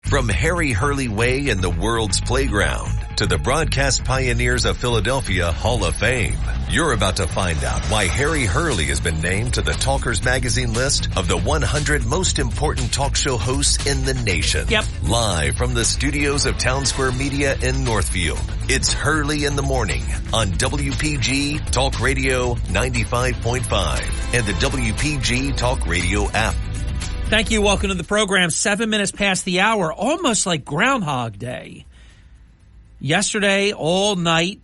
From Harry Hurley Way in the world's playground to the broadcast pioneers of Philadelphia Hall of Fame, you're about to find out why Harry Hurley has been named to the Talkers Magazine list of the 100 most important talk show hosts in the nation. Yep. Live from the studios of Town Square Media in Northfield, it's Hurley in the Morning on WPG Talk Radio 95.5 and the WPG Talk Radio app. Thank you. Welcome to the program. 7 minutes past the hour, almost like Groundhog Day. Yesterday, all night,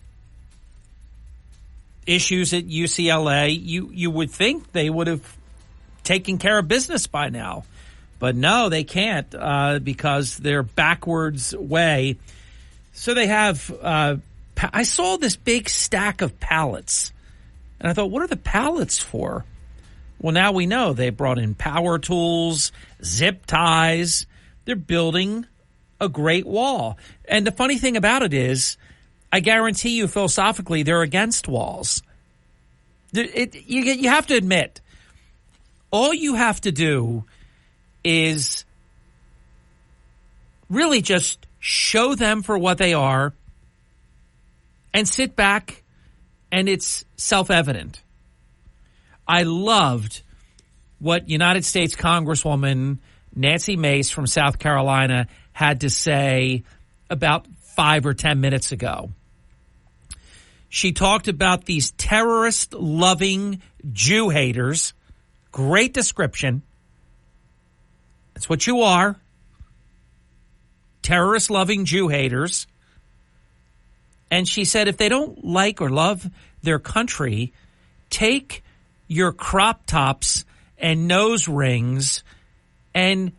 issues at UCLA. You would think they would have taken care of business by now. But no, they can't because they're backwards way. So they have, I saw this big stack of pallets. And I thought, what are the pallets for? Well, now we know they brought in power tools, zip ties. They're building a great wall. And the funny thing about it is, I guarantee you philosophically, they're against walls. You have to admit, all you have to do is really just show them for what they are and sit back, and it's self-evident. I loved what United States Congresswoman Nancy Mace from South Carolina had to say about 5 or 10 minutes ago. She talked about these terrorist-loving Jew haters. Great description. That's what you are. Terrorist-loving Jew haters. And she said if they don't like or love their country, take your crop tops and nose rings and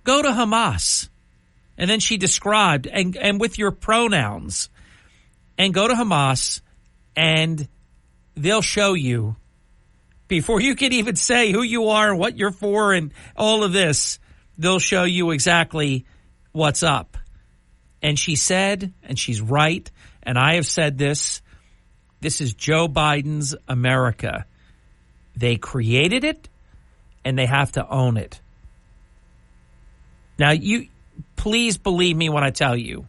go to Hamas. And then she described, and with your pronouns, and go to Hamas, and they'll show you, before you can even say who you are and what you're for and all of this, they'll show you exactly what's up. And she said, and she's right, and I have said this is Joe Biden's America. They created it, and they have to own it. Now, you please believe me when I tell you,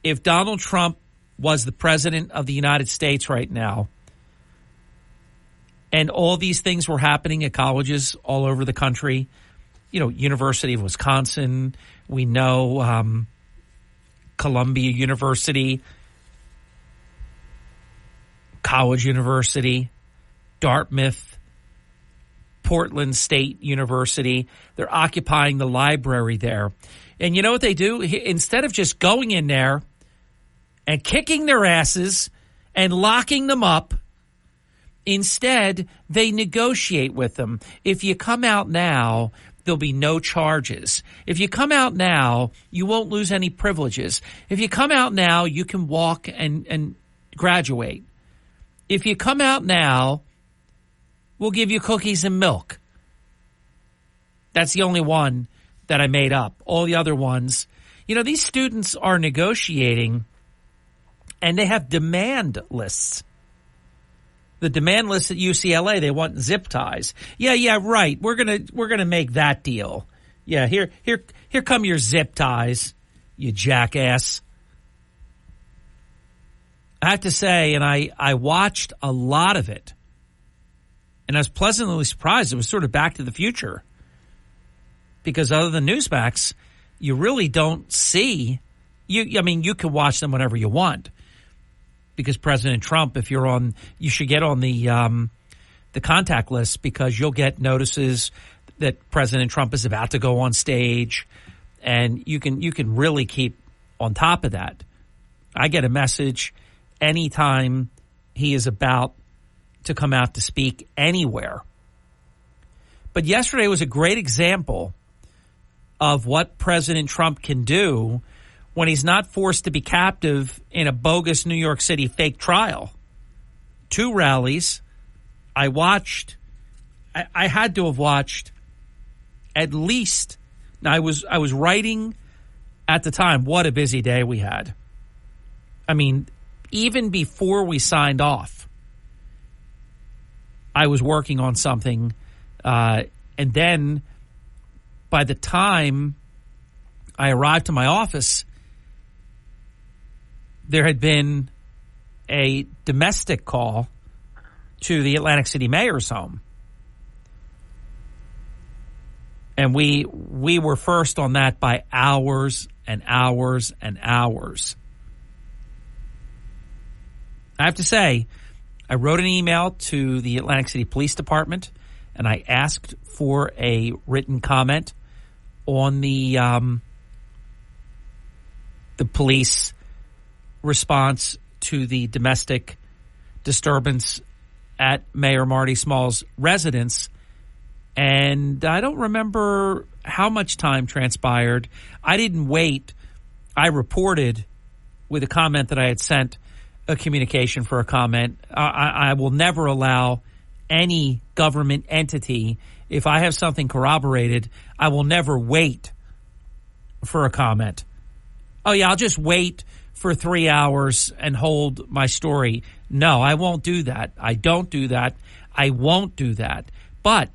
if Donald Trump was the president of the United States right now, and all these things were happening at colleges all over the country, University of Wisconsin, we know Columbia University, College University, Dartmouth, Portland State University. They're occupying the library there. And you know what they do? Instead of just going in there and kicking their asses and locking them up, instead they negotiate with them. If you come out now, there'll be no charges. If you come out now, you won't lose any privileges. If you come out now, you can walk and graduate. If you come out now, we'll give you cookies and milk. That's the only one that I made up. All the other ones, these students are negotiating, and they have demand lists. The demand list at UCLA, they want zip ties. Yeah, right. We're gonna make that deal. Yeah, here come your zip ties, you jackass. I have to say, and I watched a lot of it, and I was pleasantly surprised. It was sort of Back to the Future. Because other than Newsmax, you really don't see. You can watch them whenever you want. Because President Trump, if you're on, you should get on the contact list, because you'll get notices that President Trump is about to go on stage, and you can really keep on top of that. I get a message anytime he is about to come out to speak anywhere. But yesterday was a great example of what President Trump can do when he's not forced to be captive in a bogus New York City fake trial. 2 rallies. I had to have watched at least. Now I was writing at the time. What a busy day we had. I mean, even before we signed off, I was working on something, and then by the time I arrived to my office. There had been a domestic call to the Atlantic City mayor's home. And we were first on that by hours and hours and hours. I have to say, I wrote an email to the Atlantic City Police Department, and I asked for a written comment on the police response to the domestic disturbance at Mayor Marty Small's residence. And I don't remember how much time transpired. I didn't wait. I reported with a comment that I had sent a communication for a comment. I will never allow any government entity, if I have something corroborated, I will never wait for a comment. Oh, yeah, I'll just wait for 3 hours and hold my story. No, I won't do that. I don't do that. I won't do that. But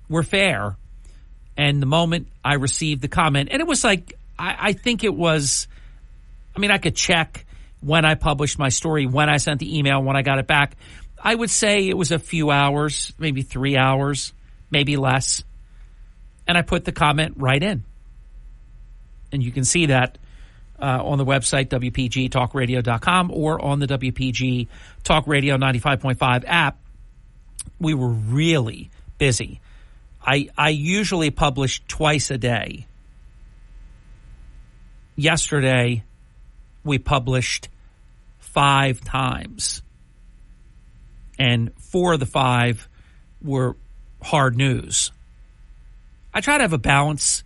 we're fair. And the moment I received the comment, and it was like, I think it was, I mean, I could check when I published my story, when I sent the email, when I got it back. I would say it was a few hours, maybe 3 hours, maybe less. And I put the comment right in. And you can see that on the website, WPGTalkRadio.com, or on the WPG Talk Radio 95.5 app. We were really busy. I usually publish twice a day. Yesterday, we published 5 times. And 4 of the 5 were hard news. I try to have a balance.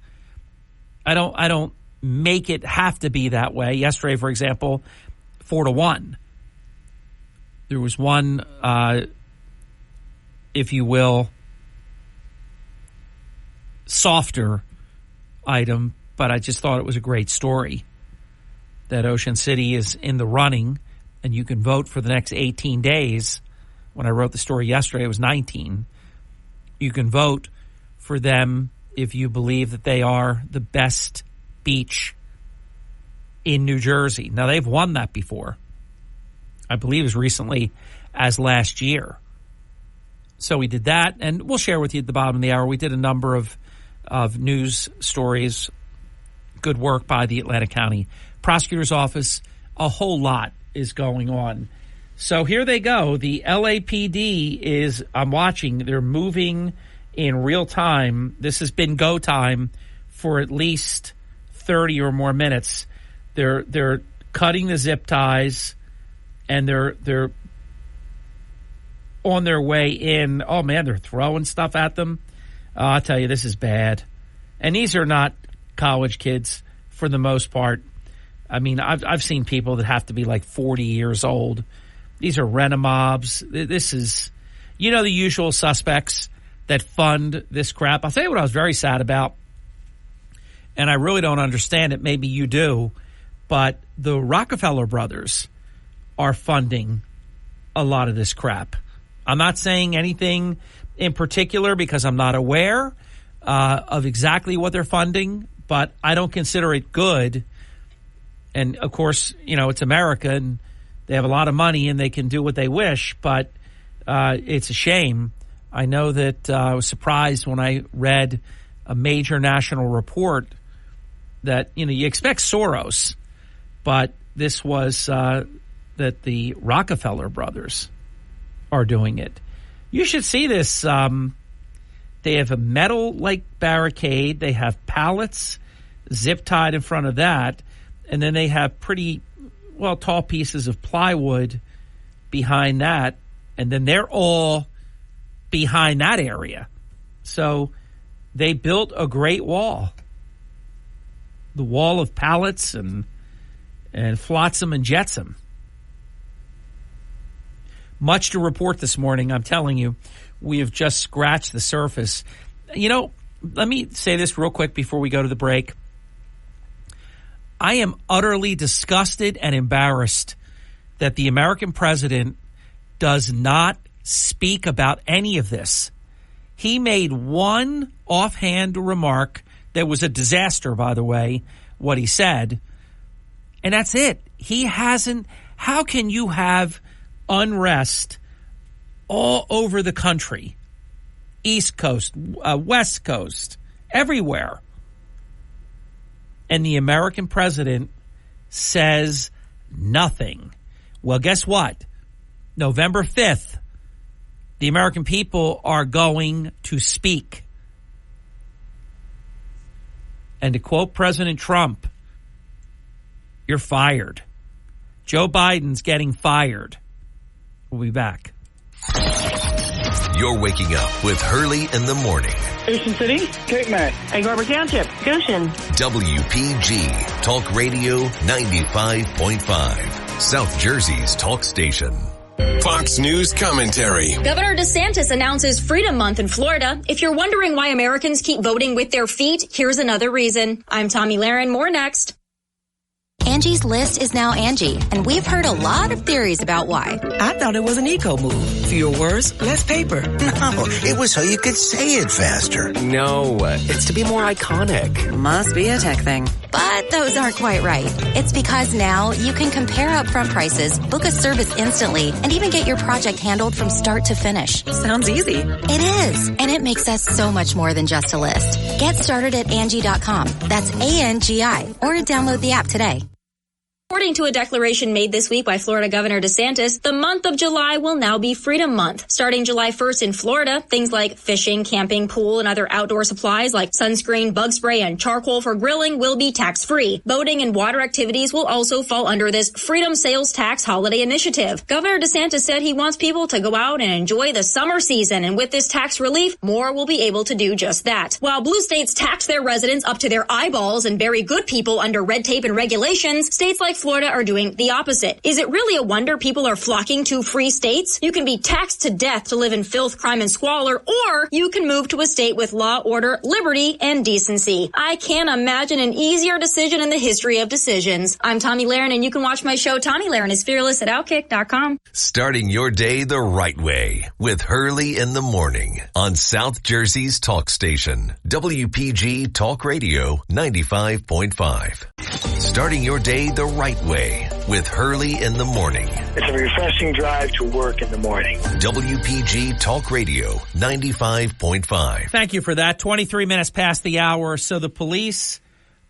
I don't make it have to be that way. Yesterday, for example, 4-1. There was one, if you will, softer item, but I just thought it was a great story that Ocean City is in the running and you can vote for the next 18 days. When I wrote the story yesterday, it was 19. You can vote for them if you believe that they are the best beach in New Jersey. Now, they've won that before. I believe as recently as last year. So we did that, and we'll share with you at the bottom of the hour. We did a number of news stories. Good work by the Atlantic County Prosecutor's Office. A whole lot is going on. So here they go. The LAPD is, I'm watching, they're moving in real time. This has been go time for at least 30 or more minutes. They're cutting the zip ties, and they're on their way in. Oh, man, they're throwing stuff at them. I'll tell you, this is bad. And these are not college kids for the most part. I mean, I've seen people that have to be like 40 years old. These are rent-a-mobs. This is, you know, the usual suspects that fund this crap. I'll tell you what I was very sad about, and I really don't understand it. Maybe you do, but the Rockefeller brothers are funding a lot of this crap. I'm not saying anything in particular because I'm not aware of exactly what they're funding, but I don't consider it good. And, of course, you know, it's America, and they have a lot of money, and they can do what they wish, but it's a shame. I know that I was surprised when I read a major national report that, you know, you expect Soros, but this was that the Rockefeller brothers are doing it. You should see this. They have a metal-like barricade. They have pallets zip-tied in front of that, and then they have pretty, well, tall pieces of plywood behind that, and then they're all behind that area. So they built a great wall. The wall of pallets and flotsam and jetsam. Much to report this morning, I'm telling you. We have just scratched the surface. You know, let me say this real quick before we go to the break. I am utterly disgusted and embarrassed that the American president does not speak about any of this. He made one offhand remark that was a disaster, by the way, what he said. And that's it. He hasn't. How can you have unrest all over the country? East Coast, West Coast, everywhere. And the American president says nothing. Well, guess what? November 5th, the American people are going to speak. And to quote President Trump, you're fired. Joe Biden's getting fired. We'll be back. You're waking up with Hurley in the morning. Ocean City, Cape May, Egg Harbor Township, Goshen. WPG Talk Radio 95.5, South Jersey's talk station. Fox News commentary. Governor DeSantis announces Freedom Month in Florida. If you're wondering why Americans keep voting with their feet, here's another reason. I'm Tommy Lahren. More next. Angie's List is now Angie, and we've heard a lot of theories about why. I thought it was an eco move. Fewer words, less paper. No, it was so you could say it faster. No, it's to be more iconic. Must be a tech thing. But those aren't quite right. It's because now you can compare upfront prices, book a service instantly, and even get your project handled from start to finish. Sounds easy. It is, and it makes us so much more than just a list. Get started at Angie.com. That's ANGI, or download the app today. According to a declaration made this week by Florida Governor DeSantis, the month of July will now be Freedom Month. Starting July 1st in Florida, things like fishing, camping, pool, and other outdoor supplies like sunscreen, bug spray, and charcoal for grilling will be tax-free. Boating and water activities will also fall under this Freedom Sales Tax Holiday Initiative. Governor DeSantis said he wants people to go out and enjoy the summer season, and with this tax relief, more will be able to do just that. While blue states tax their residents up to their eyeballs and bury good people under red tape and regulations, states like Florida are doing the opposite. Is it really a wonder people are flocking to free states? You can be taxed to death to live in filth, crime, and squalor, or you can move to a state with law, order, liberty, and decency. I can't imagine an easier decision in the history of decisions. I'm Tommy Lahren, and you can watch my show, Tommy Lahren is Fearless, at Outkick.com. Starting your day the right way with Hurley in the morning on South Jersey's talk station, WPG Talk Radio 95.5. Starting your day the right way with Hurley in the morning. It's a refreshing drive to work in the morning. WPG Talk Radio 95.5. Thank you for that. 23 minutes past the hour. So the police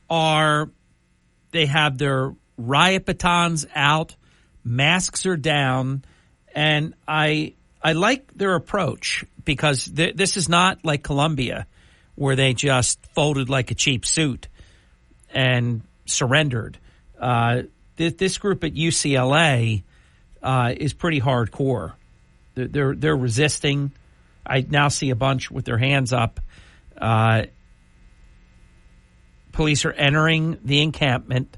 they have their riot batons out, masks are down, and I like their approach because this is not like Colombia where they just folded like a cheap suit and surrendered. This group at UCLA is pretty hardcore. They're resisting. I now see a bunch with their hands up. Police are entering the encampment,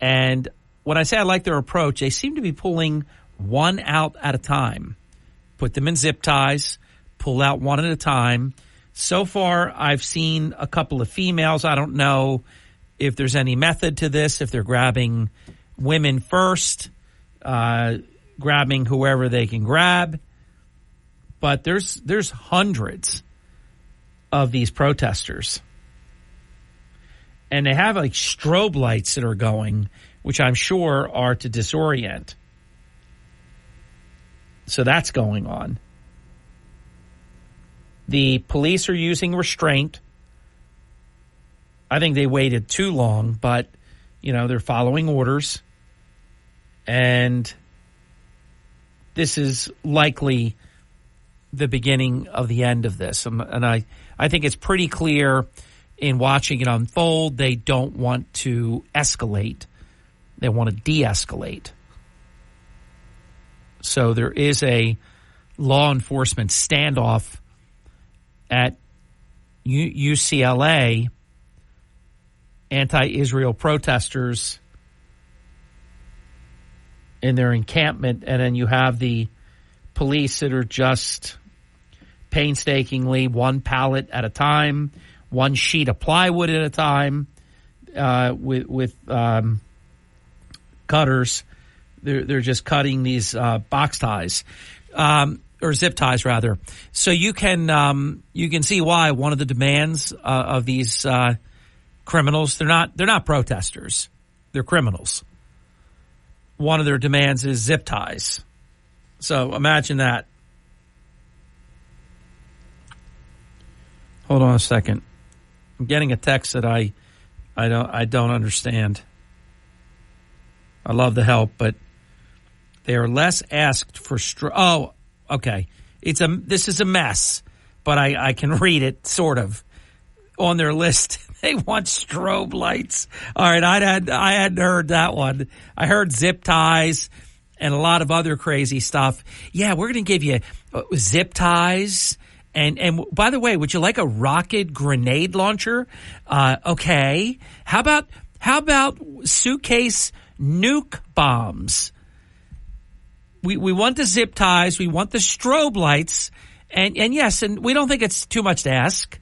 and when I say I like their approach, they seem to be pulling one out at a time. Put them in zip ties, pull out one at a time. So far, I've seen a couple of females. I don't know if there's any method to this, if they're grabbing women first, grabbing whoever they can grab. But there's hundreds of these protesters. And they have like strobe lights that are going, which I'm sure are to disorient. So that's going on. The police are using restraint. I think they waited too long, but, they're following orders. And this is likely the beginning of the end of this. And I think it's pretty clear in watching it unfold, they don't want to escalate. They want to de-escalate. So there is a law enforcement standoff at UCLA. Anti-Israel protesters in their encampment, and then you have the police that are just painstakingly one pallet at a time, one sheet of plywood at a time, with cutters. They're just cutting these box ties, or zip ties rather. So you can see why one of the demands of these criminals. They're not protesters. They're criminals. One of their demands is zip ties. So imagine that. Hold on a second. I'm getting a text that I don't understand. I love the help, but they are less asked for oh, okay. This is a mess, but I can read it sort of. On their list, they want strobe lights. All right, I hadn't heard that one. I heard zip ties and a lot of other crazy stuff. Yeah, we're going to give you zip ties. And by the way, would you like a rocket grenade launcher? Okay. How about suitcase nuke bombs? We want the zip ties. We want the strobe lights. And yes, and we don't think it's too much to ask.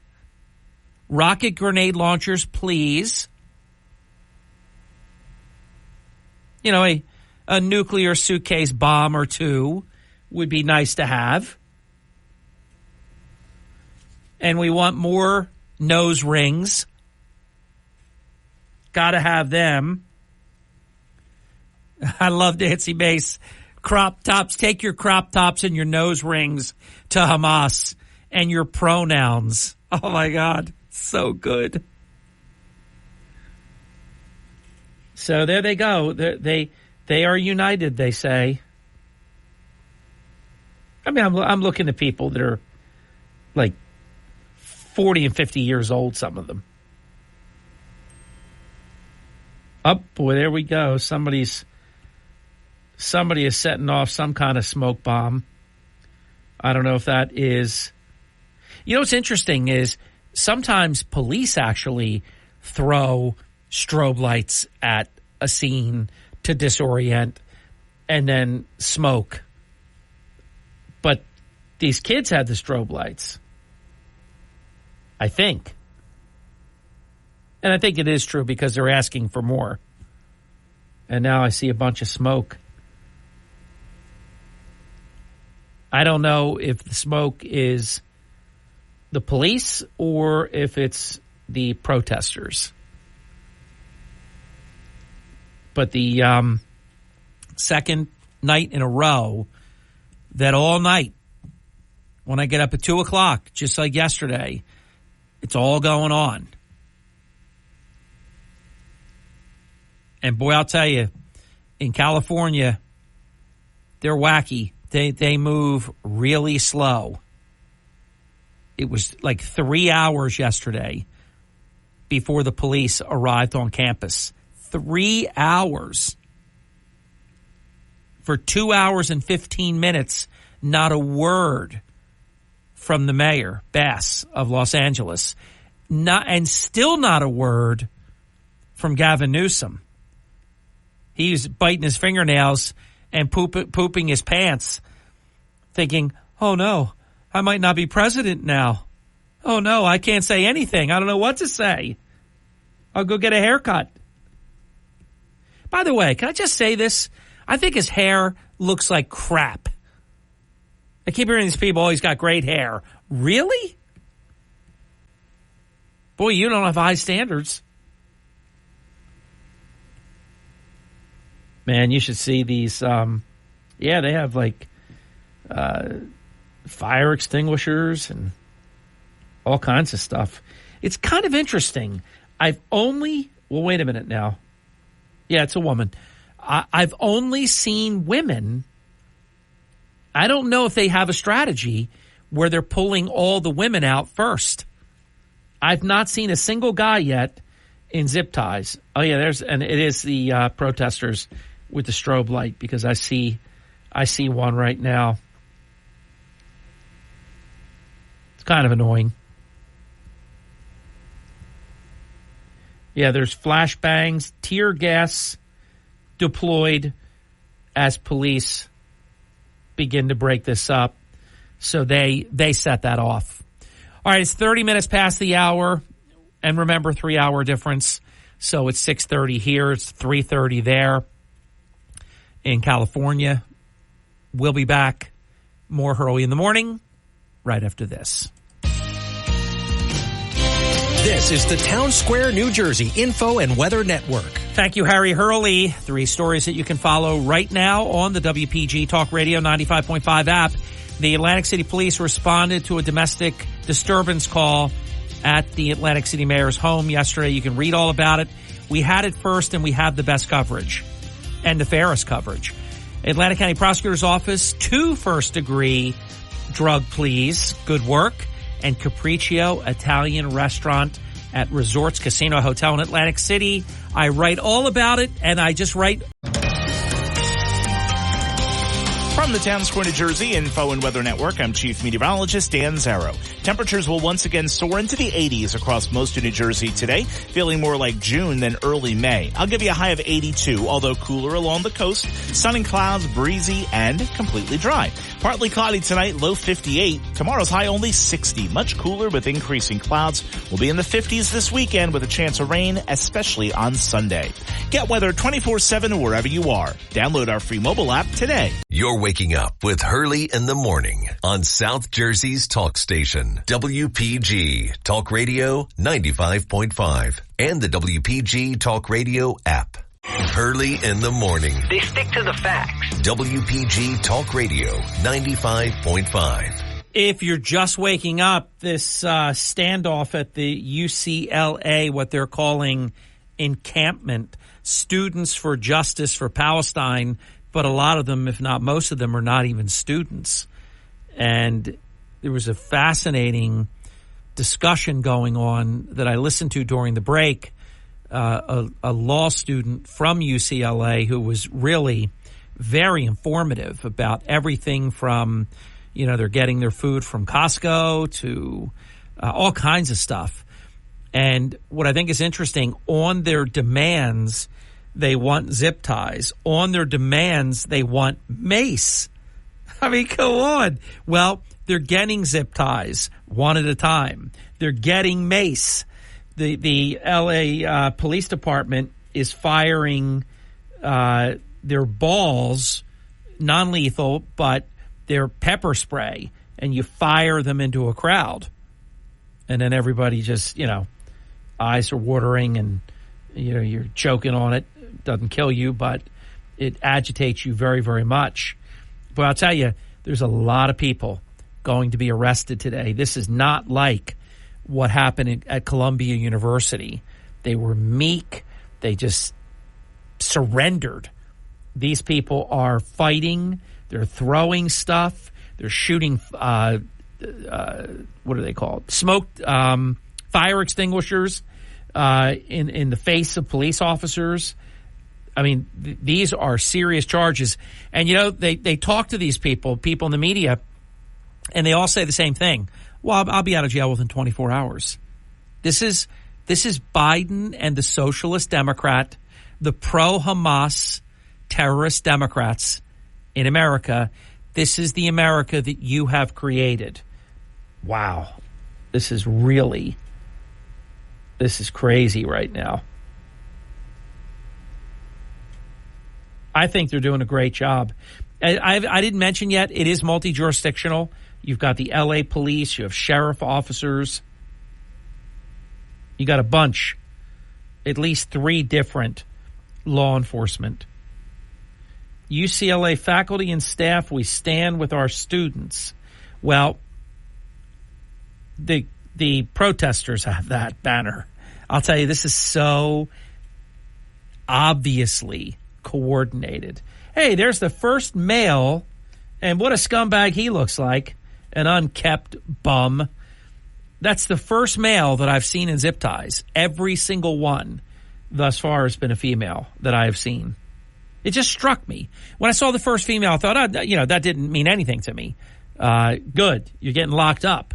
Rocket grenade launchers, please. You know, a nuclear suitcase bomb or two would be nice to have. And we want more nose rings. Got to have them. I love Nancy Mace. Crop tops. Take your crop tops and your nose rings to Hamas and your pronouns. Oh, my God. So good. So there they go. They are united, they say. I mean, I'm looking at people that are like 40 and 50 years old, some of them. Oh, boy, there we go. Somebody is setting off some kind of smoke bomb. I don't know if that is... You know what's interesting is sometimes police actually throw strobe lights at a scene to disorient and then smoke. But these kids had the strobe lights, I think. And I think it is true because they're asking for more. And now I see a bunch of smoke. I don't know if the smoke is the police or if it's the protesters. But the second night in a row that all night, when I get up at 2 o'clock, just like yesterday, it's all going on. And boy, I'll tell you, in California, they're wacky. They move really slow. It was like 3 hours yesterday before the police arrived on campus. 3 hours. For 2 hours and 15 minutes, not a word from the mayor, Bass, of Los Angeles. And still not a word from Gavin Newsom. He's biting his fingernails and pooping his pants, thinking, oh no, I might not be president now. Oh no, I can't say anything. I don't know what to say. I'll go get a haircut. By the way, can I just say this? I think his hair looks like crap. I keep hearing these people, oh, he's got great hair. Really? Boy, you don't have high standards. Man, you should see these. They have like fire extinguishers and all kinds of stuff. It's kind of interesting. Wait a minute now. Yeah, it's a woman. I've only seen women. I don't know if they have a strategy where they're pulling all the women out first. I've not seen a single guy yet in zip ties. Oh yeah, it is the protesters with the strobe light, because I see one right now. It's kind of annoying. Yeah, there's flashbangs, tear gas deployed as police begin to break this up. So they set that off. All right, it's 30 minutes past the hour. And remember, 3 hour difference. So it's 6:30 here. It's 3:30 there in California. We'll be back. More Hurley in the morning right after this. This is the Town Square, New Jersey Info and Weather Network. Thank you, Harry Hurley. 3 stories that you can follow right now on the WPG Talk Radio 95.5 app. The Atlantic City Police responded to a domestic disturbance call at the Atlantic City Mayor's home yesterday. You can read all about it. We had it first, and we have the best coverage and the fairest coverage. Atlantic County Prosecutor's Office, 2 first-degree drug pleas. Good work. And Capriccio Italian Restaurant at Resorts Casino Hotel in Atlantic City. I write all about it, and I just write... From the Town Square, New Jersey Info and Weather Network, I'm Chief Meteorologist Dan Zarrow. Temperatures will once again soar into the 80s across most of New Jersey today, feeling more like June than early May. I'll give you a high of 82, although cooler along the coast. Sun and clouds, breezy, and completely dry. Partly cloudy tonight, low 58. Tomorrow's high only 60. Much cooler with increasing clouds. We'll be in the 50s this weekend with a chance of rain, especially on Sunday. Get weather 24/7 wherever you are. Download our free mobile app today. You're waking up with Hurley in the morning on South Jersey's talk station, WPG Talk Radio 95.5 and the WPG Talk Radio app. Hurley in the morning. They stick to the facts. WPG Talk Radio 95.5. If you're just waking up, this standoff at the UCLA, what they're calling encampment, Students for Justice for Palestine, but a lot of them, if not most of them, are not even students. And there was a fascinating discussion going on that I listened to during the break. A law student from UCLA who was really very informative about everything from, they're getting their food from Costco to all kinds of stuff. And what I think is interesting, on their demands, they want zip ties. On their demands, they want mace. I mean, go on. Well, they're getting zip ties one at a time. They're getting mace. The LA Police Department is firing their balls, non-lethal, but they're pepper spray, and you fire them into a crowd. And then everybody just, eyes are watering and, you're choking on it. It doesn't kill you, but it agitates you very, very much. But I'll tell you, there's a lot of people going to be arrested today. This is not like what happened at Columbia University. They were meek. They just surrendered. These people are fighting. They're throwing stuff. They're shooting, what are they called? Smoked fire extinguishers in the face of police officers. I mean, these are serious charges. And, they talk to these people in the media, and they all say the same thing. Well, I'll be out of jail within 24 hours. This is Biden and the Socialist Democrat, the pro-Hamas terrorist Democrats in America. This is the America that you have created. Wow. This is crazy right now. I think they're doing a great job. I didn't mention yet, it is multi-jurisdictional. You've got the L.A. police. You have sheriff officers. You got a bunch, at least 3 different law enforcement. UCLA faculty and staff, we stand with our students. Well, the protesters have that banner. I'll tell you, this is so obviously coordinated. Hey, there's the first male, and what a scumbag he looks like. An unkept bum. That's the first male that I've seen in zip ties. Every single one thus far has been a female that I have seen. It just struck me. When I saw the first female, I thought, that didn't mean anything to me. Good. You're getting locked up.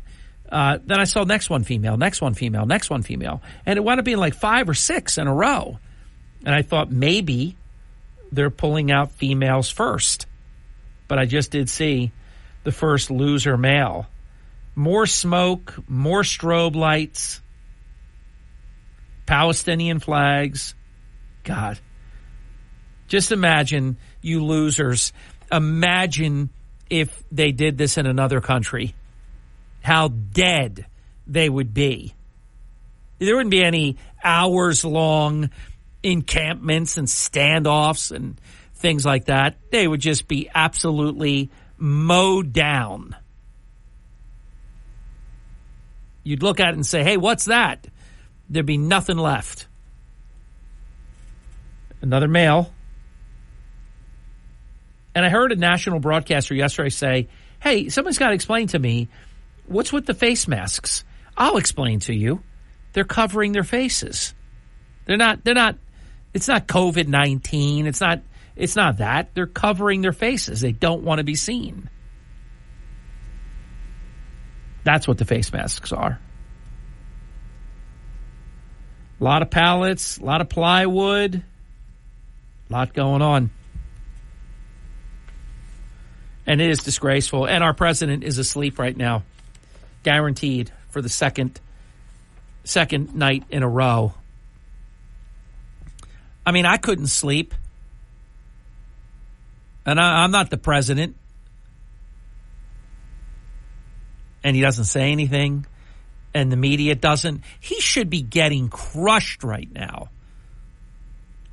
Then I saw next one female, next one female, next one female. And it wound up being like 5 or 6 in a row. And I thought maybe they're pulling out females first. But I just did see the first loser male. More smoke, more strobe lights, Palestinian flags. God. Just imagine, you losers. Imagine if they did this in another country. How dead they would be. There wouldn't be any hours-long encampments and standoffs and things like that. They would just be absolutely mowed down. You'd look at it and say, hey, what's that? There'd be nothing left. Another mail. And I heard a national broadcaster yesterday say, hey, someone's got to explain to me, what's with the face masks? I'll explain to you. They're covering their faces. They're not, it's not COVID-19. It's not that. They're covering their faces. They don't want to be seen. That's what the face masks are. A lot of pallets, a lot of plywood, a lot going on. And it is disgraceful. And our president is asleep right now, guaranteed for the second night in a row. I mean, I couldn't sleep. And I'm not the president. And he doesn't say anything. And the media doesn't. He should be getting crushed right now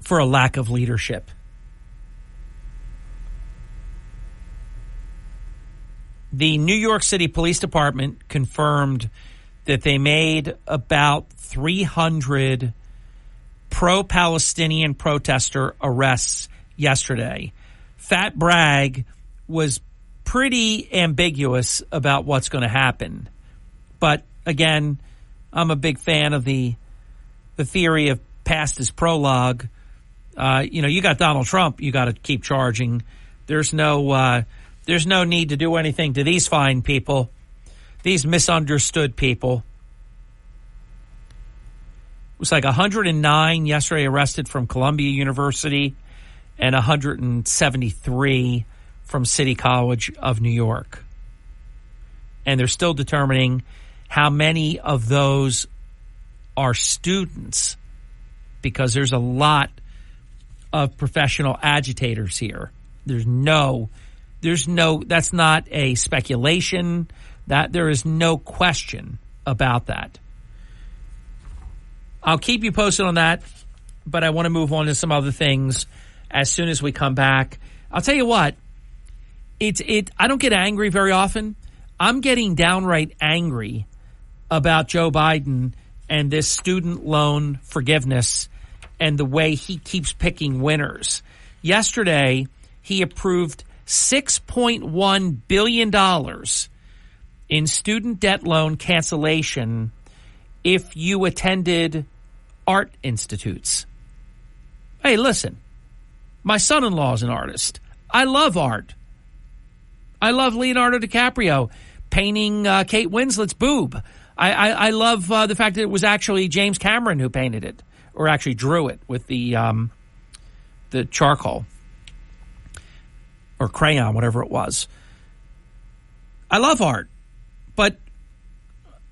for a lack of leadership. The New York City Police Department confirmed that they made about 300 pro-Palestinian protester arrests yesterday. Fat Bragg was pretty ambiguous about what's going to happen. But again, I'm a big fan of the theory of past is prologue. You got Donald Trump, you got to keep charging. There's no need to do anything to these fine people, these misunderstood people. It was like 109 yesterday arrested from Columbia University and 173 from City College of New York. And they're still determining how many of those are students, because there's a lot of professional agitators here. That's not a speculation. That there is no question about that. I'll keep you posted on that, but I want to move on to some other things as soon as we come back. I'll tell you what, I don't get angry very often. I'm getting downright angry about Joe Biden and this student loan forgiveness and the way he keeps picking winners. Yesterday, he approved $6.1 billion in student debt loan cancellation if you attended art institutes. Hey, listen, my son-in-law is an artist. I love art. I love Leonardo DiCaprio painting Kate Winslet's boob. I love the fact that it was actually James Cameron who painted it, or actually drew it with the charcoal or crayon, whatever it was. I love art, but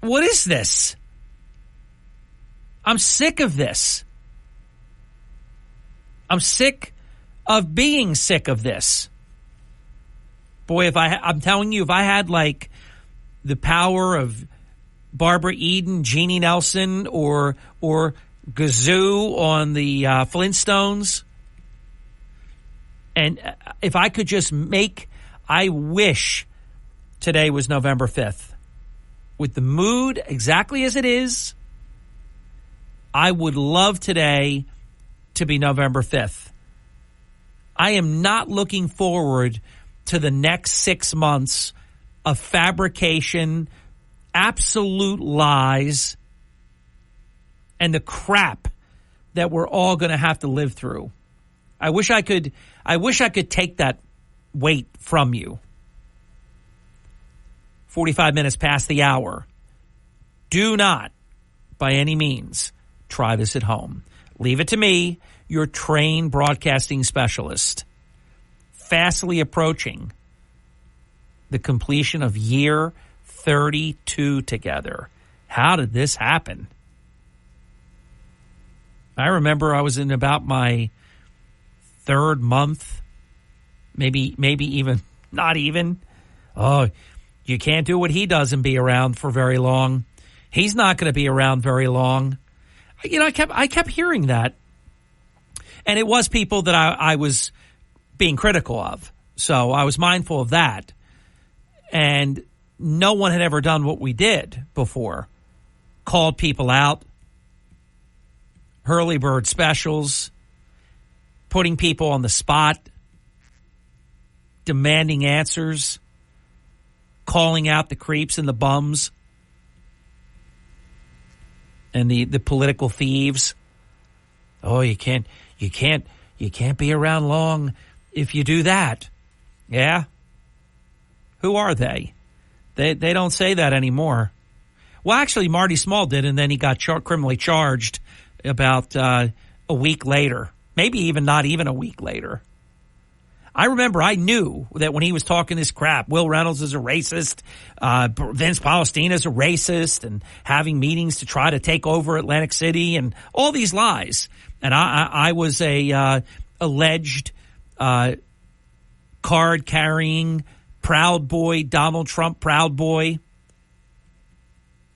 what is this? I'm sick of this. I'm sick of being sick of this. Boy, I'm telling you, if I had like the power of Barbara Eden, Jeannie Nelson, or Gazoo on the Flintstones, and if I could just I wish today was November 5th. With the mood exactly as it is, I would love today to be November 5th. I am not looking forward to the next 6 months of fabrication, absolute lies, and the crap that we're all going to have to live through. I wish I could take that weight from you. 45 minutes past the hour. Do not, by any means, try this at home. Leave it to me, your trained broadcasting specialist. Fastly approaching the completion of year 32 together. How did this happen? I remember I was in about my third month, maybe even, not even. Oh, you can't do what he does and be around for very long. He's not going to be around very long. I kept hearing that. And it was people that I was being critical of. So I was mindful of that. And no one had ever done what we did before. Called people out. Hurley Bird specials. Putting people on the spot. Demanding answers. Calling out the creeps and the bums. And the political thieves. Oh, you can't be around long if you do that. Yeah? Who are they? They don't say that anymore. Well, actually, Marty Small did, and then he got criminally charged about a week later. Maybe not even a week later. I remember I knew that when he was talking this crap, Will Reynolds is a racist, Vince Palestina is a racist, and having meetings to try to take over Atlantic City, and all these lies. And I was a alleged card-carrying Proud Boy, Donald Trump Proud Boy.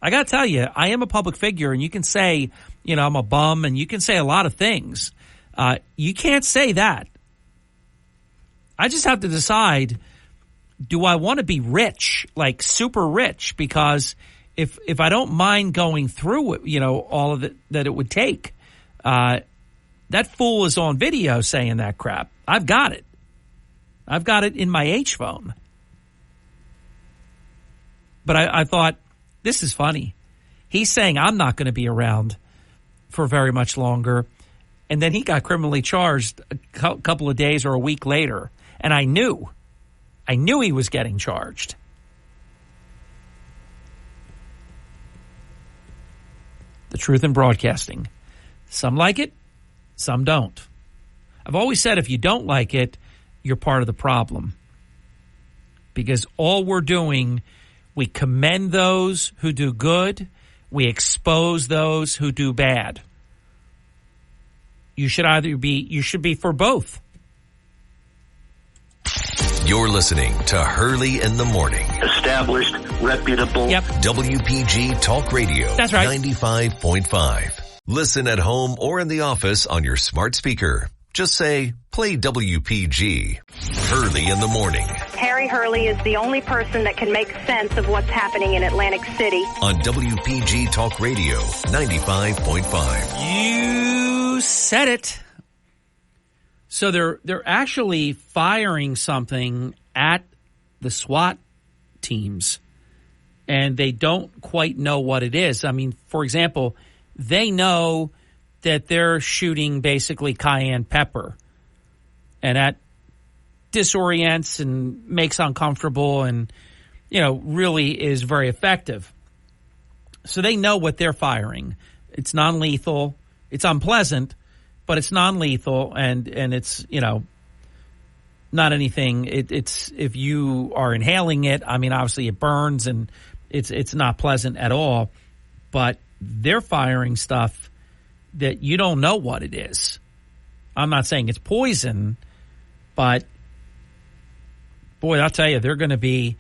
I got to tell you, I am a public figure, and you can say, I'm a bum, and you can say a lot of things. You can't say that. I just have to decide, do I want to be rich, like super rich? Because if I don't mind going through it, all of it that it would take, that fool is on video saying that crap. I've got it. I've got it in my H phone. But I thought, this is funny. He's saying I'm not going to be around for very much longer. And then he got criminally charged a couple of days or a week later. And I knew he was getting charged. The truth in broadcasting. Some like it, some don't. I've always said if you don't like it, you're part of the problem. Because all we're doing, we commend those who do good, we expose those who do bad. You should be for both. You're listening to Hurley in the Morning. Established, reputable. Yep. WPG Talk Radio. That's right. 95.5. Listen at home or in the office on your smart speaker. Just say, play WPG. Hurley in the Morning. Harry Hurley is the only person that can make sense of what's happening in Atlantic City. On WPG Talk Radio 95.5. You said it. So they're actually firing something at the SWAT teams, and they don't quite know what it is. I mean, for example, they know that they're shooting basically cayenne pepper, and that disorients and makes uncomfortable and, really is very effective. So they know what they're firing. It's non-lethal. It's unpleasant, but it's non-lethal, and it's, not anything. It's if you are inhaling it, I mean, obviously it burns and it's not pleasant at all, but they're firing stuff that you don't know what it is. I'm not saying it's poison, but boy, I'll tell you, they're going to be,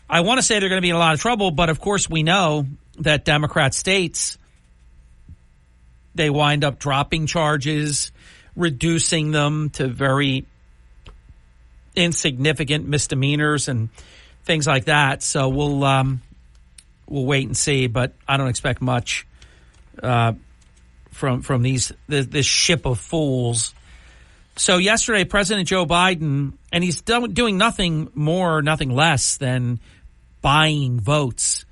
I want to say they're going to be in a lot of trouble, but of course we know that Democrat states, they wind up dropping charges, reducing them to very insignificant misdemeanors and things like that. So we'll wait and see, but I don't expect much from this ship of fools. So yesterday, President Joe Biden, and he's doing nothing more, nothing less than buying votes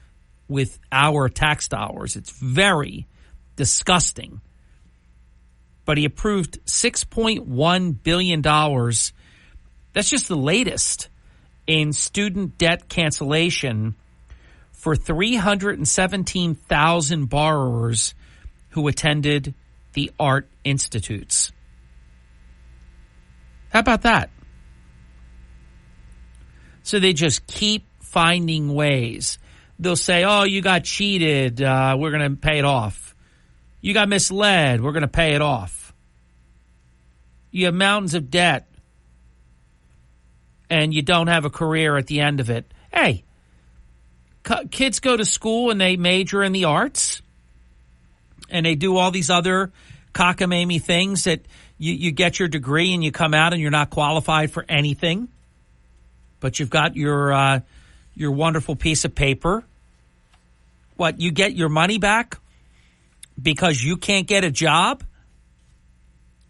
with our tax dollars. It's very disgusting. But he approved $6.1 billion. That's just the latest in student debt cancellation for 317,000 borrowers who attended the art institutes. How about that? So they just keep finding ways. They'll say, oh, you got cheated, we're going to pay it off. You got misled, we're going to pay it off. You have mountains of debt, and you don't have a career at the end of it. Hey, kids go to school and they major in the arts. And they do all these other cockamamie things that you get your degree and you come out and you're not qualified for anything. But you've got your wonderful piece of paper. What, you get your money back because you can't get a job?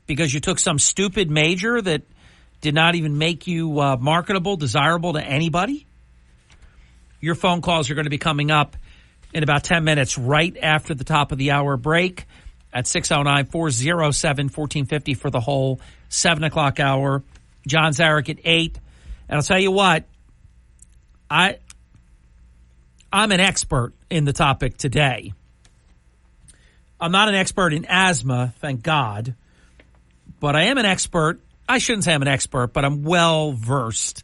Because you took some stupid major that did not even make you marketable, desirable to anybody? Your phone calls are going to be coming up in about 10 minutes, right after the top of the hour break at 609-407-1450 for the whole 7 o'clock hour. John Zarek at 8. And I'll tell you what, I'm an expert in the topic today. I'm not an expert in asthma, thank God, but I am an expert. I shouldn't say I'm an expert, but I'm well versed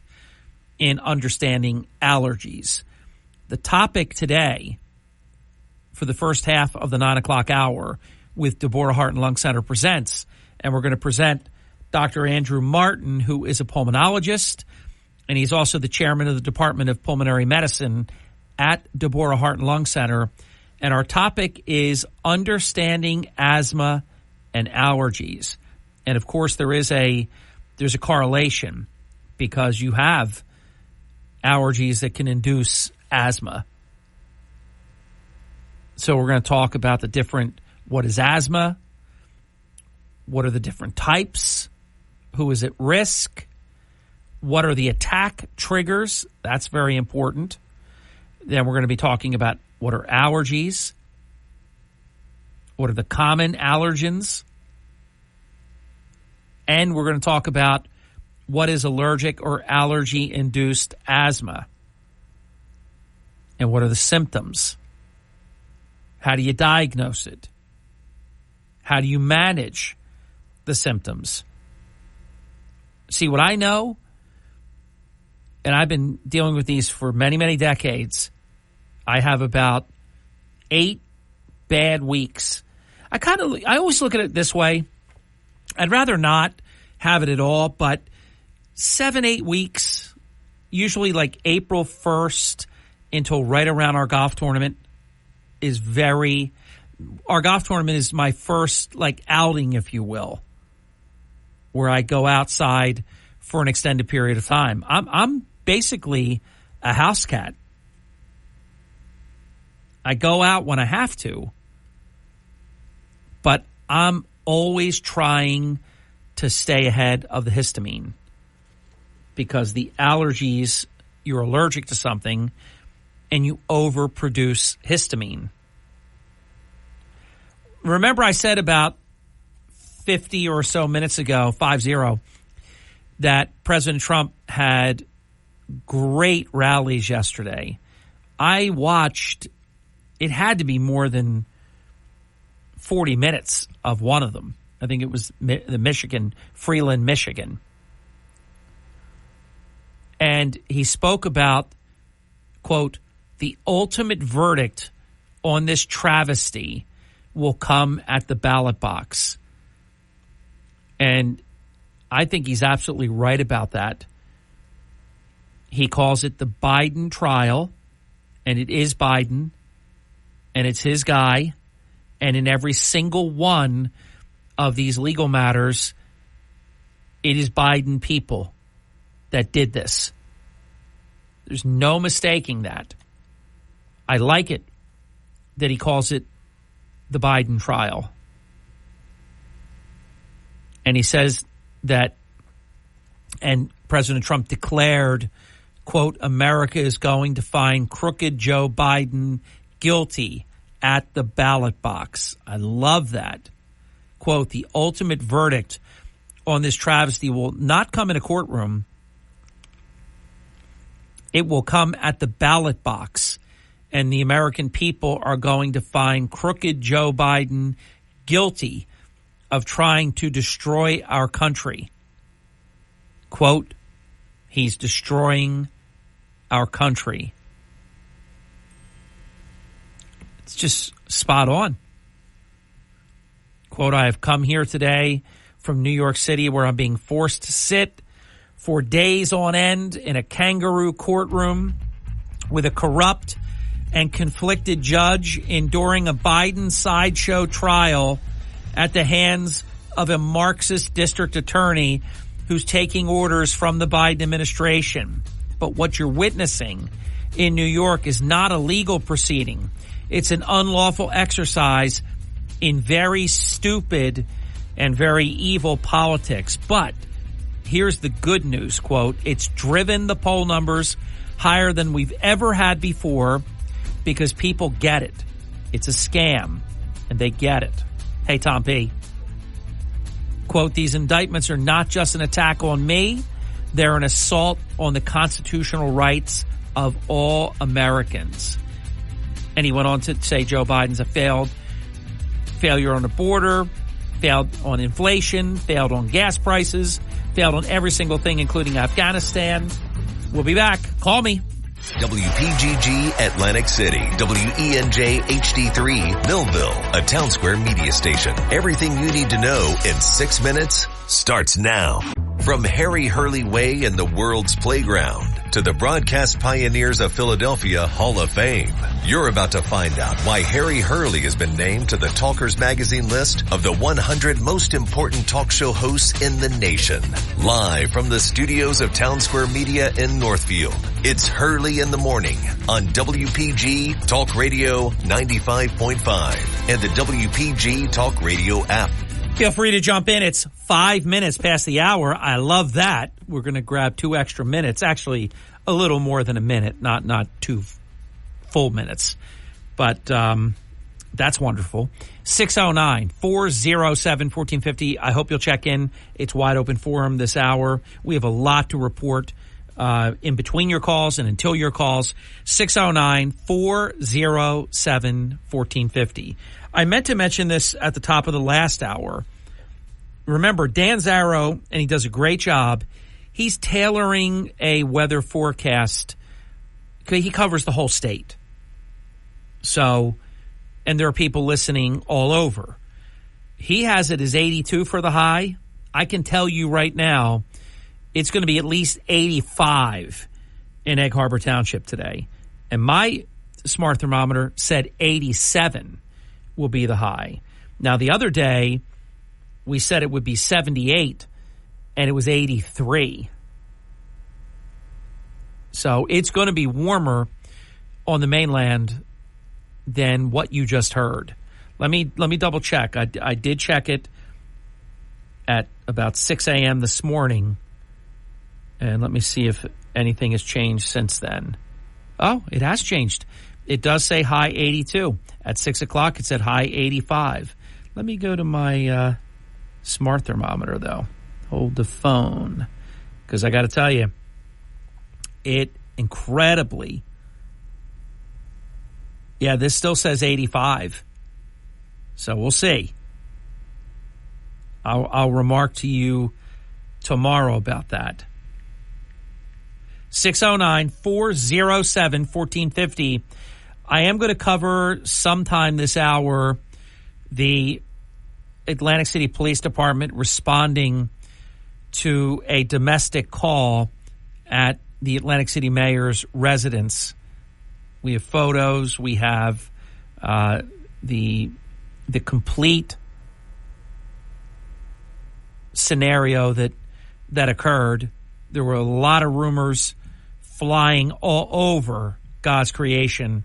in understanding allergies. The topic today for the first half of the 9 o'clock hour with Deborah Heart and Lung Center presents, and we're going to present Dr. Andrew Martin, who is a pulmonologist, and he's also the chairman of the Department of Pulmonary Medicine at Deborah Heart and Lung Center. And our topic is understanding asthma and allergies. And of course, there's a correlation because you have allergies that can induce asthma. So we're going to talk about what is asthma? What are the different types? Who is at risk? What are the attack triggers? That's very important. Then we're going to be talking about what are allergies? What are the common allergens? And we're going to talk about what is allergic or allergy-induced asthma. And what are the symptoms? How do you diagnose it? How do you manage the symptoms? See, what I know, and I've been dealing with these for many, many decades, I have about 8 bad weeks. I always look at it this way. I'd rather not have it at all, but 7-8 weeks, usually like April 1st until right around our golf tournament our golf tournament is my first outing, if you will, where I go outside for an extended period of time. I'm basically a house cat. I go out when I have to, but I'm always trying to stay ahead of the histamine because the allergies, you're allergic to something and you overproduce histamine. Remember I said about 50 or so minutes ago, 50, that President Trump had great rallies yesterday. I watched, it had to be more than 40 minutes of one of them. I think it was the Freeland, Michigan. And he spoke about, quote, the ultimate verdict on this travesty will come at the ballot box. And I think he's absolutely right about that. He calls it the Biden trial, and it is Biden, and it's his guy. And in every single one of these legal matters, it is Biden people that did this. There's no mistaking that. I like it that he calls it the Biden trial. And he says that, and President Trump declared, quote, America is going to find crooked Joe Biden guilty at the ballot box. I love that. Quote, the ultimate verdict on this travesty will not come in a courtroom. It will come at the ballot box. And the American people are going to find crooked Joe Biden guilty of trying to destroy our country. Quote, he's destroying our country. It's just spot on. Quote, I have come here today from New York City where I'm being forced to sit for days on end in a kangaroo courtroom with a corrupt and conflicted judge enduring a Biden sideshow trial at the hands of a Marxist district attorney who's taking orders from the Biden administration. But what you're witnessing in New York is not a legal proceeding. It's an unlawful exercise in very stupid and very evil politics. But here's the good news, quote, it's driven the poll numbers higher than we've ever had before because people get it. It's a scam, and they get it. Hey, Tom P. Quote, these indictments are not just an attack on me. They're an assault on the constitutional rights of all Americans. And he went on to say Joe Biden's a failure on the border, failed on inflation, failed on gas prices, failed on every single thing, including Afghanistan. We'll be back. Call me. WPGG Atlantic City, WENJ HD3 Millville, a Town Square media station. Everything you need to know in 6 minutes starts now. From Harry Hurley Way in the world's playground to the broadcast pioneers of Philadelphia Hall of Fame, you're about to find out why Harry Hurley has been named to the Talkers Magazine list of the 100 most important talk show hosts in the nation. Live from the studios of Town Square Media in Northfield, it's Hurley in the Morning on WPG Talk Radio 95.5 and the WPG Talk Radio app. Feel free to jump in. It's 5 minutes past the hour. I love that. We're going to grab 2 extra minutes. Actually, a little more than a minute, not 2 full minutes. But that's wonderful. 609-407-1450. I hope you'll check in. It's wide open forum this hour. We have a lot to report in between your calls and until your calls. 609-407-1450. I meant to mention this at the top of the last hour. Remember, Dan Zarrow, and he does a great job, he's tailoring a weather forecast. He covers the whole state. So, and there are people listening all over. He has it as 82 for the high. I can tell you right now, it's going to be at least 85 in Egg Harbor Township today. And my smart thermometer said 87 will be the high. Now, the other day, we said it would be 78, and it was 83. So it's going to be warmer on the mainland than what you just heard. Let me double check. I did check it at about 6 a.m. this morning, and let me see if anything has changed since then. Oh, it has changed. It does say high 82. At 6 o'clock, it said high 85. Let me go to my smart thermometer, though. Hold the phone. Because I got to tell you, it incredibly... Yeah, this still says 85. So we'll see. I'll remark to you tomorrow about that. 609-407-1450. I am going to cover sometime this hour the Atlantic City Police Department responding to a domestic call at the Atlantic City Mayor's residence. We have photos. We have the complete scenario that occurred. There were a lot of rumors flying all over God's creation,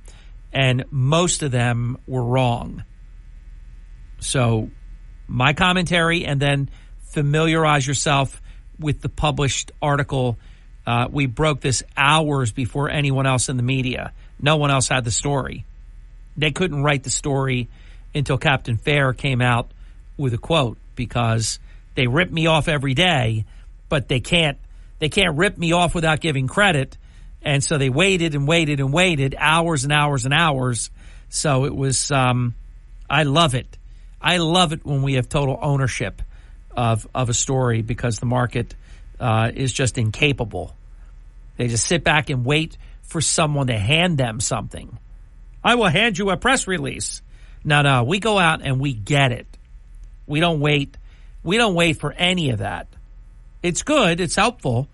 and most of them were wrong. So my commentary, and then familiarize yourself with the published article. We broke this hours before anyone else in the media. No one else had the story. They couldn't write the story until Captain Fair came out with a quote, because they rip me off every day, but they can't rip me off without giving credit. And so they waited and waited and waited hours and hours and hours. So it was, I love it. I love it when we have total ownership of a story, because the market is just incapable. They just sit back and wait for someone to hand them something. I will hand you a press release. No, we go out and we get it. We don't wait. We don't wait for any of that. It's good. It's helpful.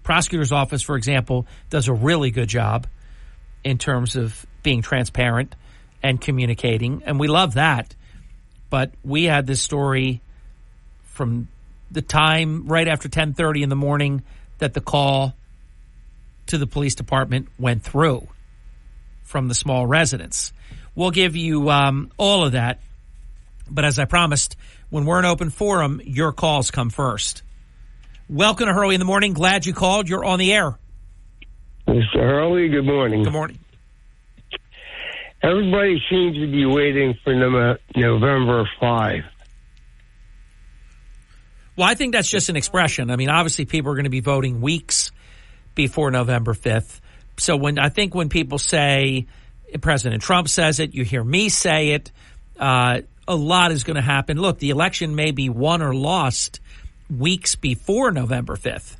Prosecutor's office, for example, does a really good job. in terms of being transparent and communicating, and we love that. But we had this story from the time right after 10:30 in the morning that the call to the police department went through from the small residence. We'll give you all of that. But as I promised, when we're an open forum, your calls come first. Welcome to Hurley in the Morning. Glad you called. You're on the air. Mr. Hurley, good morning. Good morning. Everybody seems to be waiting for November 5. Well, I think that's just an expression. I mean, obviously people are going to be voting weeks before November 5th. So when people say, President Trump says it, you hear me say it, a lot is going to happen. Look, the election may be won or lost weeks before November 5th.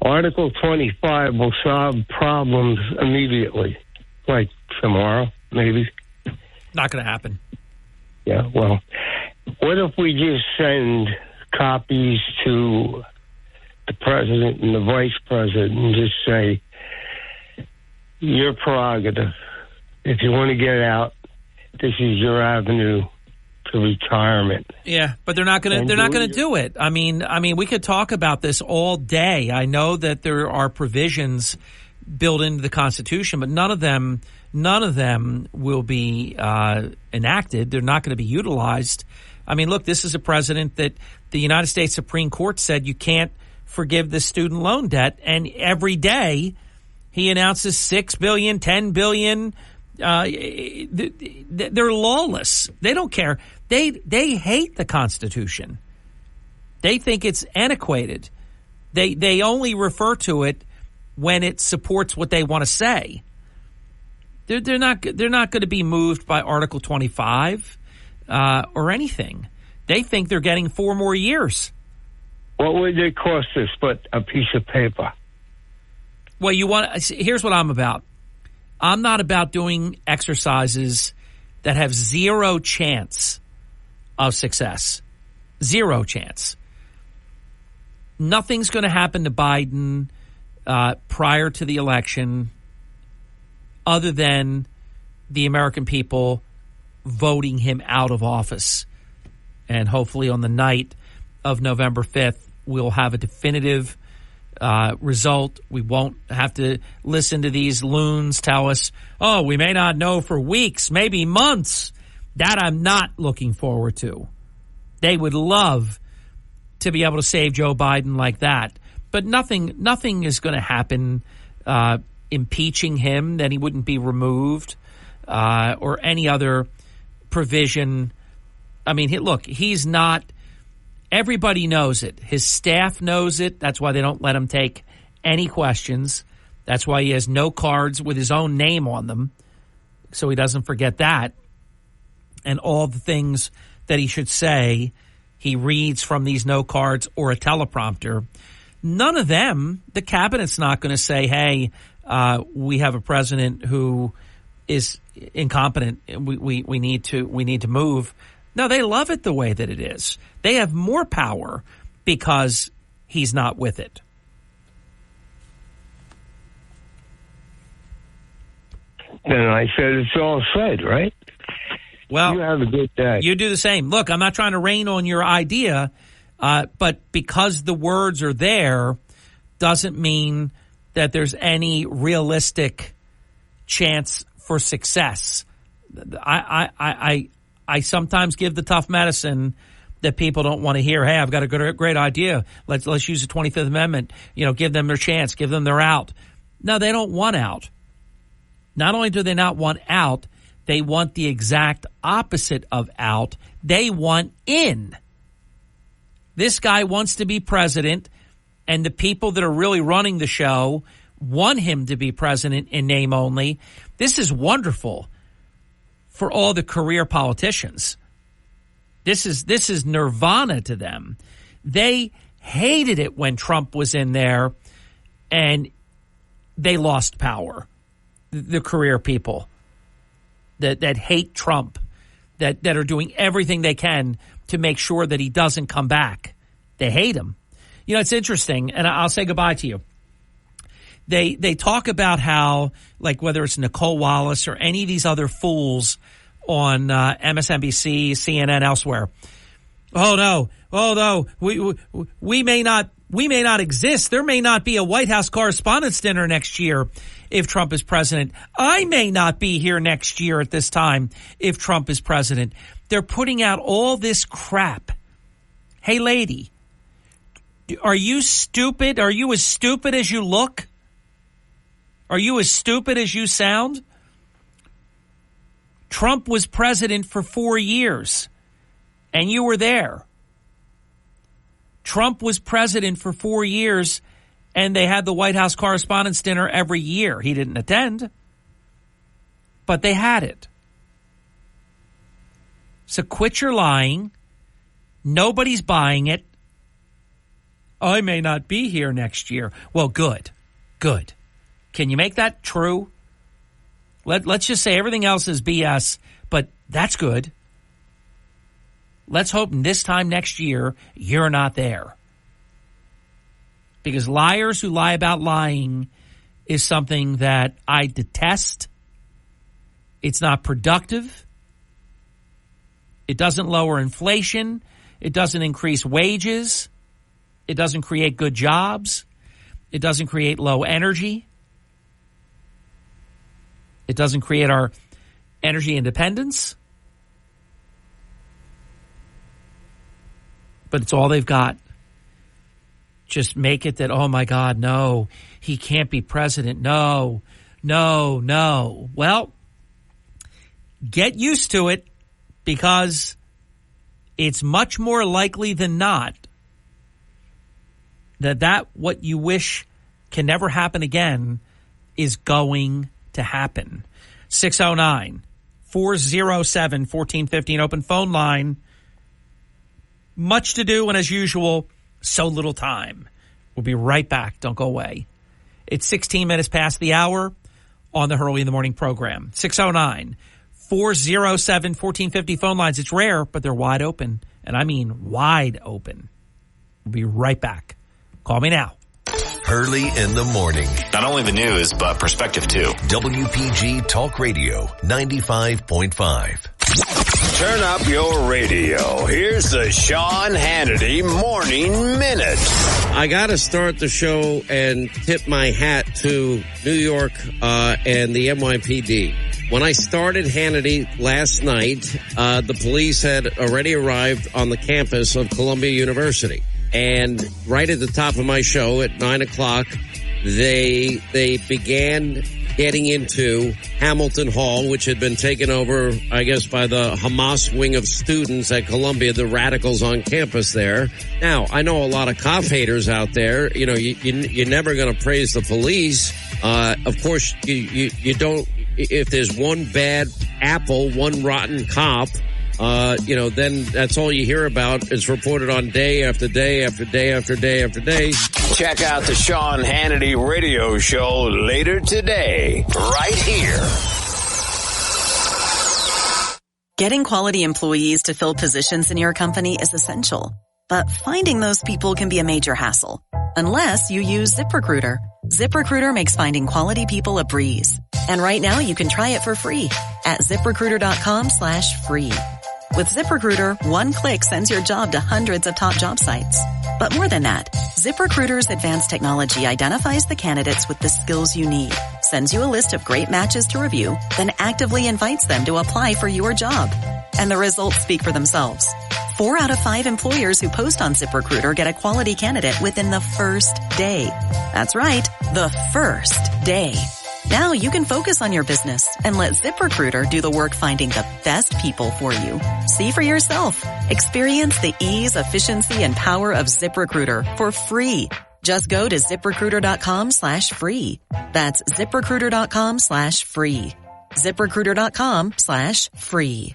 Article 25 will solve problems immediately, like tomorrow, maybe. Not going to happen. Yeah, well, what if we just send copies to the president and the vice president and just say, your prerogative. If you want to get out, this is your avenue to retirement. Yeah, but they're not going to do it. I mean, we could talk about this all day. I know that there are provisions built into the Constitution, but none of them will be enacted. They're not going to be utilized. I mean, look, this is a president that the United States Supreme Court said you can't forgive the student loan debt, and every day he announces $6 billion, $10 billion. They're lawless. They don't care. They hate the Constitution. They think it's antiquated. They only refer to it when it supports what they want to say. They're not going to be moved by Article 25 or anything. They think they're getting 4 more years. What would it cost us but a piece of paper? Well, here's what I'm about. I'm not about doing exercises that have zero chance of success. Zero chance. Nothing's going to happen to Biden prior to the election other than the American people voting him out of office. And hopefully on the night of November 5th, we'll have a definitive result. We won't have to listen to these loons tell us, oh, we may not know for weeks, maybe months. That I'm not looking forward to. They would love to be able to save Joe Biden like that. But nothing is going to happen impeaching him, that he wouldn't be removed or any other provision. I mean, look, he's not. Everybody knows it. His staff knows it. That's why they don't let him take any questions. That's why he has no cards with his own name on them, so he doesn't forget that. And all the things that he should say, he reads from these no cards or a teleprompter. None of them, the cabinet's not going to say, hey, we have a president who is incompetent. We need to move. No, they love it the way that it is. They have more power because he's not with it. Then I said it's all said, right? Well, you have a good day. You do the same. Look, I'm not trying to rain on your idea, but because the words are there doesn't mean that there's any realistic chance for success. I sometimes give the tough medicine that people don't want to hear. Hey, I've got a great idea. Let's use the 25th Amendment. Give them their chance. Give them their out. No, they don't want out. Not only do they not want out, they want the exact opposite of out. They want in. This guy wants to be president, and the people that are really running the show want him to be president in name only. This is wonderful for all the career politicians. This is nirvana to them. They hated it when Trump was in there and they lost power. The career people that hate Trump, that are doing everything they can to make sure that he doesn't come back. They hate him. It's interesting, and I'll say goodbye to you. They talk about how, like, whether it's Nicole Wallace or any of these other fools on MSNBC, CNN, elsewhere. Oh no, we may not exist. There may not be a White House Correspondents' Dinner next year if Trump is president. I may not be here next year at this time if Trump is president. They're putting out all this crap. Hey, lady, are you stupid? Are you as stupid as you look? Are you as stupid as you sound? Trump was president for 4 years, and you were there. Trump was president for 4 years, and they had the White House Correspondents' Dinner every year. He didn't attend, but they had it. So quit your lying. Nobody's buying it. I may not be here next year. Well, good. Can you make that true? Let's just say everything else is BS, but that's good. Let's hope this time next year you're not there. Because liars who lie about lying is something that I detest. It's not productive. It doesn't lower inflation. It doesn't increase wages. It doesn't create good jobs. It doesn't create low energy. It doesn't create our energy independence. But it's all they've got. Just make it that, oh my God, no, he can't be president. No. Well, get used to it, because it's much more likely than not that what you wish can never happen again is going to happen. 609-407-1415, open phone line. Much to do, and as usual, so little time. We'll be right back. Don't go away. It's 16 minutes past the hour on the Hurley in the Morning program. 609-407-1450 phone lines. It's rare, but they're wide open, and I mean wide open. We'll be right back. Call me now. Hurley in the Morning. Not only the news, but perspective too. WPG Talk Radio 95.5. Turn up your radio. Here's the Sean Hannity Morning Minute. I got to start the show and tip my hat to New York and the NYPD. When I started Hannity last night, the police had already arrived on the campus of Columbia University. And right at the top of my show at 9 o'clock, they began getting into Hamilton Hall, which had been taken over, I guess, by the Hamas wing of students at Columbia, the radicals on campus there. Now, I know a lot of cop haters out there. You know, you're never going to praise the police. Of course, you don't. If there's one bad apple, one rotten cop, then that's all you hear about. It's reported on day after day after day after day after day. Check out the Sean Hannity radio show later today, right here. Getting quality employees to fill positions in your company is essential, but finding those people can be a major hassle, unless you use ZipRecruiter. ZipRecruiter makes finding quality people a breeze. And right now you can try it for free at ZipRecruiter.com/free. With ZipRecruiter, one click sends your job to hundreds of top job sites. But more than that, ZipRecruiter's advanced technology identifies the candidates with the skills you need, sends you a list of great matches to review, then actively invites them to apply for your job. And the results speak for themselves. 4 out of 5 employers who post on ZipRecruiter get a quality candidate within the first day. That's right, the first day. Now you can focus on your business and let ZipRecruiter do the work finding the best people for you. See for yourself. Experience the ease, efficiency, and power of ZipRecruiter for free. Just go to ZipRecruiter.com/free. That's ZipRecruiter.com/free. ZipRecruiter.com/free.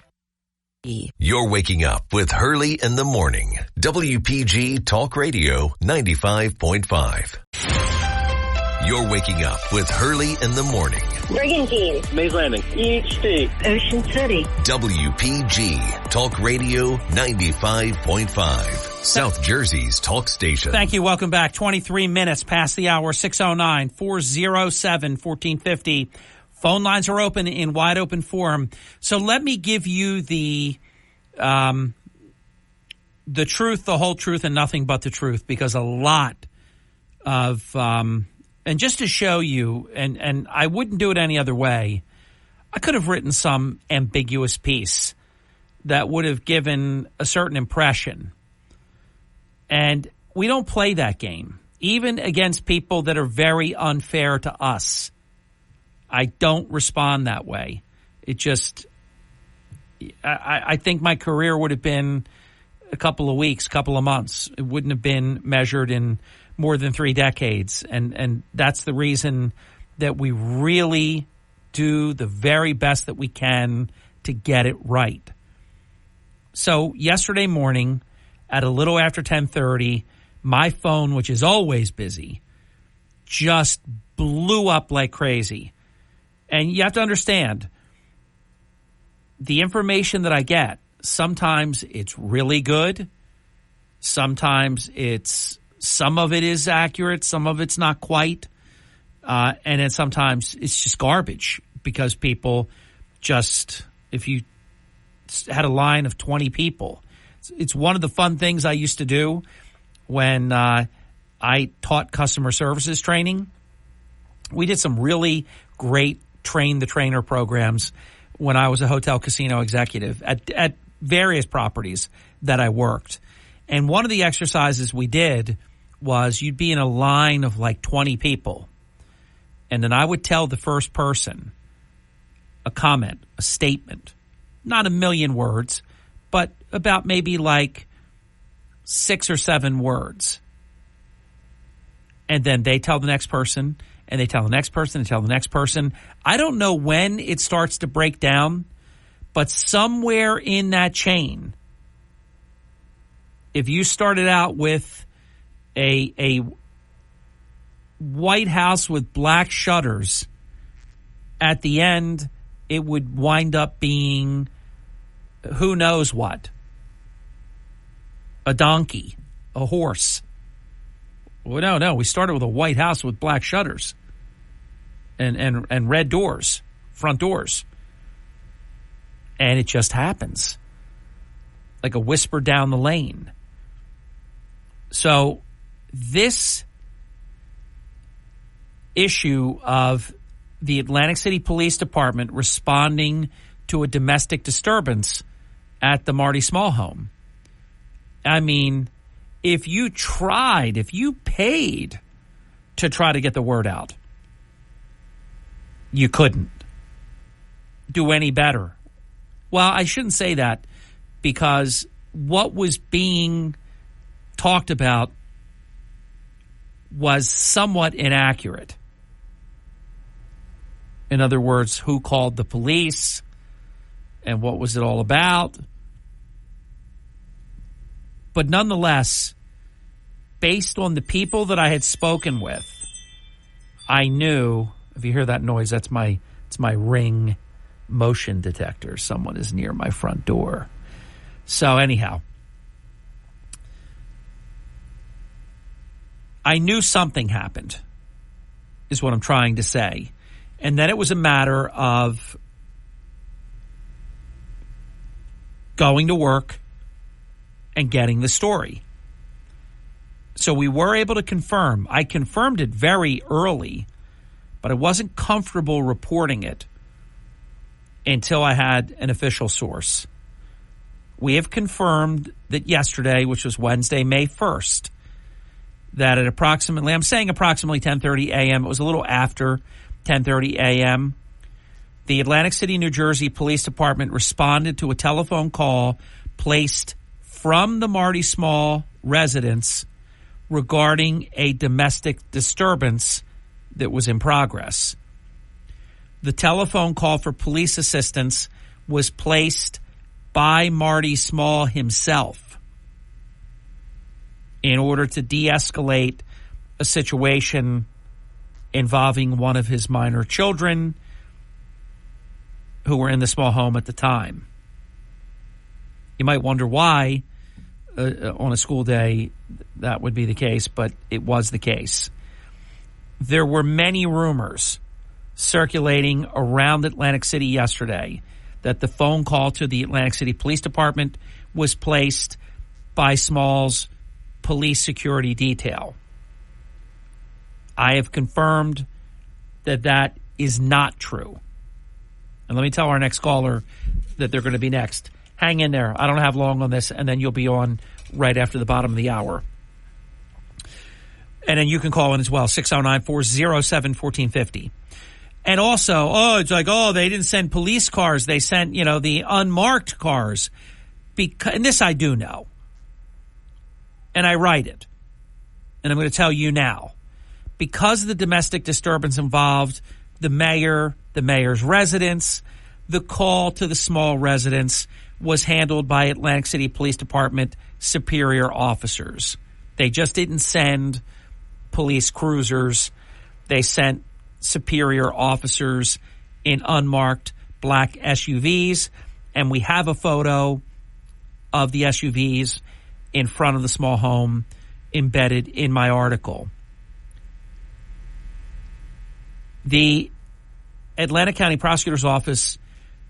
You're waking up with Hurley in the Morning. WPG Talk Radio 95.5. You're waking up with Hurley in the Morning. Brigantine. Mays Landing. EHT. Ocean City. WPG Talk Radio 95.5. South Jersey's talk station. Thank you. Welcome back. 23 minutes past the hour, 609-407-1450. Phone lines are open in wide open forum. So let me give you the truth, the whole truth, and nothing but the truth, because a lot of and just to show you, and I wouldn't do it any other way, I could have written some ambiguous piece that would have given a certain impression. And we don't play that game, even against people that are very unfair to us. I don't respond that way. It just, I think my career would have been a couple of weeks, couple of months. It wouldn't have been measured in more than 3 decades. And that's the reason that we really do the very best that we can to get it right. So yesterday morning at a little after 10:30, my phone, which is always busy, just blew up like crazy. And you have to understand, the information that I get, sometimes it's really good. Sometimes some of it is accurate. Some of it's not quite. And then sometimes it's just garbage because people just, if you had a line of 20 people, it's one of the fun things I used to do when I taught customer services training. We did some really great train the trainer programs when I was a hotel casino executive at various properties that I worked. And one of the exercises we did was you'd be in a line of like 20 people. And then I would tell the first person a comment, a statement, not 1,000,000 words, but about maybe like 6 or 7 words. And then they tell the next person, and they tell the next person, and tell the next person. I don't know when it starts to break down, but somewhere in that chain, if you started out with a White House with black shutters, at the end, it would wind up being who knows what. A donkey, a horse. Well, no. We started with a White House with black shutters and red doors, front doors. And it just happens. Like a whisper down the lane. So this issue of the Atlantic City Police Department responding to a domestic disturbance at the Marty Small home. I mean, if you paid to try to get the word out, you couldn't do any better. Well, I shouldn't say that, because what was being talked about was somewhat inaccurate. In other words, who called the police and what was it all about? But nonetheless, based on the people that I had spoken with, I knew, if you hear that noise, it's my Ring motion detector. Someone is near my front door. So anyhow, I knew something happened, is what I'm trying to say. And then it was a matter of going to work and getting the story. So we were able to confirm. I confirmed it very early, but I wasn't comfortable reporting it until I had an official source. We have confirmed that yesterday, which was Wednesday, May 1st, that at approximately 10:30 a.m., it was a little after 10:30 a.m., the Atlantic City, New Jersey Police Department responded to a telephone call placed from the Marty Small residence regarding a domestic disturbance that was in progress. The telephone call for police assistance was placed by Marty Small himself in order to de-escalate a situation involving one of his minor children who were in the small home at the time. You might wonder why on a school day that would be the case, but it was the case. There were many rumors circulating around Atlantic City yesterday that the phone call to the Atlantic City Police Department was placed by Small's police security detail. I have confirmed that is not true. And let me tell our next caller that they're going to be next. Hang in there. I don't have long on this, and then you'll be on right after the bottom of the hour. And then you can call in as well, 609-407-1450. And also, it's like, they didn't send police cars. They sent, the unmarked cars. And this I do know. And I write it. And I'm going to tell you now. Because of the domestic disturbance involved, the mayor's residence, the call to the Small residence was handled by Atlantic City Police Department superior officers. They just didn't send police cruisers. They sent superior officers in unmarked black SUVs, and we have a photo of the SUVs in front of the Small home embedded in my article. The Atlantic County Prosecutor's Office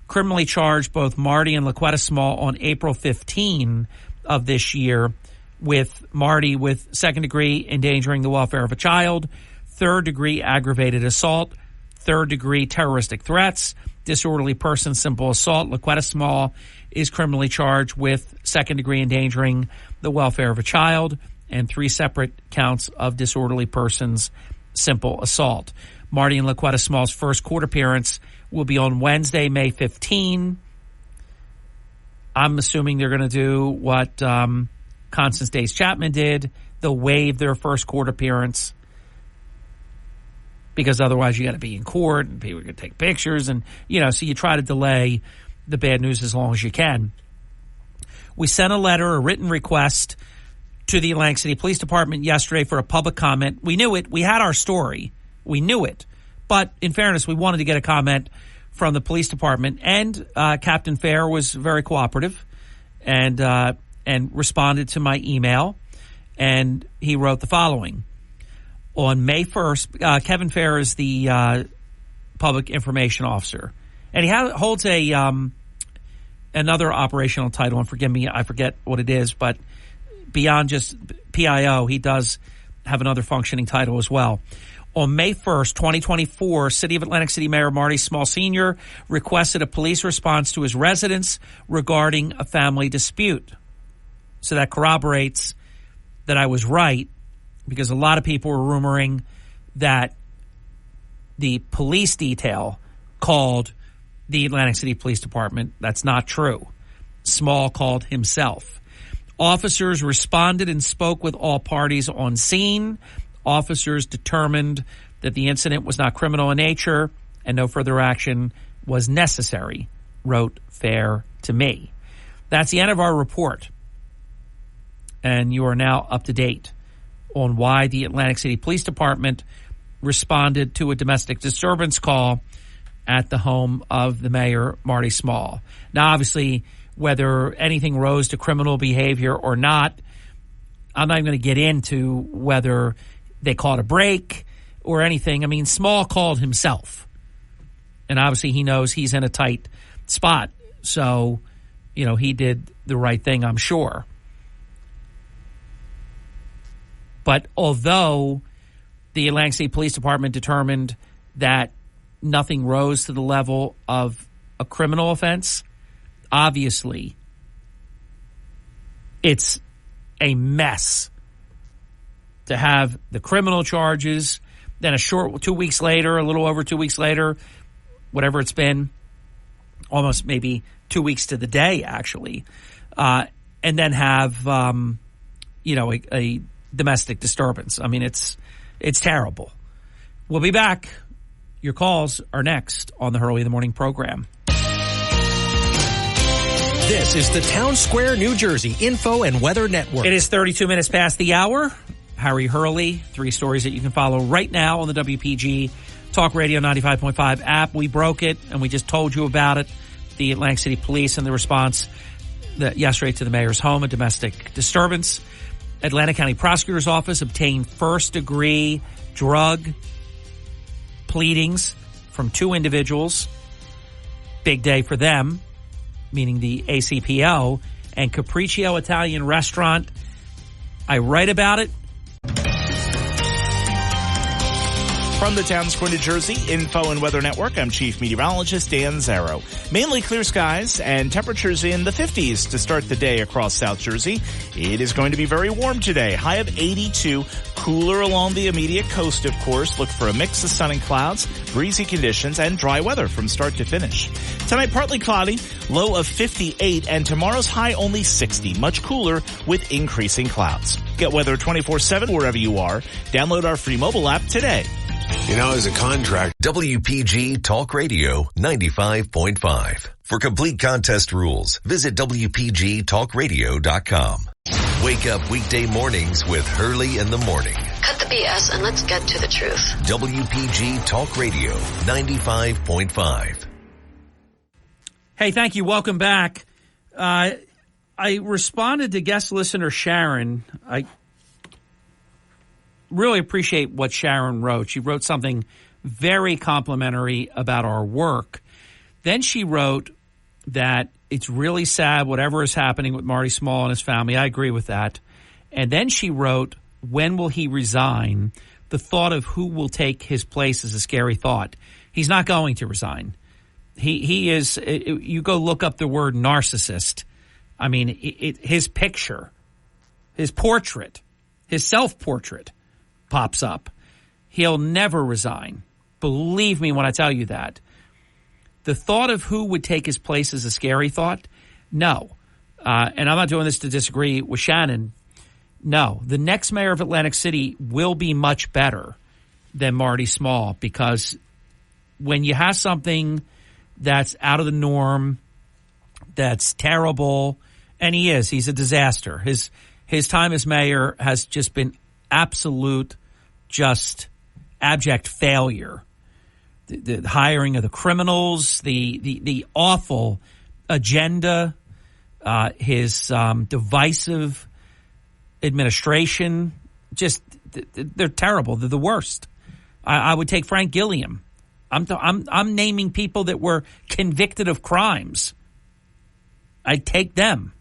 criminally charged both Marty and LaQuetta Small on April 15 of this year, with Marty with second-degree endangering the welfare of a child, third-degree aggravated assault, third-degree terroristic threats, disorderly person, simple assault. LaQuetta Small is criminally charged with second-degree endangering the welfare of a child and 3 separate counts of disorderly persons, simple assault. Marty and LaQuetta Small's first court appearance will be on Wednesday, May 15. I'm assuming they're going to do what Constance Days Chapman did. They'll waive their first court appearance because otherwise you got to be in court and people are going to take pictures. And, so you try to delay the bad news as long as you can. We sent a written request to the Atlantic City Police Department yesterday for a public comment. We knew it. We had our story. We knew it. But in fairness, we wanted to get a comment from the police department. And Captain Fair was very cooperative and responded to my email. And he wrote the following. On May 1st, Kevin Fair is the public information officer. And he holds another operational title. And forgive me, I forget what it is. But beyond just PIO, he does have another functioning title as well. On May 1st, 2024, City of Atlantic City Mayor Marty Small Sr. requested a police response to his residence regarding a family dispute. So that corroborates that I was right, because a lot of people were rumoring that the police detail called the Atlantic City Police Department. That's not true. Small called himself. Officers responded and spoke with all parties on scene. Officers determined that the incident was not criminal in nature and no further action was necessary, wrote Fair to me. That's the end of our report. And you are now up to date on why the Atlantic City Police Department responded to a domestic disturbance call at the home of the mayor, Marty Small. Now, obviously, whether anything rose to criminal behavior or not, I'm not even going to get into whether they caught a break or anything. I mean, Small called himself. And obviously he knows he's in a tight spot. So, he did the right thing, I'm sure. But although the Atlantic City Police Department determined that nothing rose to the level of a criminal offense, obviously it's a mess to have the criminal charges, then a short 2 weeks later, a little over 2 weeks later, whatever it's been, almost maybe 2 weeks to the day, actually, and then have, a domestic disturbance. I mean, it's terrible. We'll be back. Your calls are next on the Hurley in the Morning program. This is the Town Square, New Jersey Info and Weather Network. It is 32 minutes past the hour. Harry Hurley, 3 stories that you can follow right now on the WPG Talk Radio 95.5 app. We broke it, and we just told you about it. The Atlantic City Police and the response yesterday to the mayor's home, a domestic disturbance. Atlanta County Prosecutor's Office obtained first-degree drug pleadings from 2 individuals. Big day for them, meaning the ACPO and Capriccio Italian Restaurant. I write about it. From the Town Square, New Jersey Info and Weather Network, I'm Chief Meteorologist Dan Zarrow. Mainly clear skies and temperatures in the 50s to start the day across South Jersey. It is going to be very warm today. High of 82. Cooler along the immediate coast, of course. Look for a mix of sun and clouds, breezy conditions, and dry weather from start to finish. Tonight, partly cloudy, low of 58, and tomorrow's high only 60. Much cooler with increasing clouds. Get weather 24/7 wherever you are. Download our free mobile app today. You know, as a contract, WPG Talk Radio 95.5. For complete contest rules, visit WPGTalkRadio.com. Wake up weekday mornings with Hurley in the Morning. Cut the BS and let's get to the truth. WPG Talk Radio 95.5. Hey, thank you. Welcome back. I responded to guest listener Sharon. I really appreciate what Sharon wrote. She wrote something very complimentary about our work. Then she wrote that it's really sad whatever is happening with Marty Small and his family. I agree with that. And then she wrote, when will he resign? The thought of who will take his place is a scary thought. He's not going to resign. He is, you go look up the word narcissist. I mean, his picture, his portrait, his self-portrait pops up. He'll never resign. Believe me when I tell you that. The thought of who would take his place is a scary thought? No. And I'm not doing this to disagree with Shannon. No. The next mayor of Atlantic City will be much better than Marty Small, because when you have something that's out of the norm, that's terrible, and he's a disaster. His time as mayor has just been absolute, just abject failure. The hiring of the criminals, the awful agenda, his divisive administration, just they're terrible. They're the worst. I would take Frank Gilliam. I'm naming people that were convicted of crimes. I'd take them.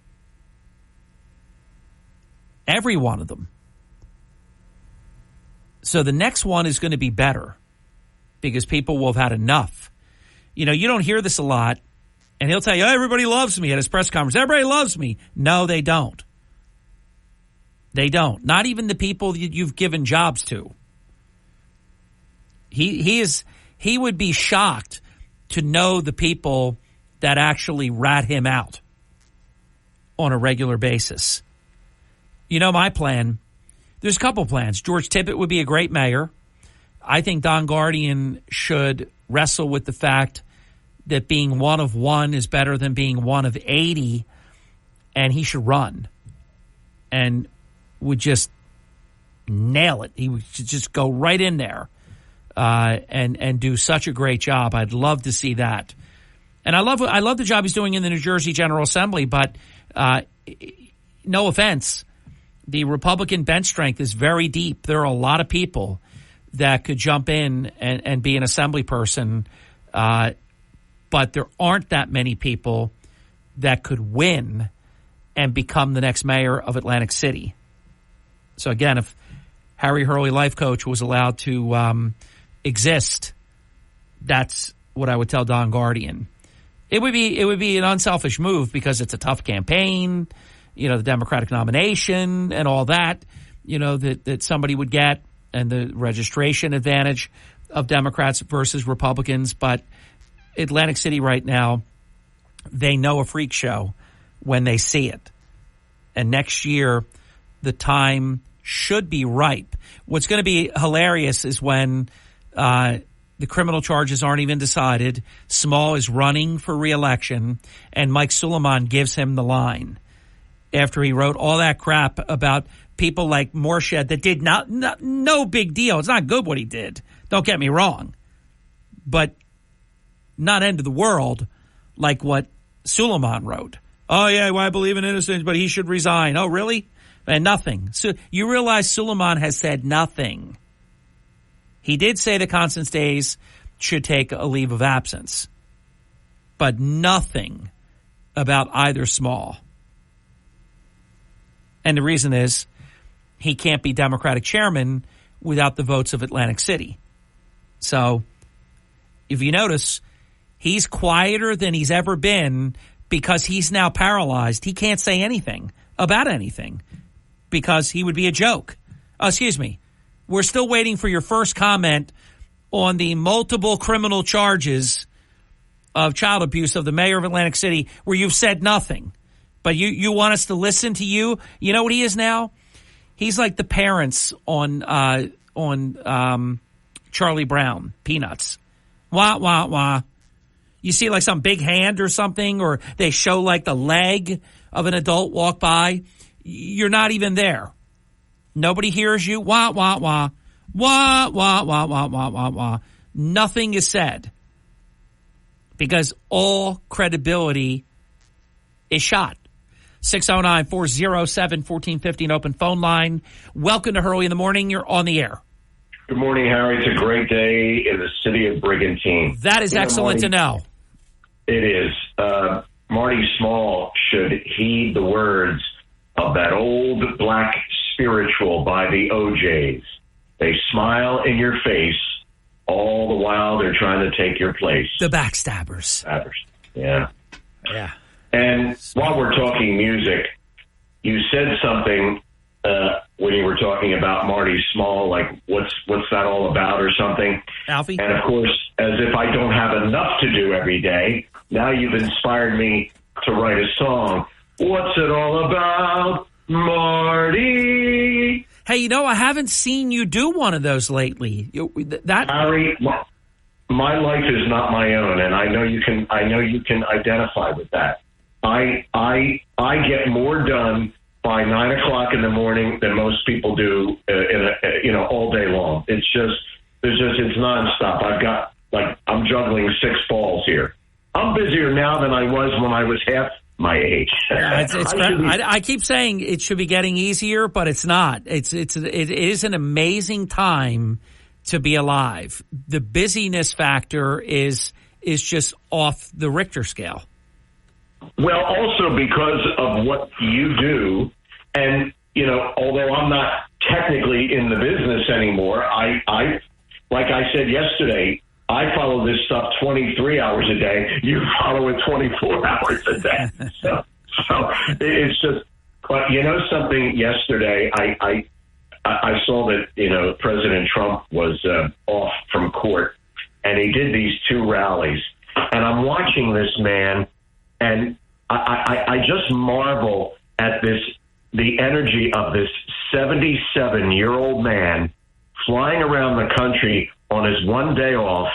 Every one of them. So the next one is going to be better, because people will have had enough. You know, you don't hear this a lot, and he'll tell you, oh, everybody loves me at his press conference. Everybody loves me. No, they don't. They don't. Not even the people you've given jobs to. He would be shocked to know the people that actually rat him out on a regular basis. You know my plan. There's a couple plans. George Tippett would be a great mayor. I think Don Guardian should wrestle with the fact that being one of one is better than being one of 80, and he should run and would just nail it. He would just go right in there and do such a great job. I'd love to see that. And I love the job he's doing in the New Jersey General Assembly, but no offense, the Republican bench strength is very deep. There are a lot of people that could jump in and be an assembly person, but there aren't that many people that could win and become the next mayor of Atlantic City. So again, if Harry Hurley, life coach, was allowed to exist, that's what I would tell Don Guardian. It would be an unselfish move, because it's a tough campaign, you know, the Democratic nomination and all that, you know, that somebody would get, and the registration advantage of Democrats versus Republicans. But Atlantic City right now, they know a freak show when they see it. And next year, the time should be ripe. What's going to be hilarious is when the criminal charges aren't even decided, Small is running for re-election, and Mike Suleiman gives him the line after he wrote all that crap about people like Morshed that did no big deal. It's not good what he did. Don't get me wrong. But not end of the world like what Suleiman wrote. Oh, yeah, well, I believe in innocence, but he should resign. Oh, really? And nothing. So you realize Suleiman has said nothing. He did say that Constance Days should take a leave of absence, but nothing about either Small. And the reason is he can't be Democratic chairman without the votes of Atlantic City. So if you notice, he's quieter than he's ever been because he's now paralyzed. He can't say anything about anything because he would be a joke. Excuse me. We're still waiting for your first comment on the multiple criminal charges of child abuse of the mayor of Atlantic City where you've said nothing. But you want us to listen to you? You know what he is now? He's like the parents on Charlie Brown, Peanuts. Wah, wah, wah. You see like some big hand or something, or they show like the leg of an adult walk by. You're not even there. Nobody hears you. Wah, wah, wah. Wah, wah, wah, wah, wah, wah, wah. Nothing is said because all credibility is shot. 609-407-1450, an open phone line. Welcome to Hurley in the Morning. You're on the air. Good morning, Harry. It's a great day in the city of Brigantine. That is excellent to know. It is. Marty Small should heed the words of that old black spiritual by the OJs. They smile in your face all the while they're trying to take your place. The backstabbers. Yeah. Yeah. And while we're talking music, you said something when you were talking about Marty Small, like what's that all about or something. Alfie? And of course, as if I don't have enough to do every day, now you've inspired me to write a song. What's it all about, Marty? Hey, you know, I haven't seen you do one of those lately. Harry, my life is not my own, and I know you can identify with that. I get more done by 9 o'clock in the morning than most people do all day long. It's nonstop. I'm juggling 6 balls here. I'm busier now than I was when I was half my age. I keep saying it should be getting easier, but it's not. It is an amazing time to be alive. The busyness factor is just off the Richter scale. Well, also because of what you do, and, although I'm not technically in the business anymore, I like I said yesterday, I follow this stuff 23 hours a day. You follow it 24 hours a day. So it's just, but something yesterday, I saw that, President Trump was off from court, and he did these 2 rallies, and I'm watching this man. And I just marvel at the energy of this 77-year-old man flying around the country on his one day off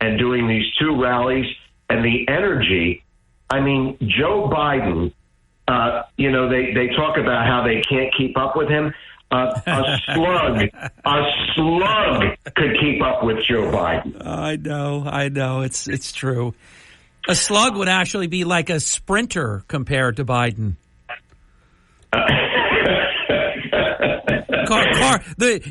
and doing these 2 rallies, and the energy. I mean, Joe Biden, they talk about how they can't keep up with him. A slug could keep up with Joe Biden. I know. It's true. A slug would actually be like a sprinter compared to Biden.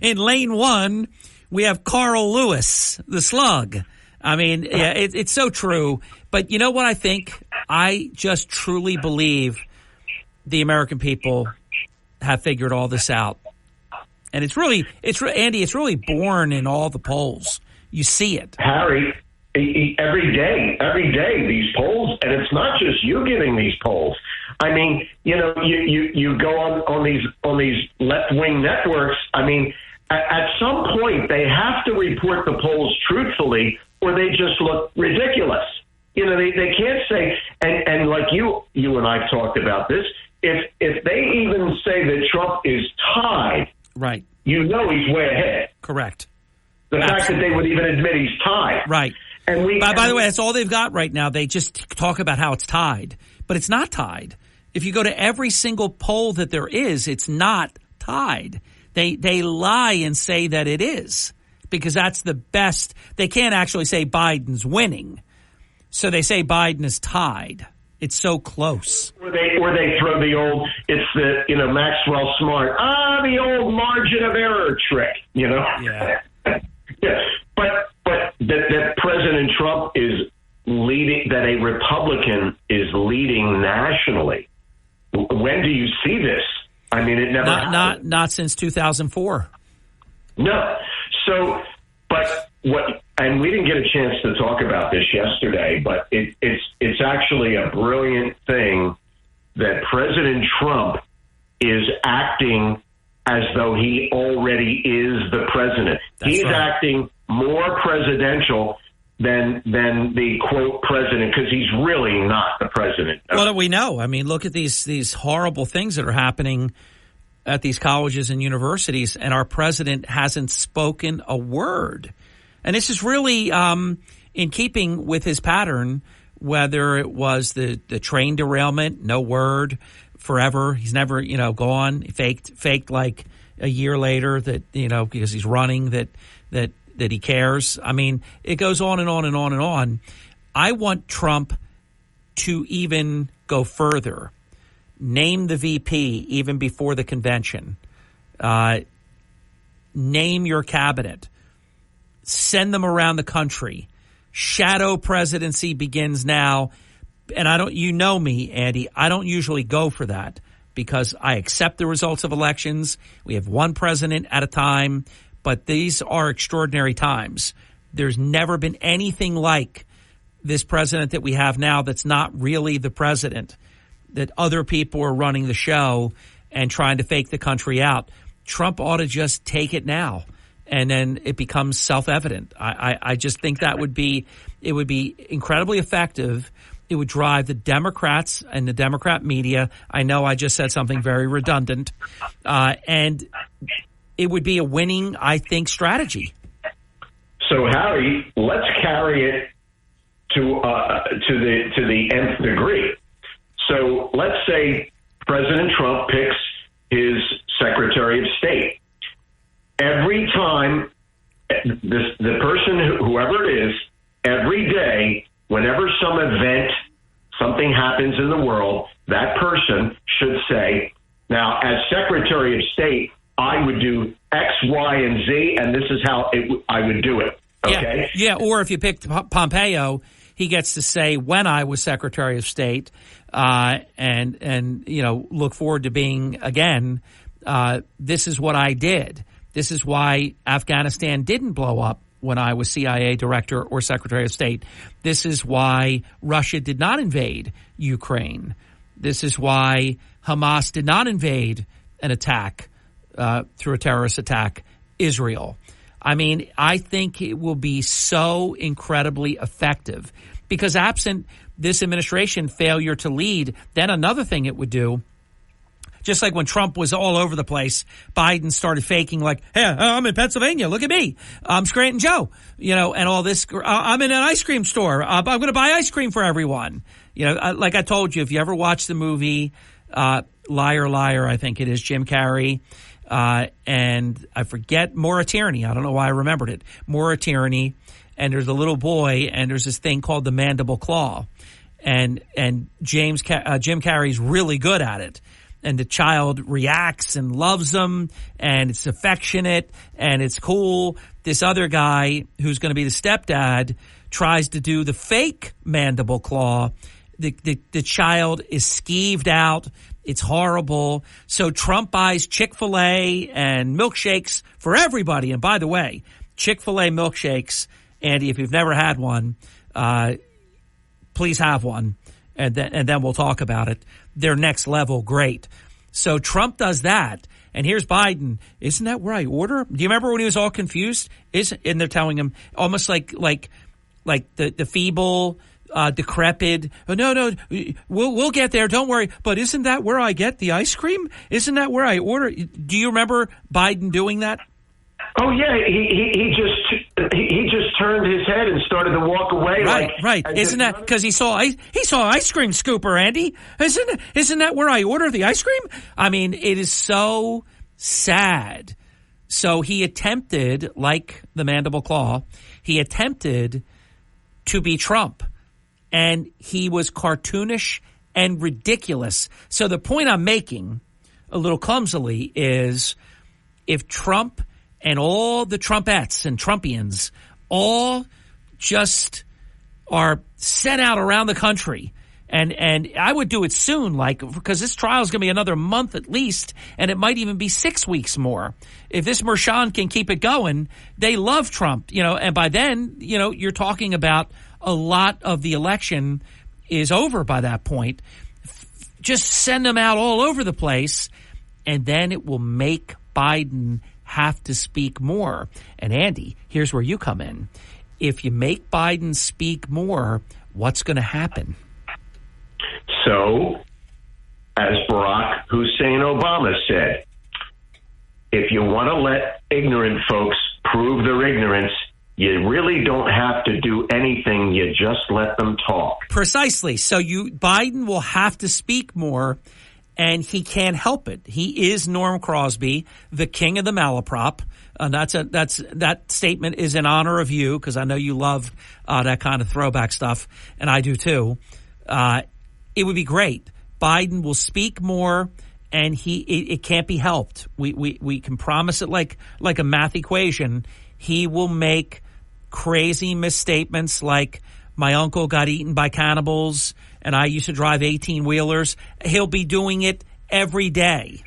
In lane 1, we have Carl Lewis, the slug. I mean, yeah, it's so true. But you know what I think? I just truly believe the American people have figured all this out. And Andy, it's really born in all the polls. You see it. Harry, every day these polls, and it's not just you giving these polls. I mean, you go on these left-wing networks. I mean, at some point they have to report the polls truthfully, or they just look ridiculous. They can't say, and like you and I talked about this. If they even say that Trump is tied, right? He's way ahead. Correct. The fact that they would even admit he's tied, right? And by the way, that's all they've got right now. They just talk about how it's tied, but it's not tied. If you go to every single poll that there is, it's not tied. They lie and say that it is, because that's the best. They can't actually say Biden's winning, so they say Biden is tied. It's so close. Or they throw the old, it's the, Maxwell Smart, the old margin of error trick, Yeah. Yeah. But that President Trump is leading, that a Republican is leading nationally. When do you see this? I mean, it never happened. Not since 2004. No. So, but and we didn't get a chance to talk about this yesterday, but it's actually a brilliant thing that President Trump is acting as though he already is the president. He's acting more presidential than the quote president, because he's really not the president. What do we know? I mean, look at these horrible things that are happening at these colleges and universities, and our president hasn't spoken a word. And this is really in keeping with his pattern, whether it was the train derailment, no word forever. He's never, gone, faked like a year later that, because he's running that he cares. I mean, it goes on and on and on and on. I want Trump to even go further. Name the VP even before the convention. Name your cabinet. Send them around the country. Shadow presidency begins now. And you know me, Andy, I don't usually go for that because I accept the results of elections. We have one president at a time, but these are extraordinary times. There's never been anything like this president that we have now that's not really the president, that other people are running the show and trying to fake the country out. Trump ought to just take it now. And then it becomes self-evident. I just think it would be incredibly effective. It would drive the Democrats and the Democrat media. I know I just said something very redundant. And it would be a winning, I think, strategy. So, Harry, let's carry it to the nth degree. So let's say President Trump picks his Secretary of State. Every time the person, whoever it is, every day, whenever some event, something happens in the world, that person should say, now, as Secretary of State, I would do X, Y, and Z, and this is how I would do it. Okay? Yeah, or if you picked Pompeo, he gets to say, when I was Secretary of State, and look forward to being, again, this is what I did. This is why Afghanistan didn't blow up when I was CIA director or Secretary of State. This is why Russia did not invade Ukraine. This is why Hamas did not invade an attack through a terrorist attack Israel. I mean, I think it will be so incredibly effective because absent this administration failure to lead, then another thing it would do, just like when Trump was all over the place, Biden started faking like, hey, I'm in Pennsylvania. Look at me. I'm Scranton Joe, and all this. I'm in an ice cream store. I'm going to buy ice cream for everyone. Like I told you, if you ever watch the movie Liar, Liar, I think it is, Jim Carrey, and I forget Maura Tierney. I don't know why I remembered it. Maura Tierney, and there's a little boy, and there's this thing called the mandible claw, and Jim Carrey's really good at it. And the child reacts and loves them, and it's affectionate, and it's cool. This other guy, who's going to be the stepdad, tries to do the fake mandible claw. The child is skeeved out. It's horrible. So Trump buys Chick-fil-A and milkshakes for everybody. And by the way, Chick-fil-A milkshakes, Andy, if you've never had one, please have one, and then we'll talk about it. They're next level great. So Trump does that. And here's Biden. Isn't that where I order? Do you remember when he was all confused? And they're telling him almost like the feeble, decrepit. Oh, no, we'll get there. Don't worry. But isn't that where I get the ice cream? Isn't that where I order? Do you remember Biden doing that? Oh yeah, he just turned his head and started to walk away. Right. Isn't that because he saw ice cream scooper, Andy? Isn't that where I order the ice cream? I mean, it is so sad. So he attempted, like the mandible claw, he attempted to be Trump, and he was cartoonish and ridiculous. So the point I'm making, a little clumsily, is if Trump and all the Trumpettes and Trumpians all just are sent out around the country, and I would do it soon, because this trial is going to be another month at least, and it might even be 6 weeks more. If this Merchan can keep it going, they love Trump, and by then, you're talking about a lot of the election is over by that point. Just send them out all over the place, and then it will make Biden have to speak more. And Andy, here's where you come in. If you make Biden speak more, what's going to happen? So, as Barack Hussein Obama said, if you want to let ignorant folks prove their ignorance, you really don't have to do anything. You just let them talk. Precisely. So Biden will have to speak more, and he can't help it. He is Norm Crosby, the king of the malaprop. That statement is in honor of you, because I know you love that kind of throwback stuff, and I do too. It would be great. Biden will speak more, and it can't be helped. We can promise it like a math equation. He will make crazy misstatements like, my uncle got eaten by cannibals and I used to drive 18-wheelers. He'll be doing it every day.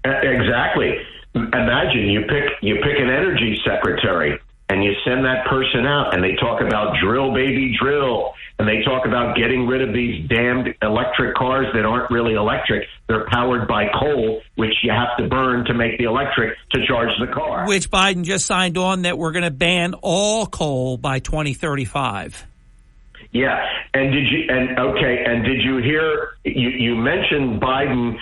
Exactly. Imagine you pick an energy secretary and you send that person out and they talk about drill, baby, drill. And they talk about getting rid of these damned electric cars that aren't really electric. They're powered by coal, which you have to burn to make the electric to charge the car. Which Biden just signed on that we're going to ban all coal by 2035. Yeah. And did you hear, you mentioned Biden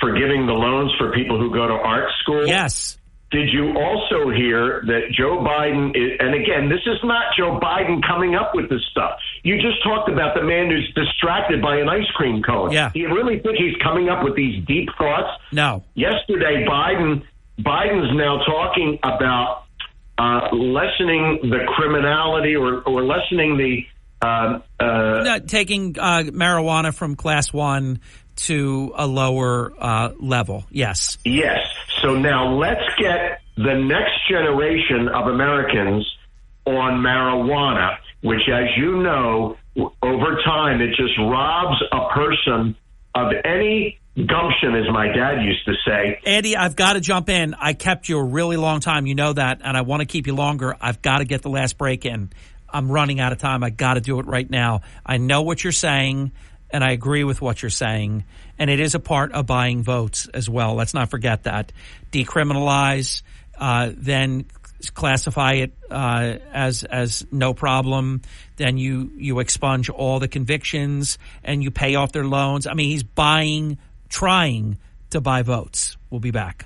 forgiving the loans for people who go to art school? Yes. Did you also hear that Joe Biden and again, this is not Joe Biden coming up with this stuff. You just talked about the man who's distracted by an ice cream cone. Yeah. Do you really think he's coming up with these deep thoughts? No. Yesterday, Biden's now talking about lessening the criminality or lessening the taking marijuana from class 1 to a lower level. Yes. Yes. So now let's get the next generation of Americans on marijuana, which, as you know, over time, it just robs a person of any gumption, as my dad used to say. Andy, I've got to jump in. I kept you a really long time. You know that, and I want to keep you longer. I've got to get the last break in. I'm running out of time. I got to do it right now. I know what you're saying, and I agree with what you're saying. And it is a part of buying votes as well. Let's not forget that. Decriminalize, then classify it as no problem. Then you expunge all the convictions and you pay off their loans. I mean, he's trying to buy votes. We'll be back.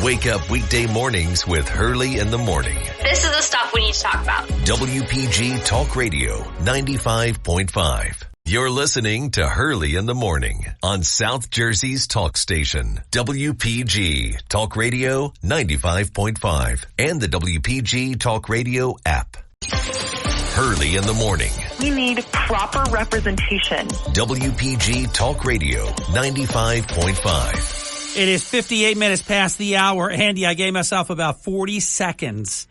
Wake up weekday mornings with Hurley in the Morning. This is the stuff we need to talk about. WPG Talk Radio 95.5. You're listening to Hurley in the Morning on South Jersey's talk station, WPG Talk Radio 95.5 and the WPG Talk Radio app. Hurley in the Morning. We need proper representation. WPG Talk Radio 95.5. It is 58 minutes past the hour. Andy, I gave myself about 40 seconds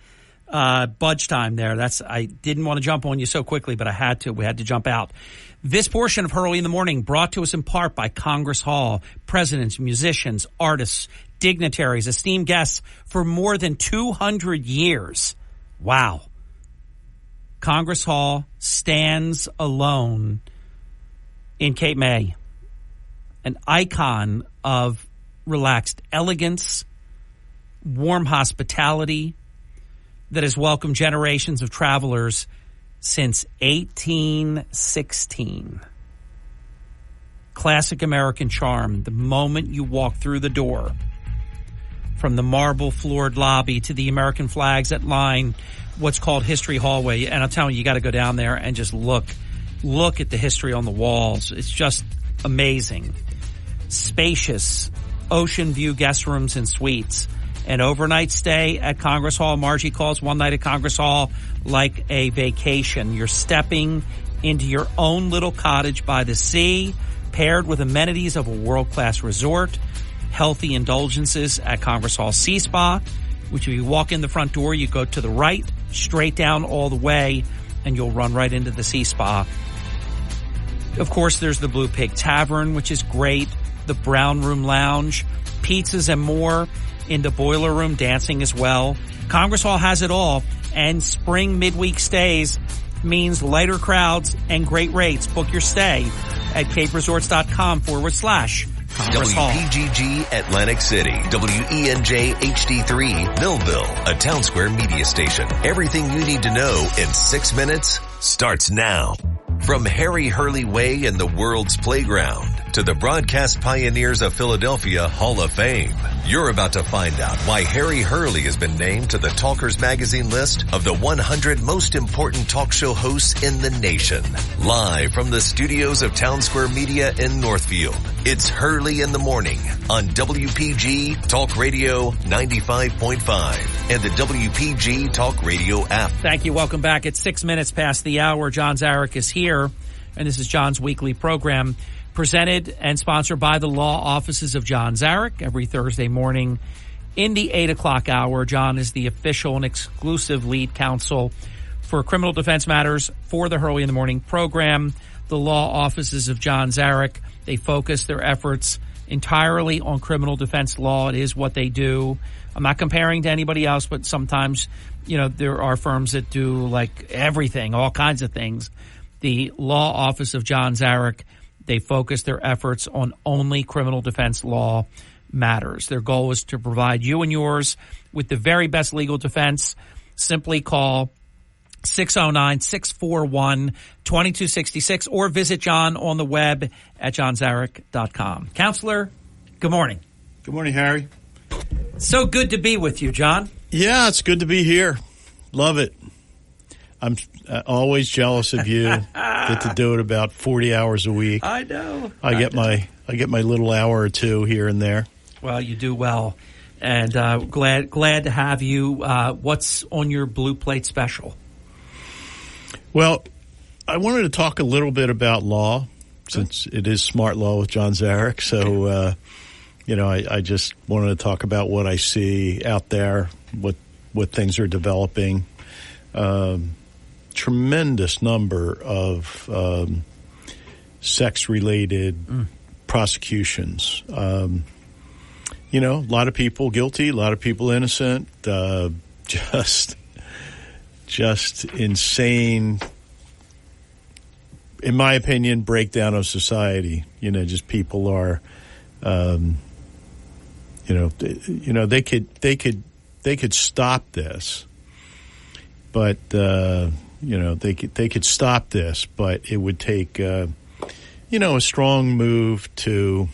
budge time there. I didn't want to jump on you so quickly, but I had to. We had to jump out. This portion of Hurley in the Morning brought to us in part by Congress Hall, presidents, musicians, artists, dignitaries, esteemed guests for more than 200 years. Wow. Congress Hall stands alone in Cape May, an icon of relaxed elegance, warm hospitality that has welcomed generations of travelers since 1816. Classic American charm. The moment you walk through the door, from the marble-floored lobby to the American flags that line what's called History Hallway. And I'm telling you, you got to go down there and just look at the history on the walls. It's just amazing. Spacious ocean view guest rooms and suites. An overnight stay at Congress Hall. Margie calls one night at Congress Hall like a vacation. You're stepping into your own little cottage by the sea, paired with amenities of a world-class resort, healthy indulgences at Congress Hall Sea Spa, which if you walk in the front door, you go to the right, straight down all the way, and you'll run right into the Sea Spa. Of course, there's the Blue Pig Tavern, which is great, the Brown Room Lounge, pizzas and more in the Boiler Room, dancing as well. Congress Hall has it all, and spring midweek stays means lighter crowds and great rates. Book your stay at caperesorts.com/Congress Hall. WPGG Atlantic City, WENJ HD3 Millville, a Town Square media station. Everything you need to know in 6 minutes starts now. From Harry Hurley Way in the world's playground to the broadcast pioneers of Philadelphia Hall of Fame, you're about to find out why Harry Hurley has been named to the Talkers Magazine list of the 100 most important talk show hosts in the nation. Live from the studios of Town Square Media in Northfield, it's Hurley in the Morning on WPG Talk Radio 95.5 and the WPG Talk Radio app. Thank you. Welcome back. It's 6 minutes past the hour. John Zarek is here, and this is John's weekly program, presented and sponsored by the law offices of John Zarek every Thursday morning in the 8 o'clock hour. John is the official and exclusive lead counsel for criminal defense matters for the Hurley in the Morning program. The law offices of John Zarek, they focus their efforts entirely on criminal defense law. It is what they do. I'm not comparing to anybody else, but sometimes, there are firms that do like everything, all kinds of things. The law office of John Zarek, they focus their efforts on only criminal defense law matters. Their goal is to provide you and yours with the very best legal defense. Simply call 609-641-2266 or visit John on the web at johnzarek.com. Counselor, good morning. Good morning, Harry. So good to be with you, John. Yeah, it's good to be here. Love it. I'm always jealous of you. Get to do it about 40 hours a week. I know. I get my little hour or two here and there. Well, you do well, and glad to have you. What's on your Blue Plate special? Well, I wanted to talk a little bit about law, since it is Smart Law with John Zarek. So, I just wanted to talk about what I see out there, what things are developing. Tremendous number of sex-related prosecutions. A lot of people guilty, a lot of people innocent. Just insane, in my opinion, breakdown of society. Just people are, they could stop this, but they could stop this, but it would take a strong move to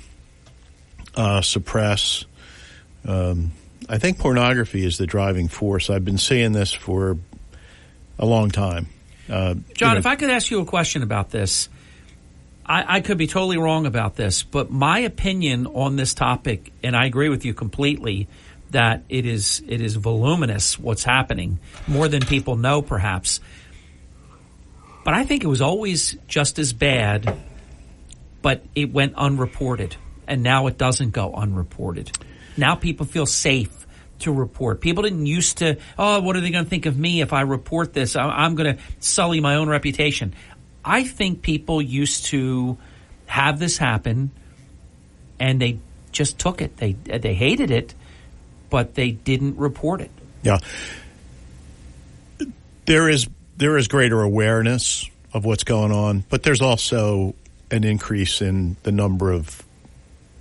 suppress. I think pornography is the driving force. I've been saying this for a long time. John, if I could ask you a question about this, I could be totally wrong about this, but my opinion on this topic, and I agree with you completely, that it is voluminous what's happening, more than people know perhaps. But I think it was always just as bad, but it went unreported, and now it doesn't go unreported. Now people feel safe to report. People didn't used to, what are they going to think of me if I report this? I'm going to sully my own reputation. I think people used to have this happen, and they just took it. They hated it, but they didn't report it. Yeah. There is greater awareness of what's going on, but there's also an increase in the number of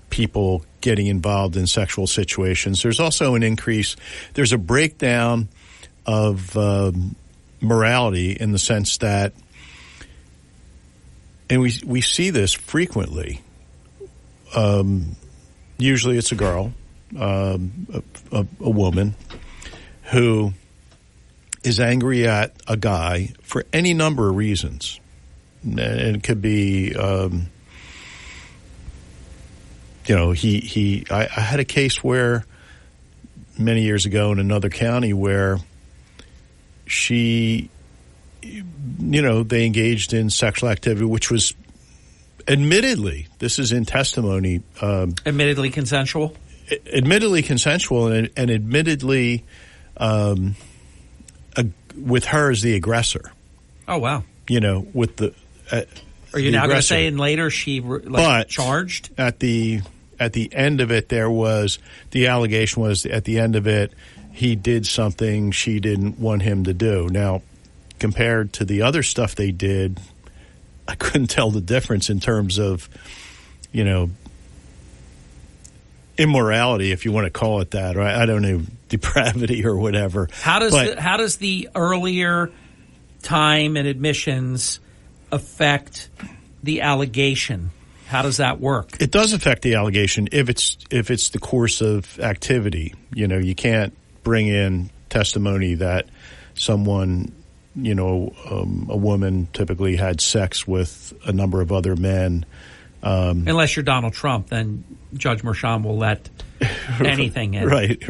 people getting involved in sexual situations. There's also an increase. There's a breakdown of morality in the sense that, and we see this frequently. Usually it's a girl, a woman who is angry at a guy for any number of reasons. And it could be, I had a case where many years ago in another county where she, they engaged in sexual activity, which was admittedly, this is in testimony. Admittedly consensual? Admittedly consensual and admittedly with her as the aggressor. Oh, wow. With the Are you now going to say in later she charged? At the end of it, the allegation was at the end of it, he did something she didn't want him to do. Now, compared to the other stuff they did, I couldn't tell the difference in terms of, immorality, if you want to call it that, or I don't know, depravity or whatever. How does the earlier time and admissions affect the allegation? How does that work? It does affect the allegation if it's the course of activity. You can't bring in testimony that someone, a woman typically had sex with a number of other men. Unless you're Donald Trump, then Judge Mershon will let anything in. Right.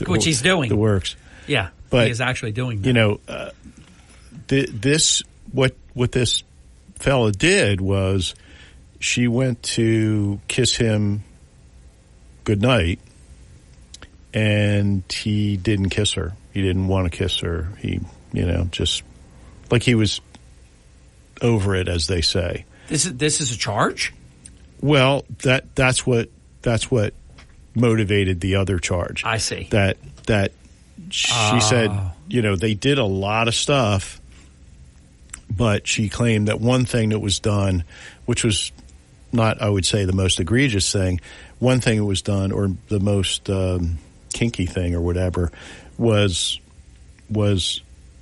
Which he's doing. The works. Yeah, but he is actually doing that. What this fella did was she went to kiss him goodnight, and he didn't kiss her. He didn't want to kiss her. He, just like he was over it, as they say. This is a charge? Well, that's what motivated the other charge. I see. That she said, they did a lot of stuff, but she claimed that one thing that was done, which was not, I would say, the most egregious thing, one thing that was done, or the most kinky thing or whatever, was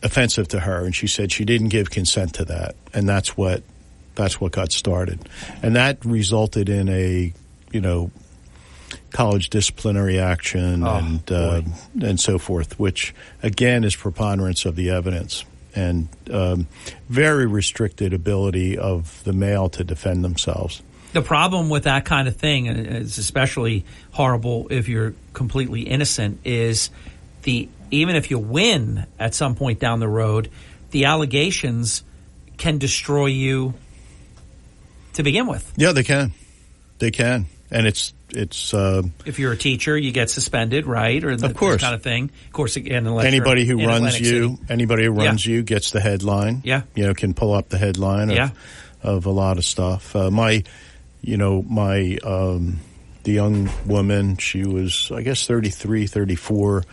offensive to her, and she said she didn't give consent to that, and that's what got started, and that resulted in a college disciplinary action and so forth, which again is preponderance of the evidence and very restricted ability of the male to defend themselves. The problem with that kind of thing, and it's especially horrible if you're completely innocent, is even if you win at some point down the road, the allegations can destroy you to begin with. Yeah, they can, and it's. If you're a teacher, you get suspended, right? Or of course, this kind of thing. Of course, again, anybody who runs you gets the headline. Yeah, can pull up the headline of a lot of stuff. The young woman, she was, I guess, 33, 34.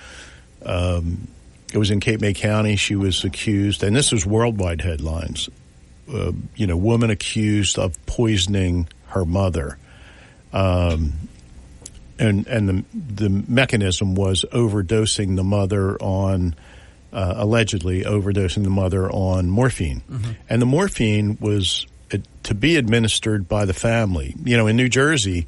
It was in Cape May County. She was accused, and this was worldwide headlines. Woman accused of poisoning her mother. And the mechanism was overdosing the mother on, allegedly overdosing the mother on morphine. Mm-hmm. And the morphine was to be administered by the family. In New Jersey,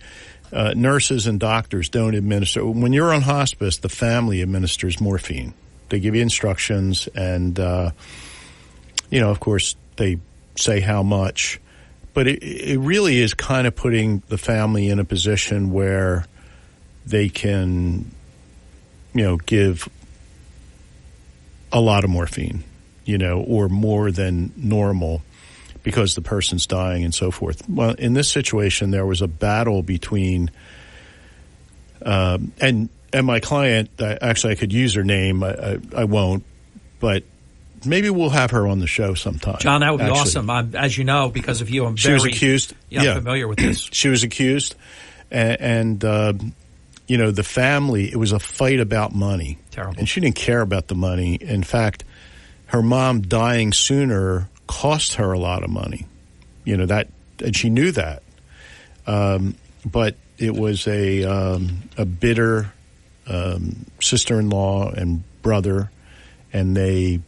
nurses and doctors don't administer. When you're on hospice, the family administers morphine. They give you instructions, and, of course, they say how much. But it really is kind of putting the family in a position where they can, give a lot of morphine, or more than normal because the person's dying and so forth. Well, in this situation, there was a battle between, and my client, actually I could use her name, I won't, but maybe we'll have her on the show sometime. John, that would be awesome. As you know, because of you, I'm she was accused. Familiar with this. She was accused, and the family, it was a fight about money. Terrible. And she didn't care about the money. In fact, her mom dying sooner cost her a lot of money. And she knew that. But it was a bitter sister-in-law and brother, and they,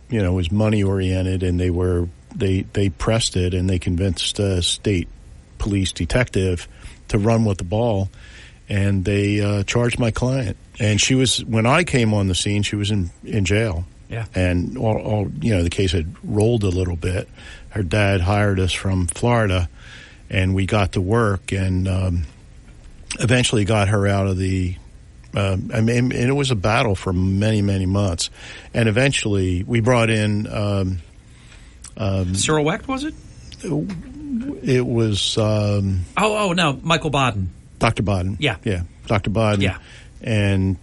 it was money oriented, and they pressed it, and they convinced a state police detective to run with the ball, and they charged my client. And when I came on the scene, she was in jail. Yeah. And all the case had rolled a little bit. Her dad hired us from Florida, and we got to work, and eventually got her out of the I mean, and it was a battle for many, many months. And eventually we brought in... Cyril Wecht, was it? It was... no, Michael Baden. Dr. Baden. Yeah. Yeah, Dr. Baden. Yeah. And...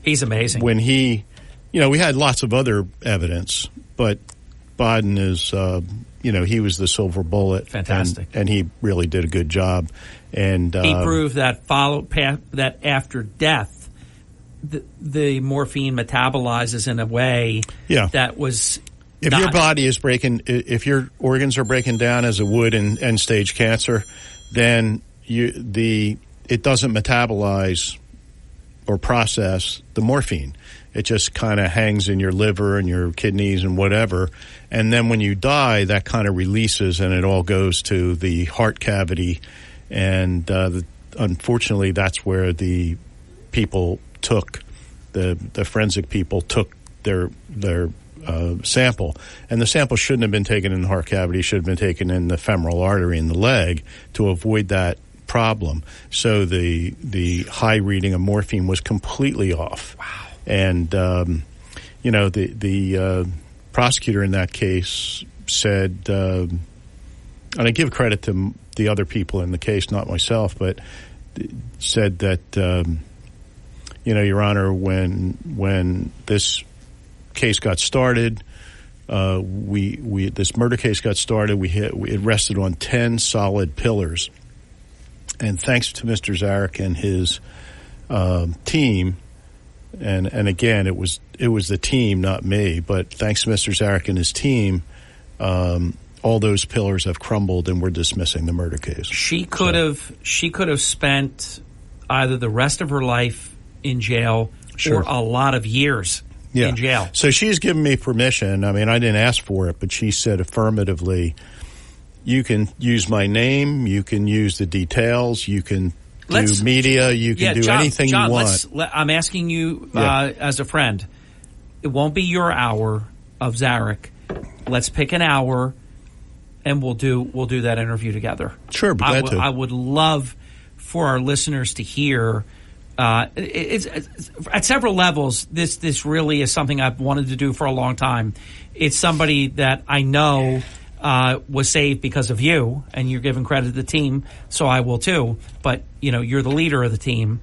he's amazing. When he... we had lots of other evidence, but Baden is... he was the silver bullet. Fantastic. And he really did a good job. And he proved that that after death, the morphine metabolizes in a way that was... If your body is if your organs are breaking down as it would in end-stage cancer, then it doesn't metabolize or process the morphine. It just kind of hangs in your liver and your kidneys and whatever. And then when you die, that kind of releases and it all goes to the heart cavity. And unfortunately, that's where the people took, the forensic people took their sample. And the sample shouldn't have been taken in the heart cavity, should have been taken in the femoral artery in the leg to avoid that problem. So the high reading of morphine was completely off. Wow. And, the prosecutor in that case said, and I give credit to the other people in the case, not myself, but said that, Your Honor, when this case got started, this murder case got started, it rested on 10 solid pillars. And thanks to Mr. Zarek and his team, and again, it was the team, not me, but thanks to Mr. Zarek and his team, all those pillars have crumbled, and we're dismissing the murder case. She could have spent either the rest of her life in jail or a lot of years in jail. So she's given me permission. I mean, I didn't ask for it, but she said affirmatively, you can use my name, you can use the details, you can do media, you can do anything you want. I'm asking you as a friend. It won't be your hour of Zarek. Let's pick an hour, and we'll do that interview together. Sure, be glad to. I would love for our listeners to hear. It's at several levels. This really is something I've wanted to do for a long time. It's somebody that I know was saved because of you, and you're giving credit to the team, so I will too. But you're the leader of the team,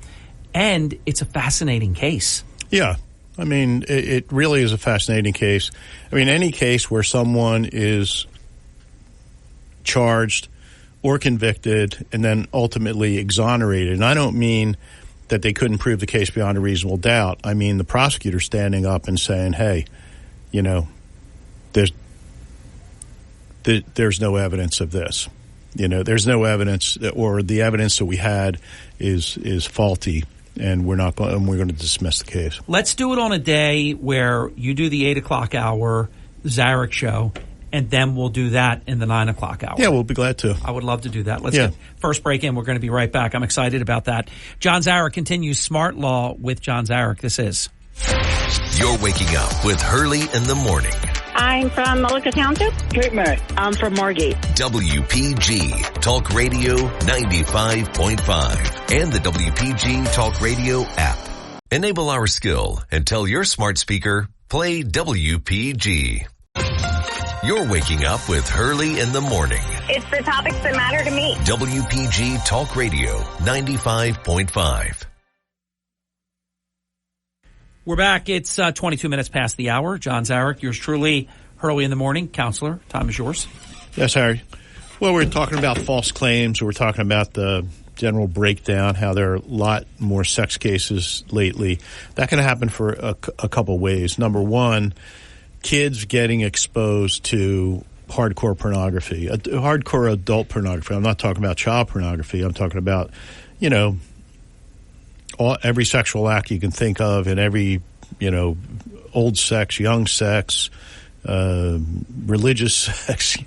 and it's a fascinating case. Yeah, I mean, it really is a fascinating case. I mean, any case where someone is charged or convicted and then ultimately exonerated, and I don't mean that they couldn't prove the case beyond a reasonable doubt. I mean the prosecutor standing up and saying, "Hey, there's no evidence of this. There's no evidence, or the evidence that we had is faulty, and we're going to dismiss the case." Let's do it on a day where you do the 8:00 hour Zarek show, and then we'll do that in the 9:00 hour. Yeah, we'll be glad to. I would love to do that. Let's get first break in. We're going to be right back. I'm excited about that. John Zarek continues Smart Law with John Zarek. This is. You're waking up with Hurley in the morning. I'm from Muluka Township. Cape May. I'm from Margate. WPG Talk Radio 95.5 and the WPG Talk Radio app. Enable our skill and tell your smart speaker, play WPG. You're waking up with Hurley in the morning. It's the topics that matter to me. WPG Talk Radio 95.5. We're back. It's 22 minutes past the hour. John Zarek, yours truly, Hurley in the morning. Counselor, time is yours. Yes, Harry. Well, we're talking about false claims. We're talking about the general breakdown, how there are a lot more sex cases lately. That can happen for a couple ways. Number one, kids getting exposed to hardcore pornography, hardcore adult pornography. I'm not talking about child pornography. I'm talking about, every sexual act you can think of, and every, old sex, young sex, religious sex.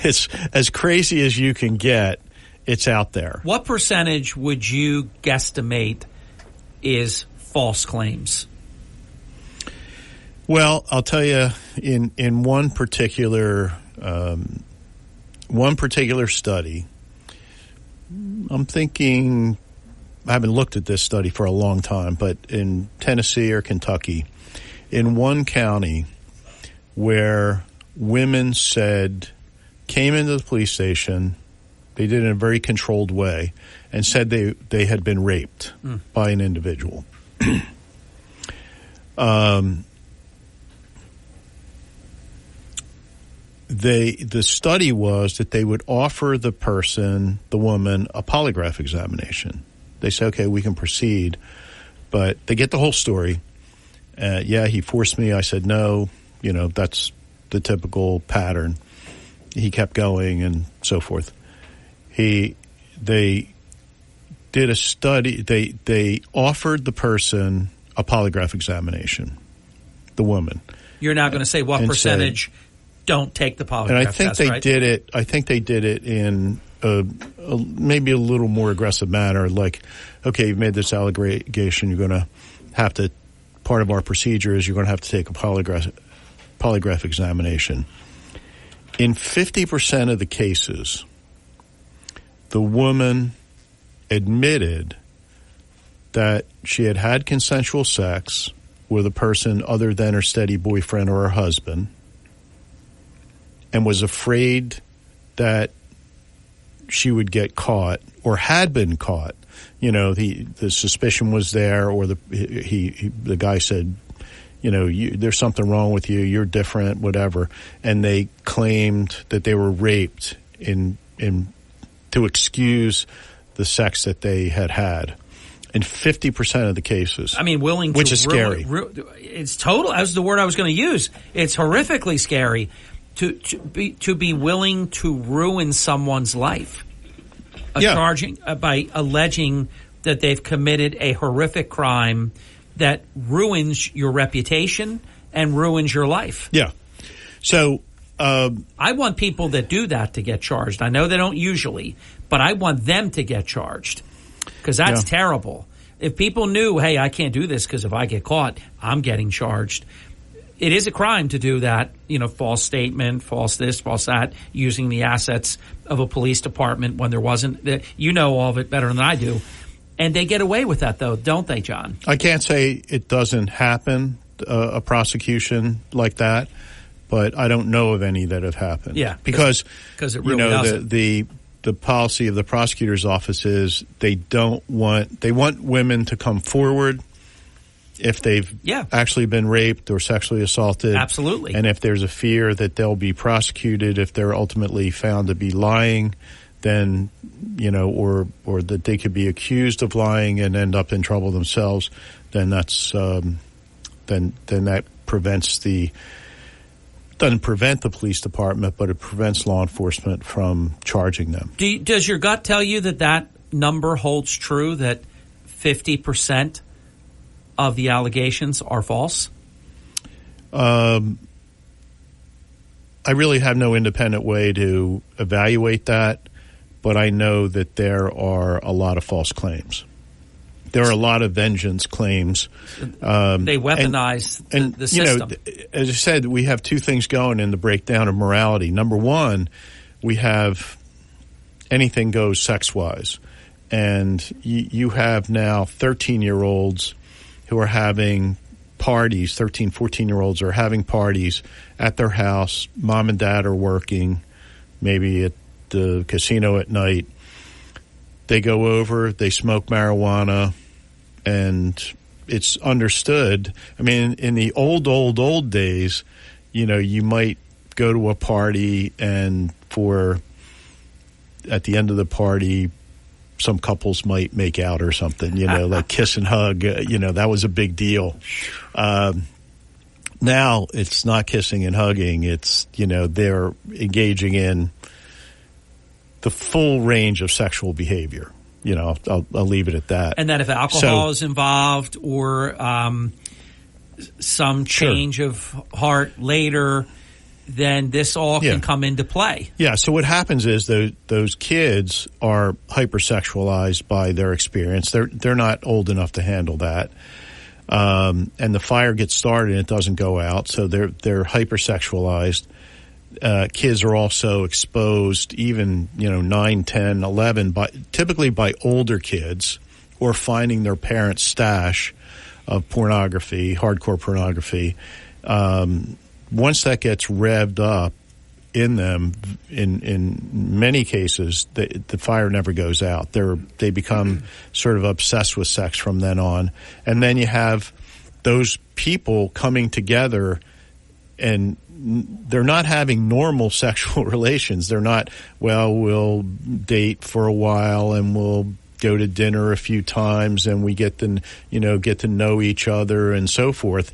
It's as crazy as you can get. It's out there. What percentage would you guesstimate is false claims? Well, I'll tell you, in one particular study, I'm thinking haven't looked at this study for a long time, but in Tennessee or Kentucky, in one county where women came into the police station, they did it in a very controlled way, and said they had been raped by an individual. The study was that they would offer the woman, a polygraph examination. They say, okay, we can proceed, but they get the whole story. He forced me. I said no. That's the typical pattern. He kept going and so forth. They did a study. They offered the person a polygraph examination, the woman. You're not going to say what percentage don't take the polygraph and I think test, they right? did it. I think they did it in maybe a little more aggressive manner. Like, okay, you've made this allegation. You're going to have to. Part of our procedure is you're going to have to take a polygraph examination. In 50% of the cases, the woman admitted that she had had consensual sex with a person other than her steady boyfriend or her husband, and was afraid that she would get caught or had been caught. The suspicion was there, or the guy said, there's something wrong with you, you're different, whatever. And they claimed that they were raped to excuse the sex that they had. In 50% of the cases. I mean, which is scary. It's total. That's the word I was going to use. It's horrifically scary to be willing to ruin someone's life, by alleging that they've committed a horrific crime that ruins your reputation and ruins your life. Yeah. So I want people that do that to get charged. I know they don't usually, but I want them to get charged because that's terrible. If people knew, hey, I can't do this because if I get caught, I'm getting charged. It is a crime to do that, false statement, false this, false that, using the assets of a police department when there wasn't. You know all of it better than I do. And they get away with that, though, don't they, John? I can't say it doesn't happen, a prosecution like that, but I don't know of any that have happened. Yeah. Because it really doesn't. The policy of the prosecutor's office is they want women to come forward if they've actually been raped or sexually assaulted. Absolutely. And if there's a fear that they'll be prosecuted if they're ultimately found to be lying, then, or that they could be accused of lying and end up in trouble themselves, then that's, then that doesn't prevent the police department, but it prevents law enforcement from charging them. Does your gut tell you that number holds true, that 50% of the allegations are false? I really have no independent way to evaluate that, but I know that there are a lot of false claims. There are a lot of vengeance claims. They weaponize the system. As I said, we have two things going in the breakdown of morality. Number one, we have anything goes sex-wise. And you have now 13-year-olds who are having parties, 13, 14-year-olds are having parties at their house. Mom and dad are working, maybe at the casino at night. They go over, they smoke marijuana, and it's understood. I mean, in the old days, you might go to a party and at the end of the party, some couples might make out or something, like kiss and hug, that was a big deal. Now it's not kissing and hugging. It's, they're engaging in the full range of sexual behavior. I'll leave it at that. And that if alcohol is involved or some change of heart later, then this all can come into play. Yeah, so what happens is those kids are hypersexualized by their experience. They're not old enough to handle that. And the fire gets started and it doesn't go out, so they're hypersexualized. Kids are also exposed, even 9, 10, 11, typically by older kids or finding their parents' stash of pornography, hardcore pornography. Once that gets revved up in them, in many cases, the fire never goes out. They become sort of obsessed with sex from then on. And then you have those people coming together, and they're not having normal sexual relations. They're not, well, we'll date for a while and we'll go to dinner a few times and we get to know each other and so forth.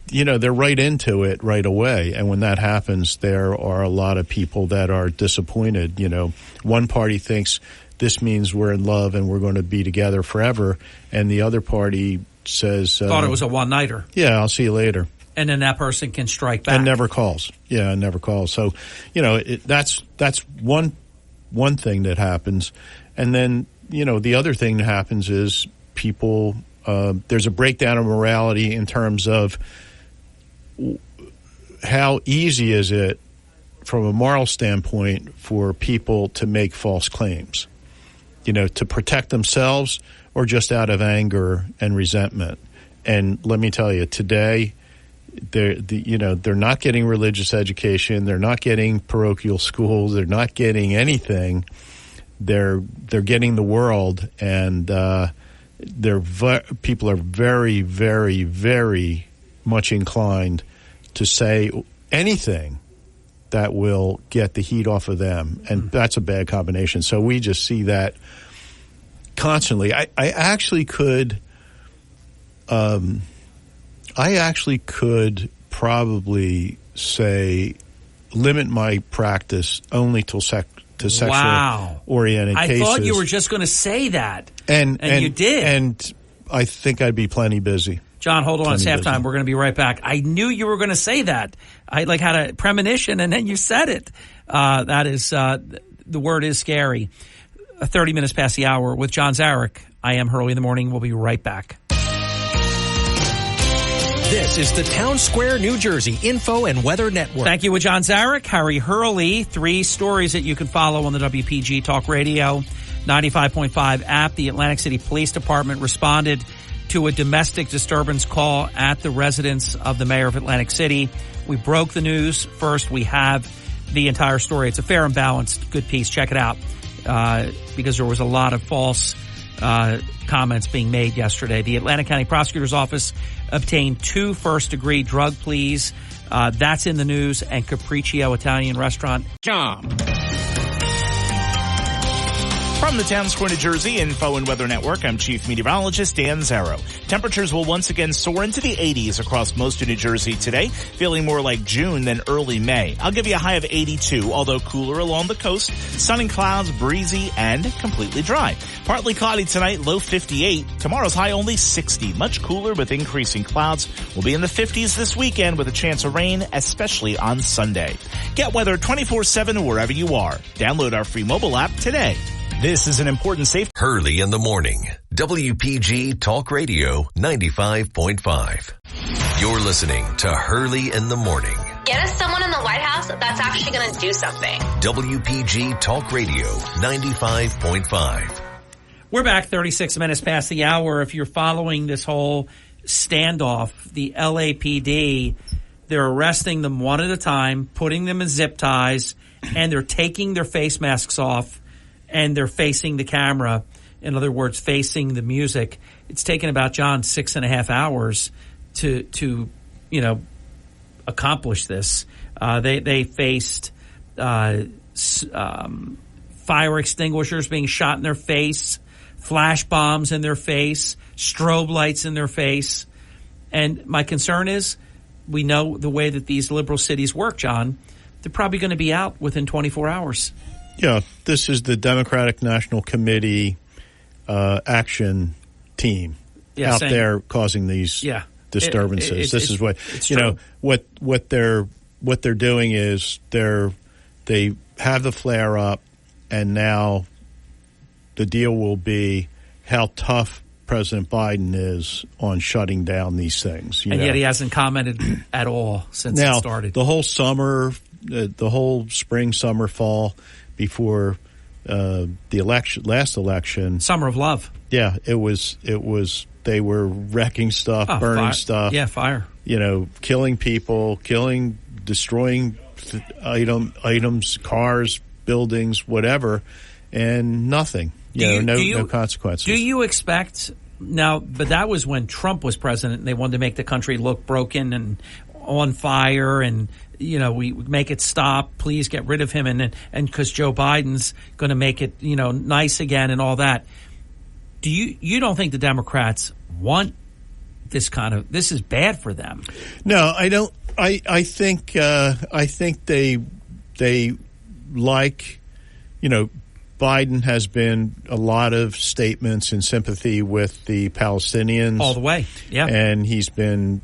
They're right into it right away. And when that happens, there are a lot of people that are disappointed. One party thinks this means we're in love and we're going to be together forever. And the other party says, thought it was a one-nighter. Yeah, I'll see you later. And then that person can strike back. And never calls. Yeah, and never calls. So, that's one thing that happens. And then, the other thing that happens is people, there's a breakdown of morality in terms of how easy is it from a moral standpoint for people to make false claims, to protect themselves or just out of anger and resentment. And let me tell you, today, they're not getting religious education. They're not getting parochial schools. They're not getting anything. They're getting the world, and people are very, very, very much inclined to say anything that will get the heat off of them, and that's a bad combination. So we just see that constantly. I actually could probably say limit my practice only to sexual oriented cases. I thought you were just going to say that, and you did. And I think I'd be plenty busy. John, hold on. It's halftime. We're going to be right back. I knew you were going to say that. I had a premonition, and then you said it. That is the word is scary. 30 minutes past the hour with John Zarek. I am Hurley in the Morning. We'll be right back. This is the Town Square, New Jersey Info and Weather Network. Thank you with John Zarek, Harry Hurley. 3 stories that you can follow on the WPG Talk Radio 95.5 app. The Atlantic City Police Department responded to a domestic disturbance call at the residence of the mayor of Atlantic City. We broke the news. First, we have the entire story. It's a fair and balanced, good piece. Check it out because there was a lot of false comments being made yesterday. The Atlantic County Prosecutor's Office obtained 2 first-degree drug pleas. That's in the news. And Capriccio Italian Restaurant. John. From the Town Square, New Jersey Info and Weather Network, I'm Chief Meteorologist Dan Zarrow. Temperatures will once again soar into the 80s across most of New Jersey today, feeling more like June than early May. I'll give you a high of 82, although cooler along the coast. Sun and clouds, breezy, and completely dry. Partly cloudy tonight, low 58. Tomorrow's high only 60. Much cooler with increasing clouds. We'll be in the 50s this weekend with a chance of rain, especially on Sunday. Get weather 24/7 wherever you are. Download our free mobile app today. This is an important safety. Hurley in the Morning. WPG Talk Radio 95.5. You're listening to Hurley in the Morning. Get us someone in the White House that's actually going to do something. WPG Talk Radio 95.5. We're back 36 minutes past the hour. If you're following this whole standoff, the LAPD, they're arresting them one at a time, putting them in zip ties, and they're taking their face masks off. And they're facing the camera. In other words, facing the music. It's taken about, John, 6.5 hours to accomplish this. They faced fire extinguishers being shot in their face, flash bombs in their face, strobe lights in their face. And my concern is, we know the way that these liberal cities work, John. They're probably going to be out within 24 hours. Yeah, this is the Democratic National Committee action team out there causing these disturbances. This is what what they're doing is they have the flare up, and now the deal will be how tough President Biden is on shutting down these things. Yet he hasn't commented at all since it started. The whole summer, the whole spring, summer, fall, before last election, Summer of Love. Yeah, it was. They were wrecking stuff, burning stuff. Yeah, fire. Killing people, destroying items, cars, buildings, whatever, and nothing. No consequences. Do you expect now? But that was when Trump was president, and they wanted to make the country look broken and on fire, and we make it stop. Please get rid of him, and because Joe Biden's going to make it nice again and all that. Do you don't think the Democrats want this this is bad for them? No, I don't. I think they like, Biden has been a lot of statements in sympathy with the Palestinians all the way. Yeah. And he's been,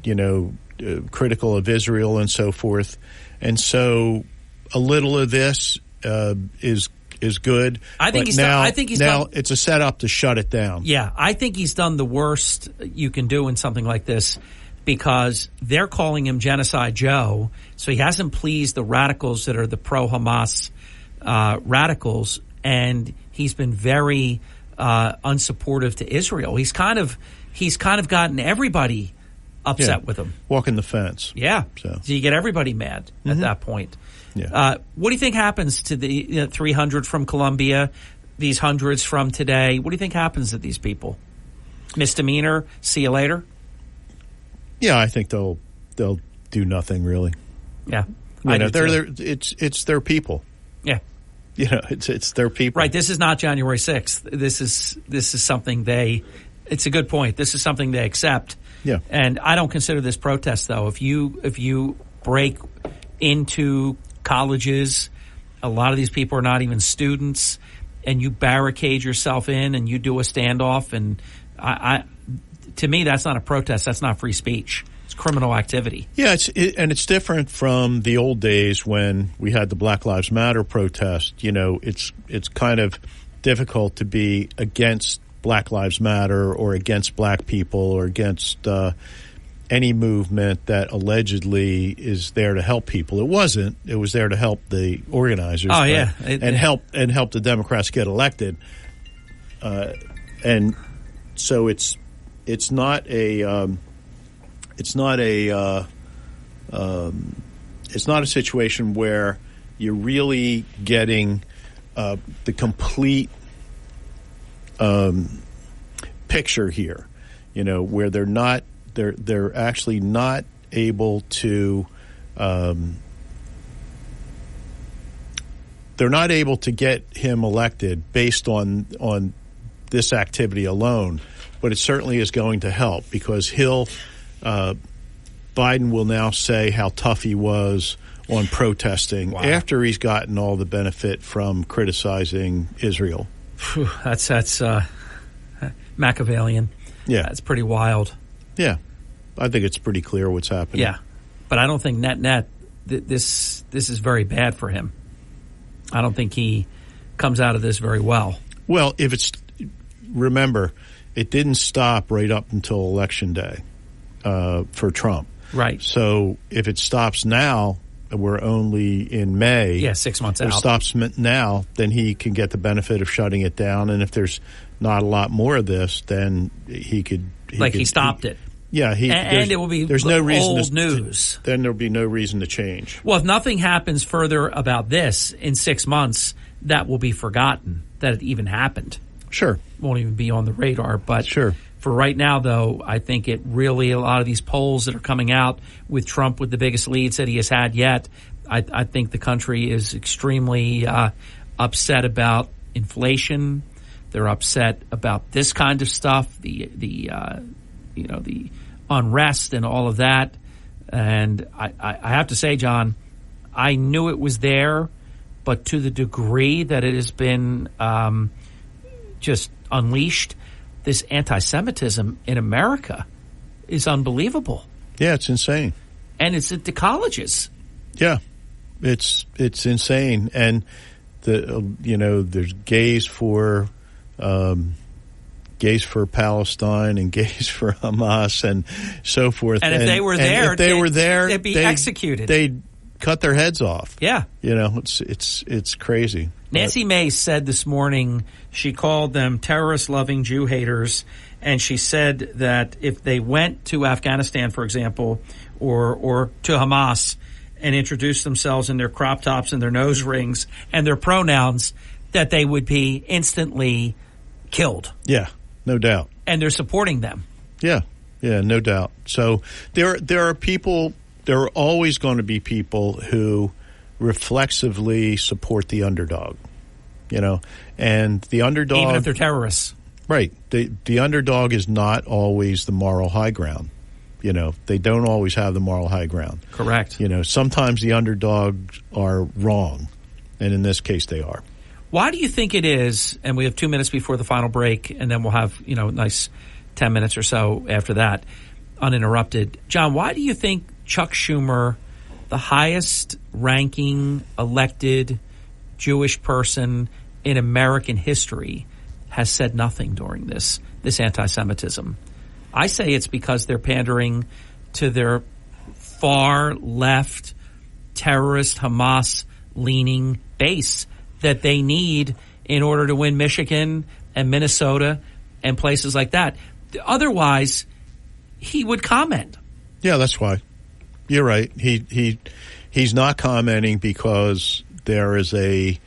critical of Israel and so forth. And so a little of this is good. I think he's done, it's a setup to shut it down. Yeah, I think he's done the worst you can do in something like this, because they're calling him Genocide Joe, so he hasn't pleased the radicals that are the pro-Hamas radicals, and he's been very unsupportive to Israel. He's kind of gotten everybody upset with him. Walking the fence. Yeah, so you get everybody mad at that point. Yeah. What do you think happens to the 300 from Colombia, these hundreds from today? What do you think happens to these people? Misdemeanor, see you later? Yeah, I think they'll do nothing really. Yeah. It's their people. Yeah. It's their people. Right, this is not January 6th. This is something it's a good point. This is something they accept. Yeah. And I don't consider this protest though. If you break into colleges, a lot of these people are not even students, and you barricade yourself in and you do a standoff, and to me that's not a protest, that's not free speech. It's criminal activity. Yeah, it's different from the old days when we had the Black Lives Matter protest. It's kind of difficult to be against Black Lives Matter or against black people or against any movement that allegedly is there to help people. It wasn't. It was there to help the organizers. Oh, yeah. And help the Democrats get elected. And so it's not a situation where you're really getting the complete picture here, where they're actually not able to get him elected based on this activity alone, but it certainly is going to help, because Biden will now say how tough he was on protesting after he's gotten all the benefit from criticizing Israel. Whew, that's Machiavellian. Yeah. That's pretty wild. Yeah. I think it's pretty clear what's happening. Yeah. But I don't think net this is very bad for him. I don't think he comes out of this very well. Well, remember, it didn't stop right up until Election Day for Trump. Right. So if it stops now, we're only in May. Yeah, 6 months out. If it stops now, then he can get the benefit of shutting it down. And if there's not a lot more of this, then he stopped it. Yeah, and it will be there's no reason old news. Then there'll be no reason to change. Well, if nothing happens further about this in 6 months, that will be forgotten that it even happened. Sure. Won't even be on the radar. But sure. For right now, though, I think a lot of these polls that are coming out with Trump with the biggest leads that he has had yet, I think the country is extremely upset about inflation. They're upset about this kind of stuff, the unrest and all of that. And I have to say, John, I knew it was there, but to the degree that it has been just unleashed, this anti-Semitism in America is unbelievable. Yeah, it's insane. And it's at the colleges. Yeah, it's insane. And there's gays for Palestine and gays for Hamas and so forth. And if they were there, they'd be executed. They'd cut their heads off. Yeah. It's crazy. Nancy Mace said this morning she called them terrorist-loving Jew haters, and she said that if they went to Afghanistan, for example, or to Hamas and introduced themselves in their crop tops and their nose rings and their pronouns, that they would be instantly killed. Yeah, no doubt. And they're supporting them. Yeah, no doubt. So there are people, there are always going to be people who reflexively support the underdog, and the underdog, even if they're terrorists. Right. The underdog is not always the moral high ground. They don't always have the moral high ground. Correct. Sometimes the underdogs are wrong, and in this case they are. Why do you think it is, and we have 2 minutes before the final break, and then we'll have, a nice 10 minutes or so after that, uninterrupted. John, why do you think Chuck Schumer, the highest ranking elected Jewish person in American history, has said nothing during this anti-Semitism? I say it's because they're pandering to their far left terrorist Hamas-leaning base that they need in order to win Michigan and Minnesota and places like that. Otherwise, he would comment. Yeah, that's why. You're right. He's not commenting because there is a,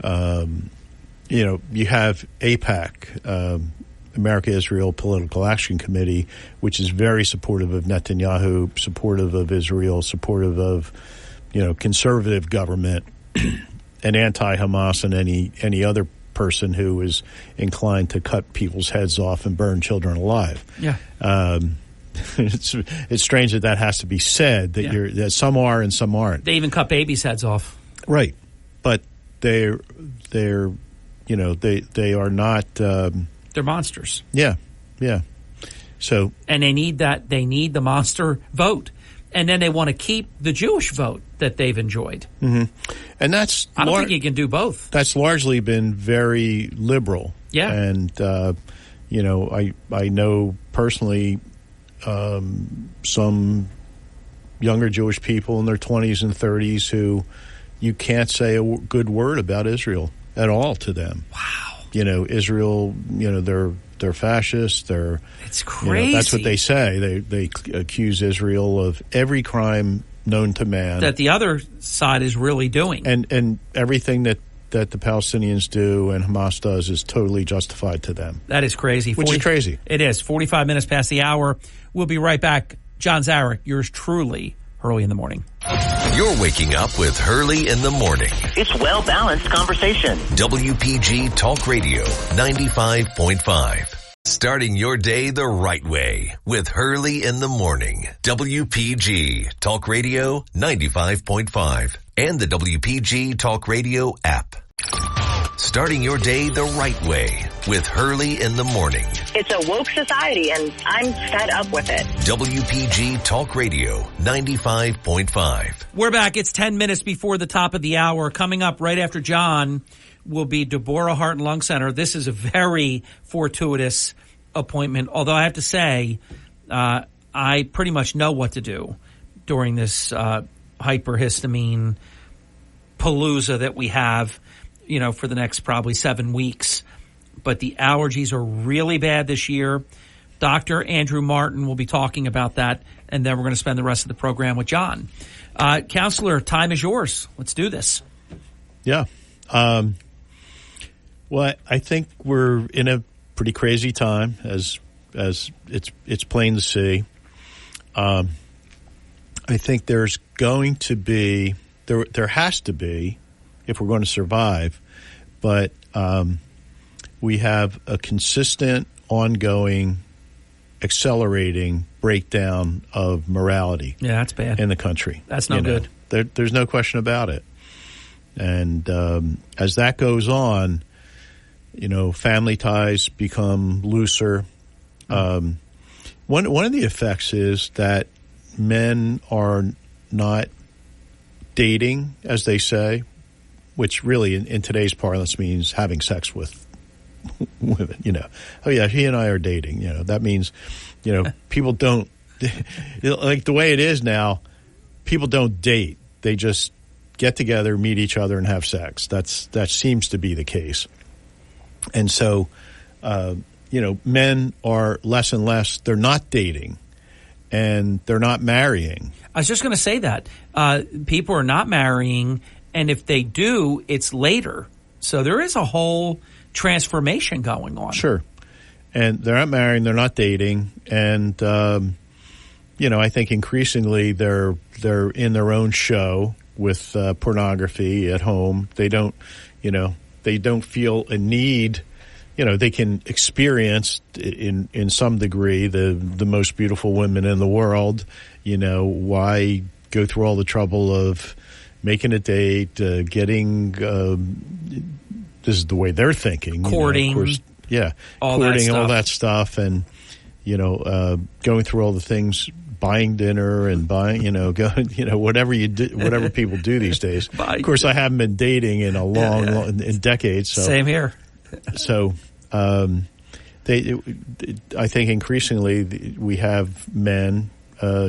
you have AIPAC, America-Israel Political Action Committee, which is very supportive of Netanyahu, supportive of Israel, supportive of, conservative government, and anti-Hamas and any other person who is inclined to cut people's heads off and burn children alive. Yeah. It's strange that has to be said, that that some are and some aren't. They even cut babies' heads off. Right. But they're are not they're monsters. Yeah. So, and they need the monster vote. And then they want to keep the Jewish vote that they've enjoyed. Mm-hmm. And that's... I don't think you can do both. That's largely been very liberal. Yeah. And, I know personally some younger Jewish people in their 20s and 30s who you can't say a good word about Israel at all to them. Wow. Israel, they're fascists. It's crazy. That's what they say. They accuse Israel of every crime known to man that the other side is really doing, and everything that the Palestinians do and Hamas does is totally justified to them. That is crazy. Which is crazy. It is 45 minutes past the hour. We'll be right back. John Zarek, yours truly, Hurley in the Morning. You're waking up with Hurley in the Morning. It's well-balanced conversation. WPG Talk Radio 95.5. Starting your day the right way with Hurley in the Morning. WPG Talk Radio 95.5 and the WPG Talk Radio app. Starting your day the right way with Hurley in the Morning. It's a woke society, and I'm fed up with it. WPG Talk Radio 95.5. We're back. It's 10 minutes before the top of the hour. Coming up right after John will be Deborah Heart and Lung Center. This is a very fortuitous appointment, although I have to say I pretty much know what to do during this hyperhistamine palooza that we have, for the next probably 7 weeks. But the allergies are really bad this year. Dr. Andrew Martin will be talking about that, and then we're going to spend the rest of the program with John. Counselor, time is yours. Let's do this. Yeah. Well, I think we're in a pretty crazy time, as it's plain to see. I think there's going to be there has to be, if we're going to survive, but we have a consistent, ongoing, accelerating breakdown of morality. Yeah, that's bad in the country. That's no good. There's no question about it. And as that goes on, family ties become looser. One of the effects is that men are not dating, as they say, which really in today's parlance means having sex with women. Oh yeah, he and I are dating. That means, people don't like the way it is now. People don't date. They just get together, meet each other, and have sex. That seems to be the case. And so, men are less and less. They're not dating, and they're not marrying. I was just going to say that. People are not marrying, and if they do, it's later. So there is a whole transformation going on. Sure. And they're not marrying, they're not dating, and I think increasingly they're in their own show with pornography at home. They don't feel a need. They can experience in some degree the most beautiful women in the world. Why go through all the trouble of making a date, getting this is the way they're thinking, courting, of course, all courting, that all that stuff, and going through all the things, buying dinner and buying, whatever you do, whatever people do these days. Of course, I haven't been dating in a long in decades. So. Same here. So, I think increasingly we have men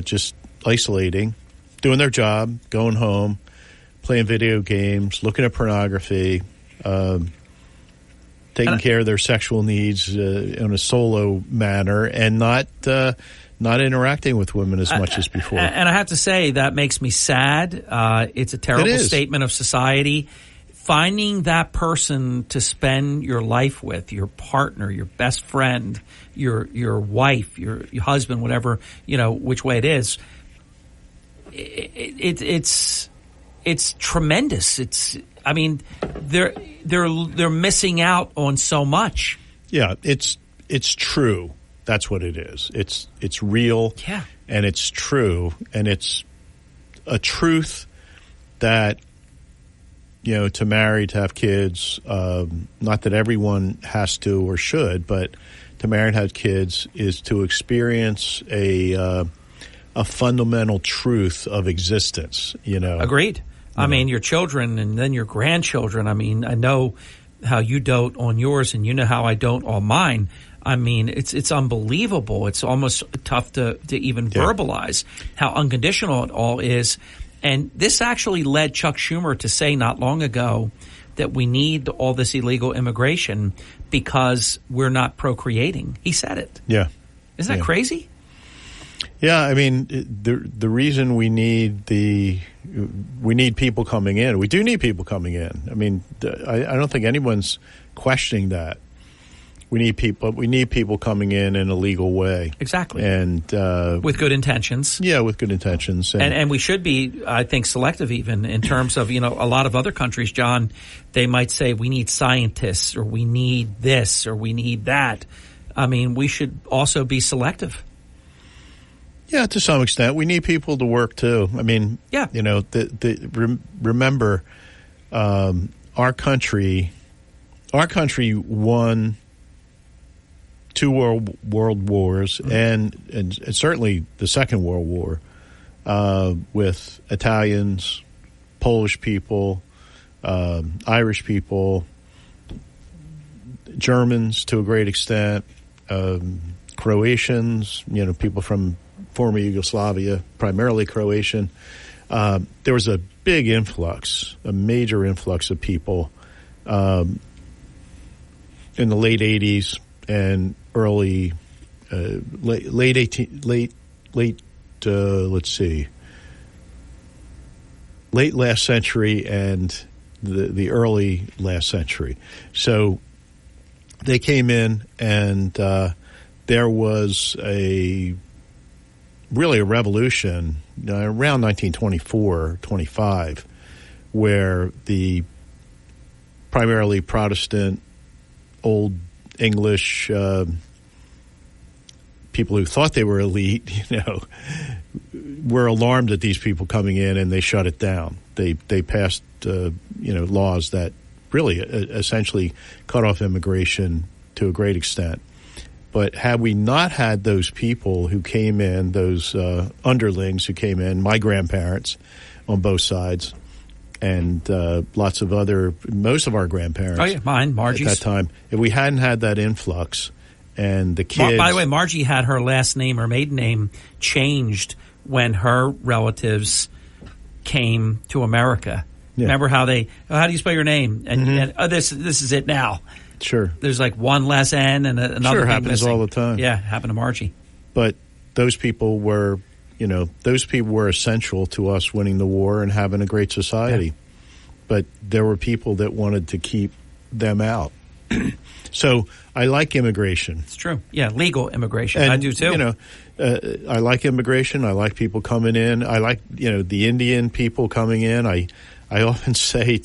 just isolating, doing their job, going home, playing video games, looking at pornography, taking care of their sexual needs in a solo manner, and not interacting with women as much as before. And I have to say, that makes me sad. It's a terrible statement of society. Finding that person to spend your life with, your partner, your best friend, your wife, your husband, whatever, which way it is, it's tremendous. They're missing out on so much. Yeah, it's true. That's what it is. It's real. Yeah. And it's true, and it's a truth that to marry, to have kids, not that everyone has to or should, but to marry and have kids is to experience a fundamental truth of existence, Agreed. Your children and then your grandchildren. I know how you dote on yours, and you know how I dote on mine. It's unbelievable. It's almost tough to even verbalize how unconditional it all is. And this actually led Chuck Schumer to say not long ago that we need all this illegal immigration because we're not procreating. He said it. Yeah. Isn't that crazy? Yeah, the reason we need people coming in. We do need people coming in. I don't think anyone's questioning that. We need people coming in a legal way. Exactly. And with good intentions. Yeah, with good intentions. And we should be, I think, selective even in terms of, a lot of other countries, John, they might say we need scientists or we need this or we need that. We should also be selective. Yeah, to some extent. We need people to work too. Remember, our country won 2 world wars and certainly the Second World War with Italians, Polish people, Irish people, Germans to a great extent, Croatians, people from former Yugoslavia, primarily Croatian. There was a big influx, a major influx of people in the late 80s and early, late last century and the early last century. So they came in, and there was really a revolution around 1924, 25, where the primarily Protestant, old English people who thought they were elite, were alarmed at these people coming in, and they shut it down. They passed laws that really essentially cut off immigration to a great extent. But had we not had those people who came in, those underlings who came in, my grandparents on both sides, and most of our grandparents. Oh, yeah, mine, Margie's. At that time. If we hadn't had that influx and the kids. By the way, Margie had her last name, her maiden name, changed when her relatives came to America. Yeah. Remember how do you spell your name? And this is it now. Sure. There's like one less N and another sure thing happens missing. all the time. Yeah, happened to Margie. But those people were essential to us winning the war and having a great society. Yeah. But there were people that wanted to keep them out. So I like immigration. It's true. Yeah, legal immigration. And, I do too. I like immigration. I like people coming in. I like, the Indian people coming in. I often say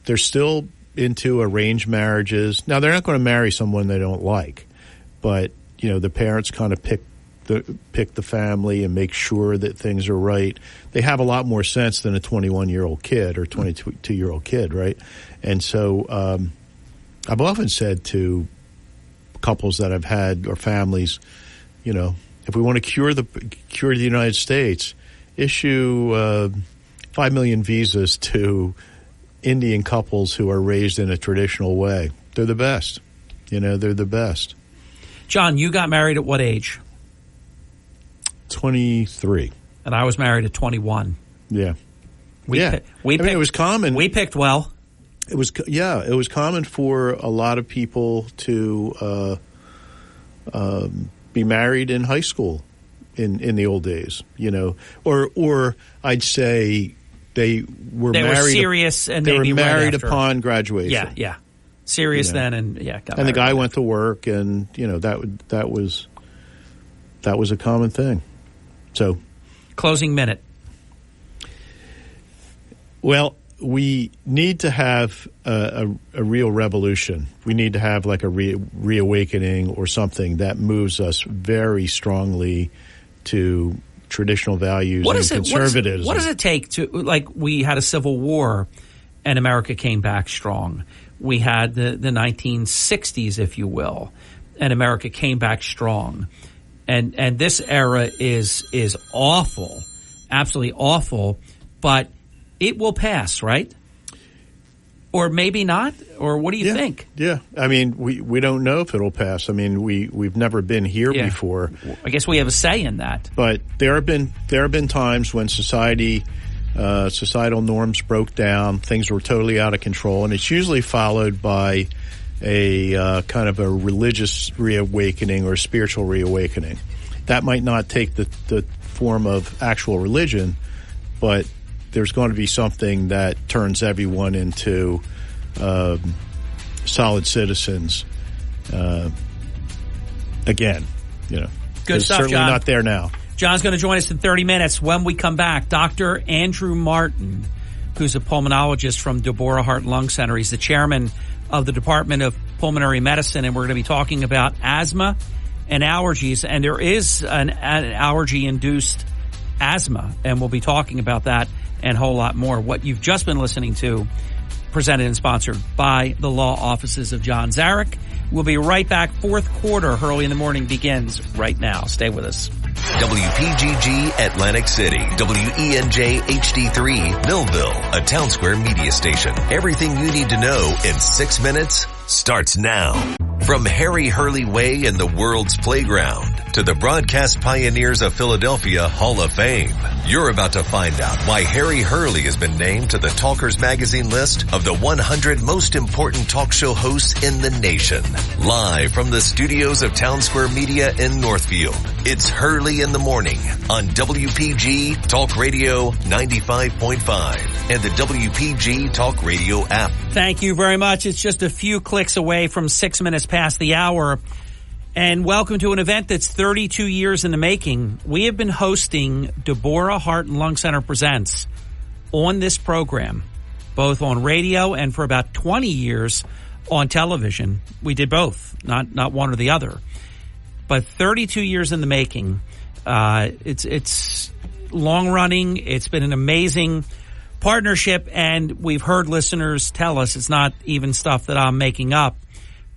they're still into arranged marriages. Now, they're not going to marry someone they don't like, but, the parents kind of pick the family and make sure that things are right. They have a lot more sense than a 21-year-old kid or 22-year-old kid, right? And so I've often said to couples that I've had or families, if we want to cure the United States, issue 5 million visas to Indian couples who are raised in a traditional way. They're the best. They're the best. John, you got married at what age? 23. And I was married at 21. Yeah. It was common. We picked well. It was common for a lot of people to be married in high school in the old days, or I'd say they were serious and they were married right upon graduation. Yeah. Serious then and got and married. the guy went to work and that was a common thing. So closing minute. Well, we need to have a real revolution. We need to have like a reawakening or something that moves us very strongly to traditional values and conservatism. What does it take to, like, we had a civil war and America came back strong. We had the 1960s, if you will, and America came back strong. And this era is awful, absolutely awful, but it will pass, right? Or maybe not? Or what do you think? Yeah. I mean, we don't know if it'll pass. I mean, we've never been here before. I guess we have a say in that. But there have been times when societal norms broke down, things were totally out of control, and it's usually followed by a kind of a religious reawakening or spiritual reawakening. That might not take the form of actual religion, but there's going to be something that turns everyone into solid citizens again. Good stuff, certainly John. Not there now. John's going to join us in 30 minutes. When we come back, Dr. Andrew Martin, who's a pulmonologist from Deborah Heart and Lung Center. He's the chairman of the Department of Pulmonary Medicine, and we're going to be talking about asthma and allergies. And there is an allergy-induced asthma, and we'll be talking about that and a whole lot more. What you've just been listening to, presented and sponsored by the law offices of John Zarek. We'll be right back. Fourth quarter, Hurley in the Morning, begins right now. Stay with us. WPGG Atlantic City, WENJ HD3 Millville, a Town Square media station. Everything you need to know in 6 minutes starts now. From Harry Hurley Way in the world's playground to the broadcast pioneers of Philadelphia Hall of Fame, you're about to find out why Harry Hurley has been named to the Talkers Magazine list of the 100 most important talk show hosts in the nation. Live from the studios of Town Square Media in Northfield, it's Hurley in the Morning on WPG Talk Radio 95.5 and the WPG Talk Radio app. Thank you very much. It's just a few clicks away from 6 minutes past the hour. And welcome to an event that's 32 years in the making. We have been hosting Deborah Heart and Lung Center Presents on this program, both on radio and for about 20 years on television. We did both, not one or the other. But 32 years in the making. It's long running. It's been an amazing partnership, and we've heard listeners tell us it's not even stuff that I'm making up,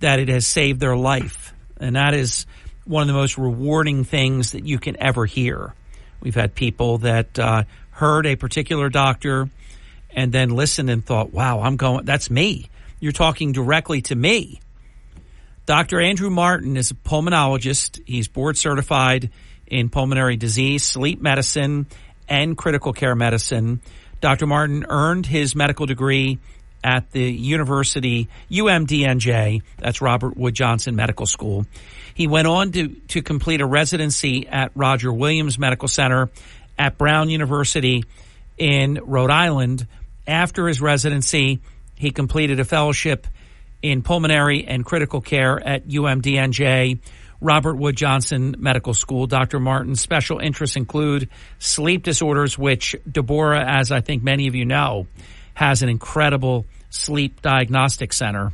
that it has saved their life. And that is one of the most rewarding things that you can ever hear. We've had people that heard a particular doctor and then listened and thought, wow, that's me. You're talking directly to me. Dr. Andrew Martin is a pulmonologist. He's board certified in pulmonary disease, sleep medicine, and critical care medicine. Dr. Martin earned his medical degree at the University UMDNJ, that's Robert Wood Johnson Medical School. He went on to complete a residency at Roger Williams Medical Center at Brown University in Rhode Island. After his residency, he completed a fellowship in pulmonary and critical care at UMDNJ, Robert Wood Johnson Medical School. Dr. Martin's special interests include sleep disorders, which Deborah, as I think many of you know, has an incredible sleep diagnostic center.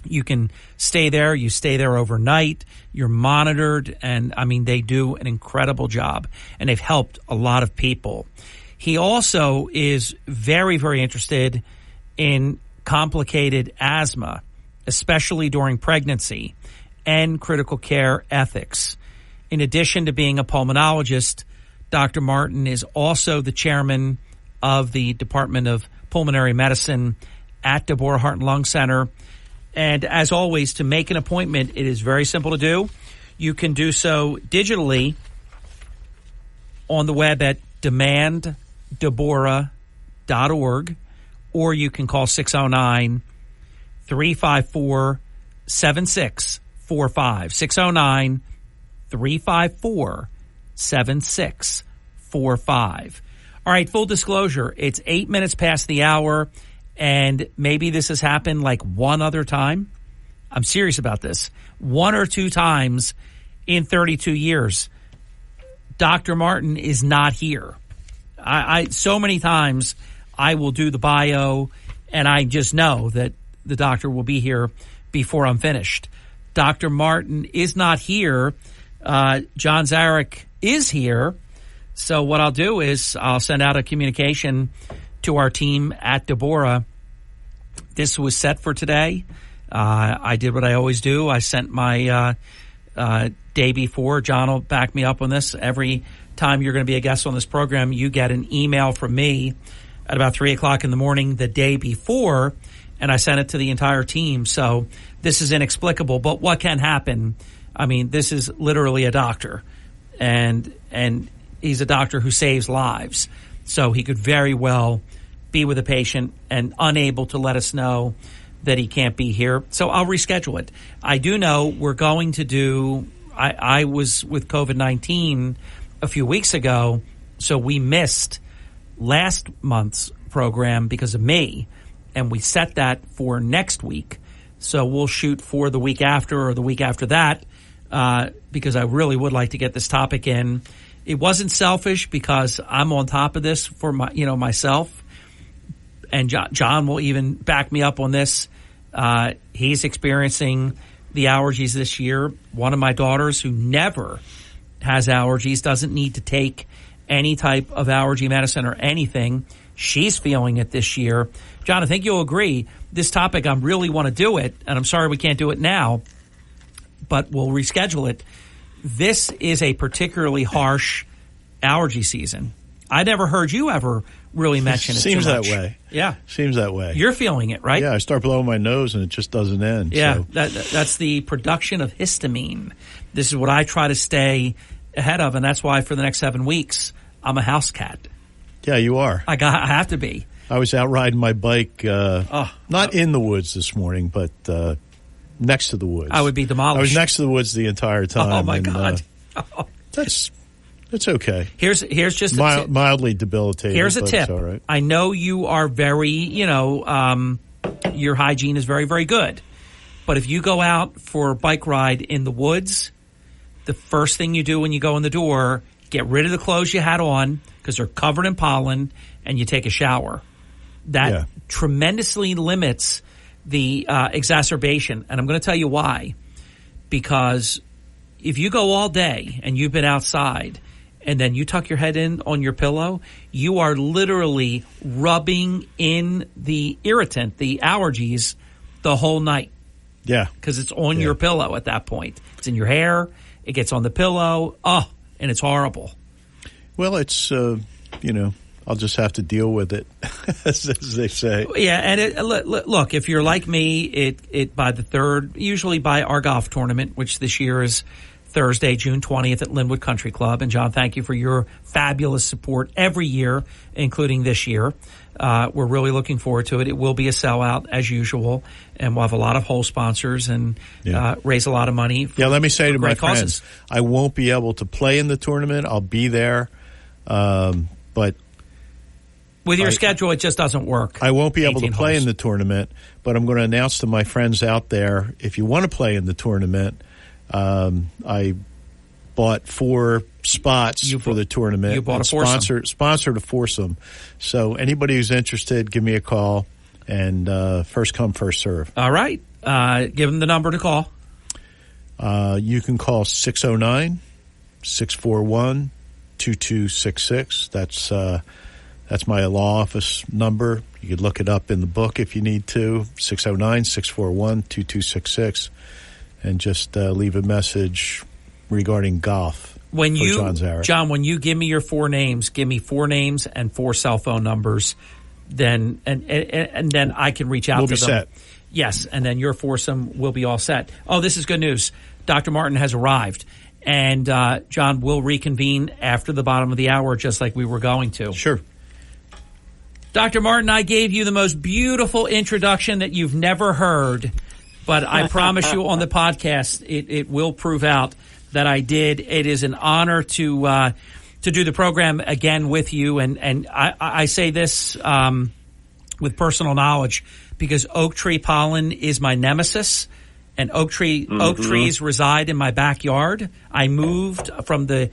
You can stay there. You stay there overnight. You're monitored. And, I mean, they do an incredible job. And they've helped a lot of people. He also is very, very interested in complicated asthma, especially during pregnancy, and critical care ethics. In addition to being a pulmonologist, Dr. Martin is also the chairman of the Department of Pulmonary Medicine at Deborah Heart and Lung Center. And as always, to make an appointment, it is very simple to do. You can do so digitally on the web at demanddeborah.org, or you can call 609-354-7645. 609-354-7645. All right, full disclosure, it's 8 minutes past the hour, and maybe this has happened like one other time. I'm serious about this. 1 or 2 times in 32 years, Dr. Martin is not here. I so many times I will do the bio, and I just know that the doctor will be here before I'm finished. Dr. Martin is not here. John Zarek is here. So what I'll do is I'll send out a communication to our team at Deborah. This was set for today. I did what I always do. I sent my day before. John will back me up on this. Every time you're going to be a guest on this program, you get an email from me at about 3 o'clock in the morning the day before, and I sent it to the entire team. So this is inexplicable, but what can happen? I mean, this is literally a doctor, and he's a doctor who saves lives. So he could very well be with a patient and unable to let us know that he can't be here. So I'll reschedule it. I do know we're going to do, I was with COVID-19 a few weeks ago, so we missed last month's program because of me, and we set that for next week. So we'll shoot for the week after or the week after that, because I really would like to get this topic in. It wasn't selfish because I'm on top of this for myself, and John will even back me up on this. He's experiencing the allergies this year. One of my daughters, who never has allergies, doesn't need to take any type of allergy medicine or anything. She's feeling it this year. John, I think you'll agree. This topic, I really want to do it, and I'm sorry we can't do it now, but we'll reschedule it. This is a particularly harsh allergy season. I never heard you ever really mention it. Seems too much. that way. Yeah. Seems that way. You're feeling it, right? Yeah, I start blowing my nose and it just doesn't end. Yeah, so. That's the production of histamine. This is what I try to stay ahead of, and that's why for the next 7 weeks, I'm a house cat. Yeah, you are. I have to be. I was out riding my bike, not in the woods this morning, but next to the woods. I would be demolished. I was next to the woods the entire time. Oh, my God. It's okay. Here's just mildly debilitating. Here's a but tip. It's all right. I know you are very, your hygiene is very, very good. But if you go out for a bike ride in the woods, the first thing you do when you go in the door, get rid of the clothes you had on because they're covered in pollen, and you take a shower. That tremendously limits the exacerbation. And I'm going to tell you why. Because if you go all day and you've been outside and then you tuck your head in on your pillow, you are literally rubbing in the irritant, the allergies, the whole night. Yeah. Because it's on your pillow at that point. It's in your hair. It gets on the pillow. Oh, and it's horrible. Well, it's, I'll just have to deal with it, as they say. Yeah, and look, if you're like me, it by the third, usually by our golf tournament, which this year is Thursday, June 20th at Linwood Country Club. And John, thank you for your fabulous support every year, including this year. We're really looking forward to it. It will be a sellout as usual, and we'll have a lot of whole sponsors and raise a lot of money. Let me say to my causes. friends, I won't be able to play in the tournament. I'll be there, but with your schedule, it just doesn't work. I won't be able to play in the tournament, but I'm going to announce to my friends out there, if you want to play in the tournament, I bought 4 spots for the tournament. You bought a foursome. Sponsored a foursome. So anybody who's interested, give me a call, and first come, first serve. All right. Give them the number to call. You can call 609-641-2266. That's my law office number. You could look it up in the book if you need to, 609-641-2266, and just leave a message regarding golf for John Zarek. John, when you give me your 4 names, give me 4 names and 4 cell phone numbers, then and then I can reach out to them. We'll be set. Yes, and then your foursome will be all set. Oh, this is good news. Dr. Martin has arrived. And, John, we'll reconvene after the bottom of the hour just like we were going to. Sure. Dr. Martin, I gave you the most beautiful introduction that you've never heard, but I promise you on the podcast it will prove out that I did. It is an honor to do the program again with you, and I say this with personal knowledge because oak tree pollen is my nemesis, and oak trees reside in my backyard. I moved from the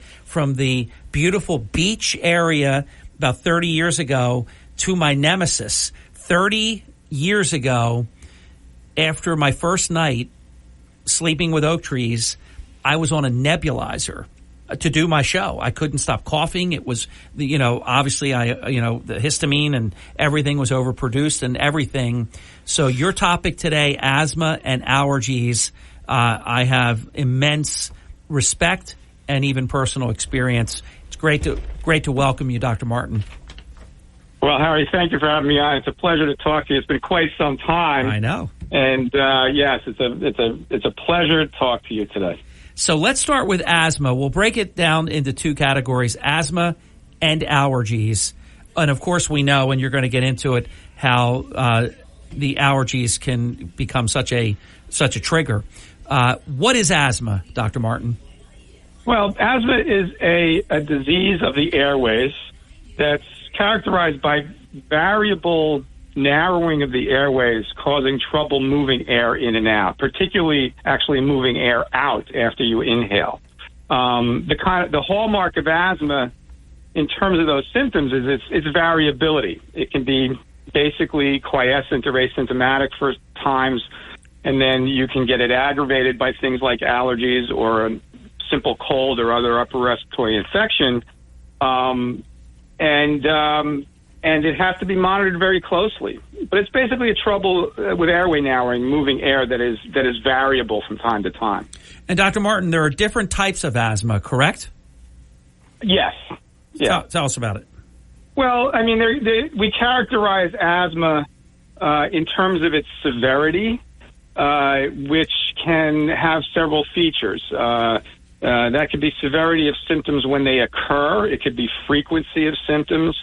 beautiful beach area about 30 years ago to my nemesis. 30 years ago, after my first night sleeping with oak trees, I was on a nebulizer to do my show. I couldn't stop coughing. It was, obviously the histamine and everything was overproduced and everything. So your topic today, asthma and allergies, I have immense respect and even personal experience. It's great to welcome you, Dr. Martin. Well, Harry, thank you for having me on. It's a pleasure to talk to you. It's been quite some time. I know. And yes, it's a pleasure to talk to you today. So let's start with asthma. We'll break it down into 2 categories, asthma and allergies. And of course we know, and you're going to get into it, how the allergies can become such a trigger. What is asthma, Dr. Martin? Well, asthma is a disease of the airways that's characterized by variable narrowing of the airways, causing trouble moving air in and out, particularly actually moving air out after you inhale. The hallmark of asthma in terms of those symptoms is its variability. It can be basically quiescent or asymptomatic for times, and then you can get it aggravated by things like allergies or a simple cold or other upper respiratory infection. And it has to be monitored very closely. But it's basically a trouble with airway narrowing, moving air that is variable from time to time. And Dr. Martin, there are different types of asthma, correct? Yes. Yeah. Tell us about it. Well, I mean, we characterize asthma in terms of its severity, which can have several features. That could be severity of symptoms when they occur. It could be frequency of symptoms.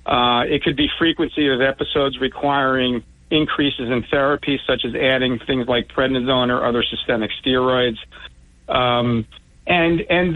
It could be frequency of episodes requiring increases in therapy, such as adding things like prednisone or other systemic steroids. And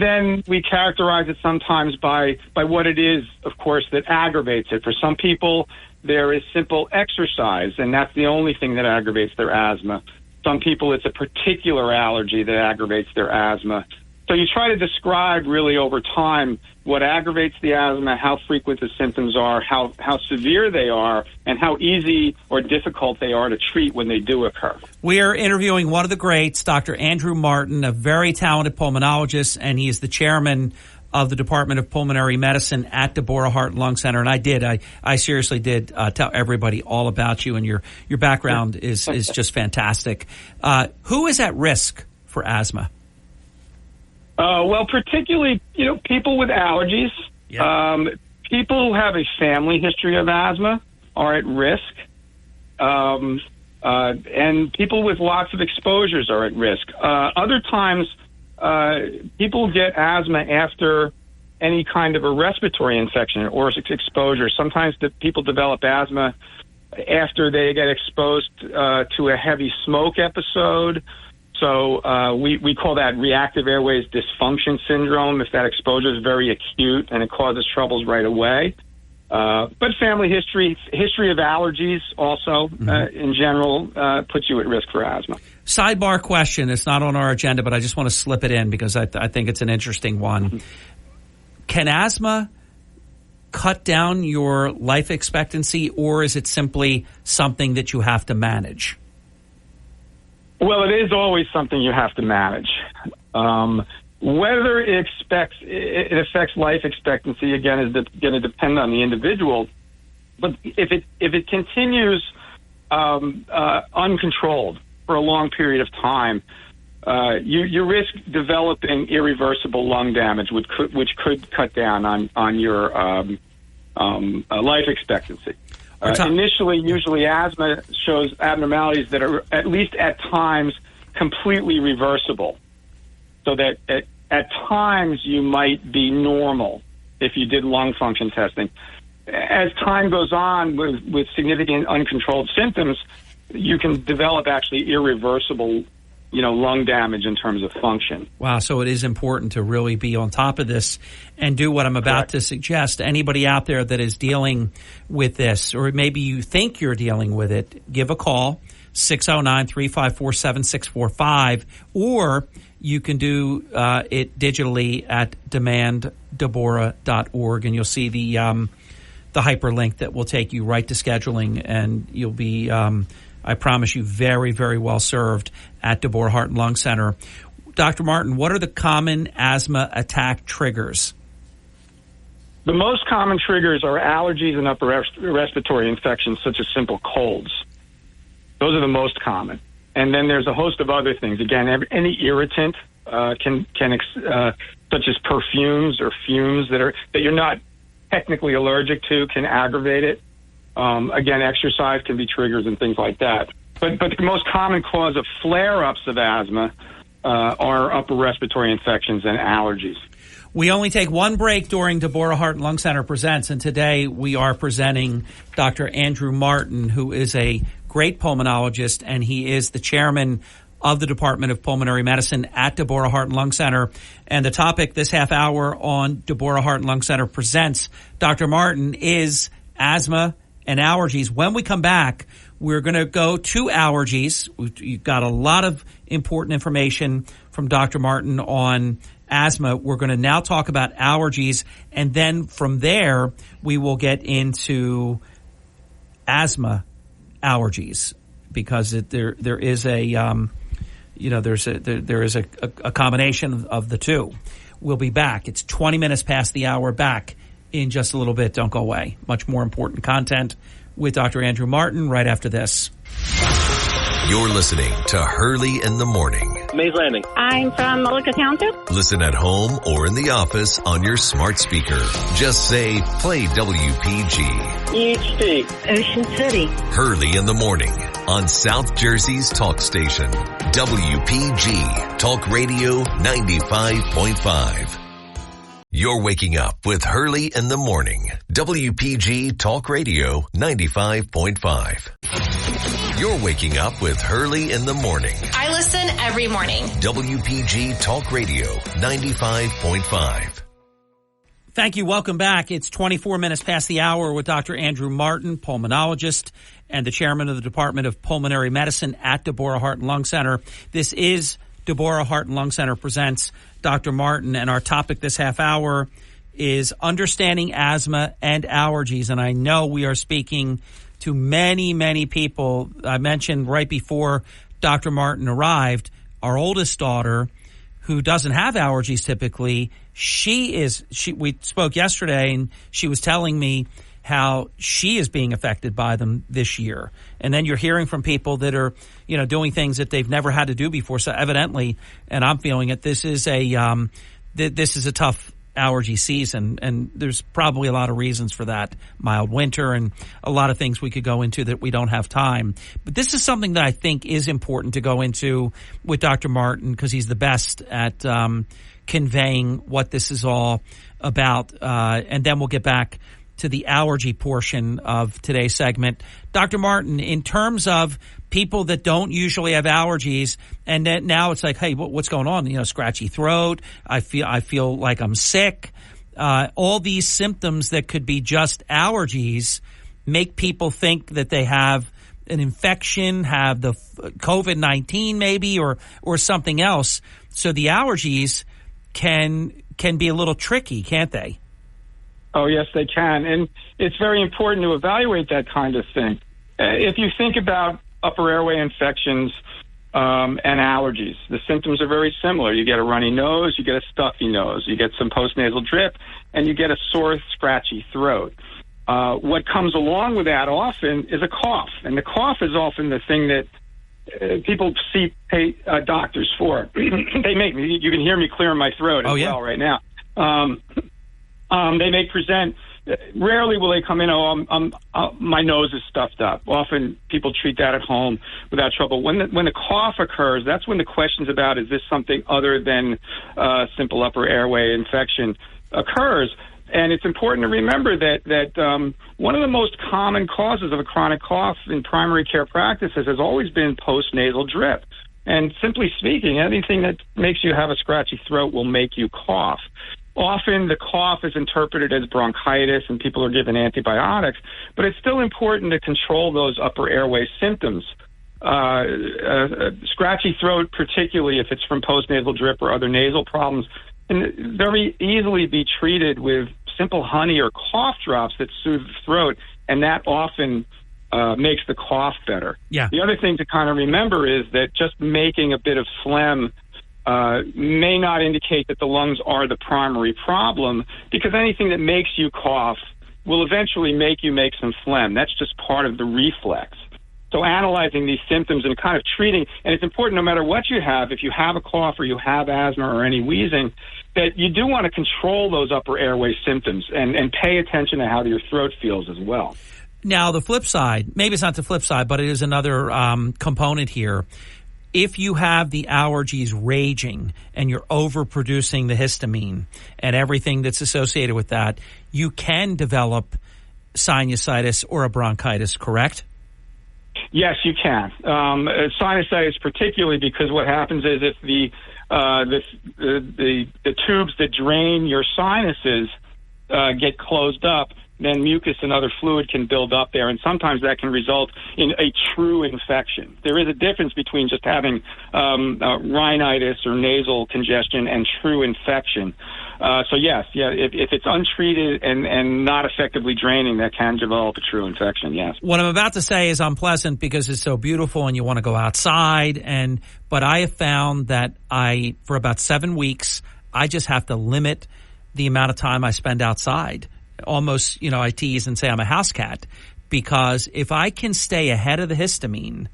then we characterize it sometimes by what it is, of course, that aggravates it. For some people, there is simple exercise, and that's the only thing that aggravates their asthma. Some people, it's a particular allergy that aggravates their asthma. So you try to describe really over time what aggravates the asthma, how frequent the symptoms are, how severe they are, and how easy or difficult they are to treat when they do occur. We are interviewing one of the greats, Dr. Andrew Martin, a very talented pulmonologist, and he is the chairman of the Department of Pulmonary Medicine at Deborah Heart and Lung Center. And I seriously did tell everybody all about you, and your background is just fantastic. Who is at risk for asthma? Well, particularly, people with allergies, people who have a family history of asthma are at risk, and people with lots of exposures are at risk. Other times, people get asthma after any kind of a respiratory infection or exposure. Sometimes people develop asthma after they get exposed to a heavy smoke episode. So we call that reactive airways dysfunction syndrome if that exposure is very acute and it causes troubles right away. But family history of allergies also, in general, puts you at risk for asthma. Sidebar question. It's not on our agenda, but I just want to slip it in because I think it's an interesting one. Mm-hmm. Can asthma cut down your life expectancy, or is it simply something that you have to manage? Well, it is always something you have to manage. Whether it affects life expectancy, again, is going to depend on the individual. But if it continues uncontrolled for a long period of time, you risk developing irreversible lung damage, which could cut down on your life expectancy. Initially, usually asthma shows abnormalities that are at least at times completely reversible. So that at times you might be normal if you did lung function testing. As time goes on with significant uncontrolled symptoms, you can develop actually irreversible, lung damage in terms of function. Wow, so it is important to really be on top of this and do what I'm about to suggest. Anybody out there that is dealing with this, or maybe you think you're dealing with it, give a call, 609-354-7645, or you can do it digitally at demanddeborah.org, and you'll see the hyperlink that will take you right to scheduling, and you'll be, I promise you, very, very well served at Deborah Heart and Lung Center. Dr. Martin, what are the common asthma attack triggers? The most common triggers are allergies and upper respiratory infections, such as simple colds. Those are the most common. And then there's a host of other things. Again, any irritant such as perfumes or fumes that you're not technically allergic to, can aggravate it. Again, exercise can be triggers and things like that. But the most common cause of flare-ups of asthma are upper respiratory infections and allergies. We only take one break during Deborah Heart and Lung Center Presents, and today we are presenting Dr. Andrew Martin, who is a great pulmonologist, and he is the chairman of the Department of Pulmonary Medicine at Deborah Heart and Lung Center. And the topic this half hour on Deborah Heart and Lung Center Presents Dr. Martin is asthma and allergies. When we come back, we're going to go to allergies. You've got a lot of important information from Dr. Martin on asthma. We're going to now talk about allergies, and then from there we will get into asthma allergies, because there is a combination of the two. We'll be back. It's 20 minutes past the hour. Back in just a little bit. Don't go away. Much more important content with Dr. Andrew Martin right after this. You're listening to Hurley in the Morning. Mays Landing. I'm from Mullica Township. Listen at home or in the office on your smart speaker. Just say, play WPG. Each state. Ocean City. Hurley in the Morning on South Jersey's talk station. WPG Talk Radio 95.5. You're waking up with Hurley in the Morning. WPG Talk Radio 95.5. You're waking up with Hurley in the Morning. I listen every morning. WPG Talk Radio 95.5. Thank you. Welcome back. It's 24 minutes past the hour with Dr. Andrew Martin, pulmonologist and the chairman of the Department of Pulmonary Medicine at Deborah Heart and Lung Center. This is Deborah Heart and Lung Center Presents Dr. Martin, and our topic this half hour is understanding asthma and allergies. And I know we are speaking to many, many people. I mentioned right before Dr. Martin arrived, our oldest daughter, who doesn't have allergies typically, we spoke yesterday, and she was telling me how she is being affected by them this year. And then you're hearing from people that are, doing things that they've never had to do before. So evidently, and I'm feeling it, this is a tough allergy season, and there's probably a lot of reasons for that. Mild winter and a lot of things we could go into that we don't have time. But this is something that I think is important to go into with Dr. Martin because he's the best at conveying what this is all about. And then we'll get back to the allergy portion of today's segment. Dr. Martin, in terms of people that don't usually have allergies, and then now it's like, hey, what's going on? You know, scratchy throat. I feel like I'm sick. All these symptoms that could be just allergies make people think that they have an infection, have the COVID-19 maybe, or something else. So the allergies can be a little tricky, can't they? Oh, yes, they can. And it's very important to evaluate that kind of thing. If you think about upper airway infections and allergies, the symptoms are very similar. You get a runny nose, you get a stuffy nose, you get some postnasal drip, and you get a sore, scratchy throat. What comes along with that often is a cough, and the cough is often the thing that people pay doctors for. They make me, you can hear me clearing my throat as well right now. They may present, rarely will they come in, my nose is stuffed up. Often people treat that at home without trouble. When the cough occurs, that's when the questions about is this something other than simple upper airway infection occurs. And it's important to remember that one of the most common causes of a chronic cough in primary care practices has always been postnasal drip. And simply speaking, anything that makes you have a scratchy throat will make you cough. Often the cough is interpreted as bronchitis and people are given antibiotics, but it's still important to control those upper airway symptoms. Scratchy throat, particularly if it's from postnasal drip or other nasal problems, can very easily be treated with simple honey or cough drops that soothe the throat, and that often makes the cough better. Yeah. The other thing to kind of remember is that just making a bit of phlegm may not indicate that the lungs are the primary problem, because anything that makes you cough will eventually make you make some phlegm. That's just part of the reflex. So analyzing these symptoms and kind of treating, and it's important no matter what you have, if you have a cough or you have asthma or any wheezing, that you do want to control those upper airway symptoms and pay attention to how your throat feels as well. Now, the flip side, maybe it's not the flip side, but it is another component here. If you have the allergies raging and you're overproducing the histamine and everything that's associated with that, you can develop sinusitis or a bronchitis, correct? Yes, you can. Sinusitis particularly because what happens is if the tubes that drain your sinuses get closed up, then mucus and other fluid can build up there, and sometimes that can result in a true infection. There is a difference between just having rhinitis or nasal congestion and true infection. So yes, if it's untreated and not effectively draining, that can develop a true infection, yes. What I'm about to say is unpleasant because it's so beautiful and you want to go outside, but I have found that for about 7 weeks, I just have to limit the amount of time I spend outside. Almost, I tease and say I'm a house cat, because if I can stay ahead of the histamine,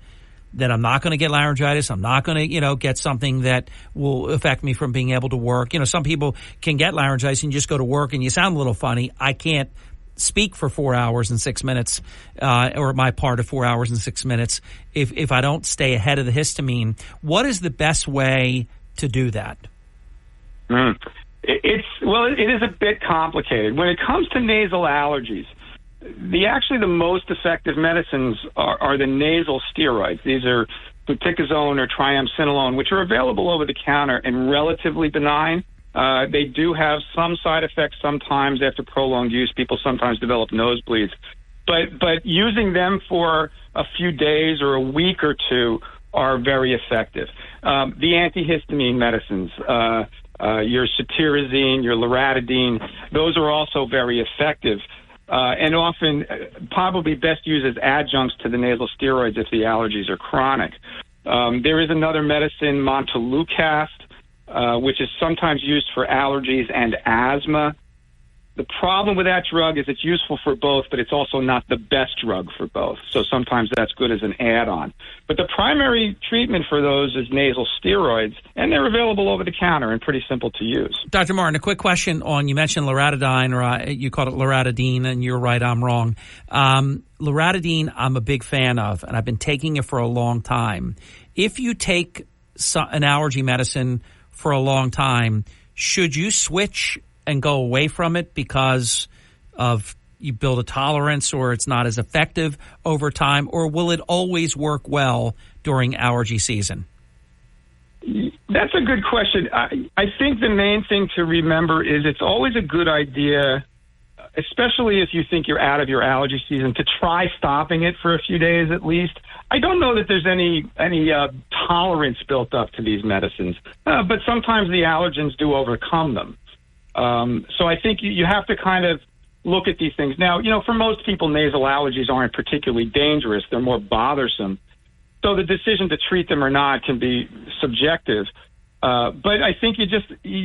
then I'm not going to get laryngitis. I'm not going to, get something that will affect me from being able to work. Some people can get laryngitis and you just go to work and you sound a little funny. I can't speak for 4 hours and 6 minutes, or my part of 4 hours and 6 minutes if I don't stay ahead of the histamine. What is the best way to do that? It is a bit complicated. When it comes to nasal allergies, the most effective medicines are the nasal steroids. These are fluticasone or triamcinolone, which are available over the counter and relatively benign. They do have some side effects sometimes after prolonged use. People sometimes develop nosebleeds. But using them for a few days or a week or two are very effective. The antihistamine medicines, your cetirizine, your loratadine, those are also very effective and often probably best used as adjuncts to the nasal steroids if the allergies are chronic. There is another medicine, Montelukast, which is sometimes used for allergies and asthma. The problem with that drug is it's useful for both, but it's also not the best drug for both. So sometimes that's good as an add-on. But the primary treatment for those is nasal steroids, and they're available over the counter and pretty simple to use. Dr. Martin, a quick question on, you mentioned loratadine, or you called it loratadine, and you're right, I'm wrong. Loratadine, I'm a big fan of, and I've been taking it for a long time. If you take an allergy medicine for a long time, should you switch and go away from it because of you build a tolerance or it's not as effective over time, or will it always work well during allergy season? That's a good question. I think the main thing to remember is it's always a good idea, especially if you think you're out of your allergy season, to try stopping it for a few days at least. I don't know that there's any tolerance built up to these medicines, but sometimes the allergens do overcome them. So I think you have to kind of look at these things. Now, for most people, nasal allergies aren't particularly dangerous. They're more bothersome. So the decision to treat them or not can be subjective. But I think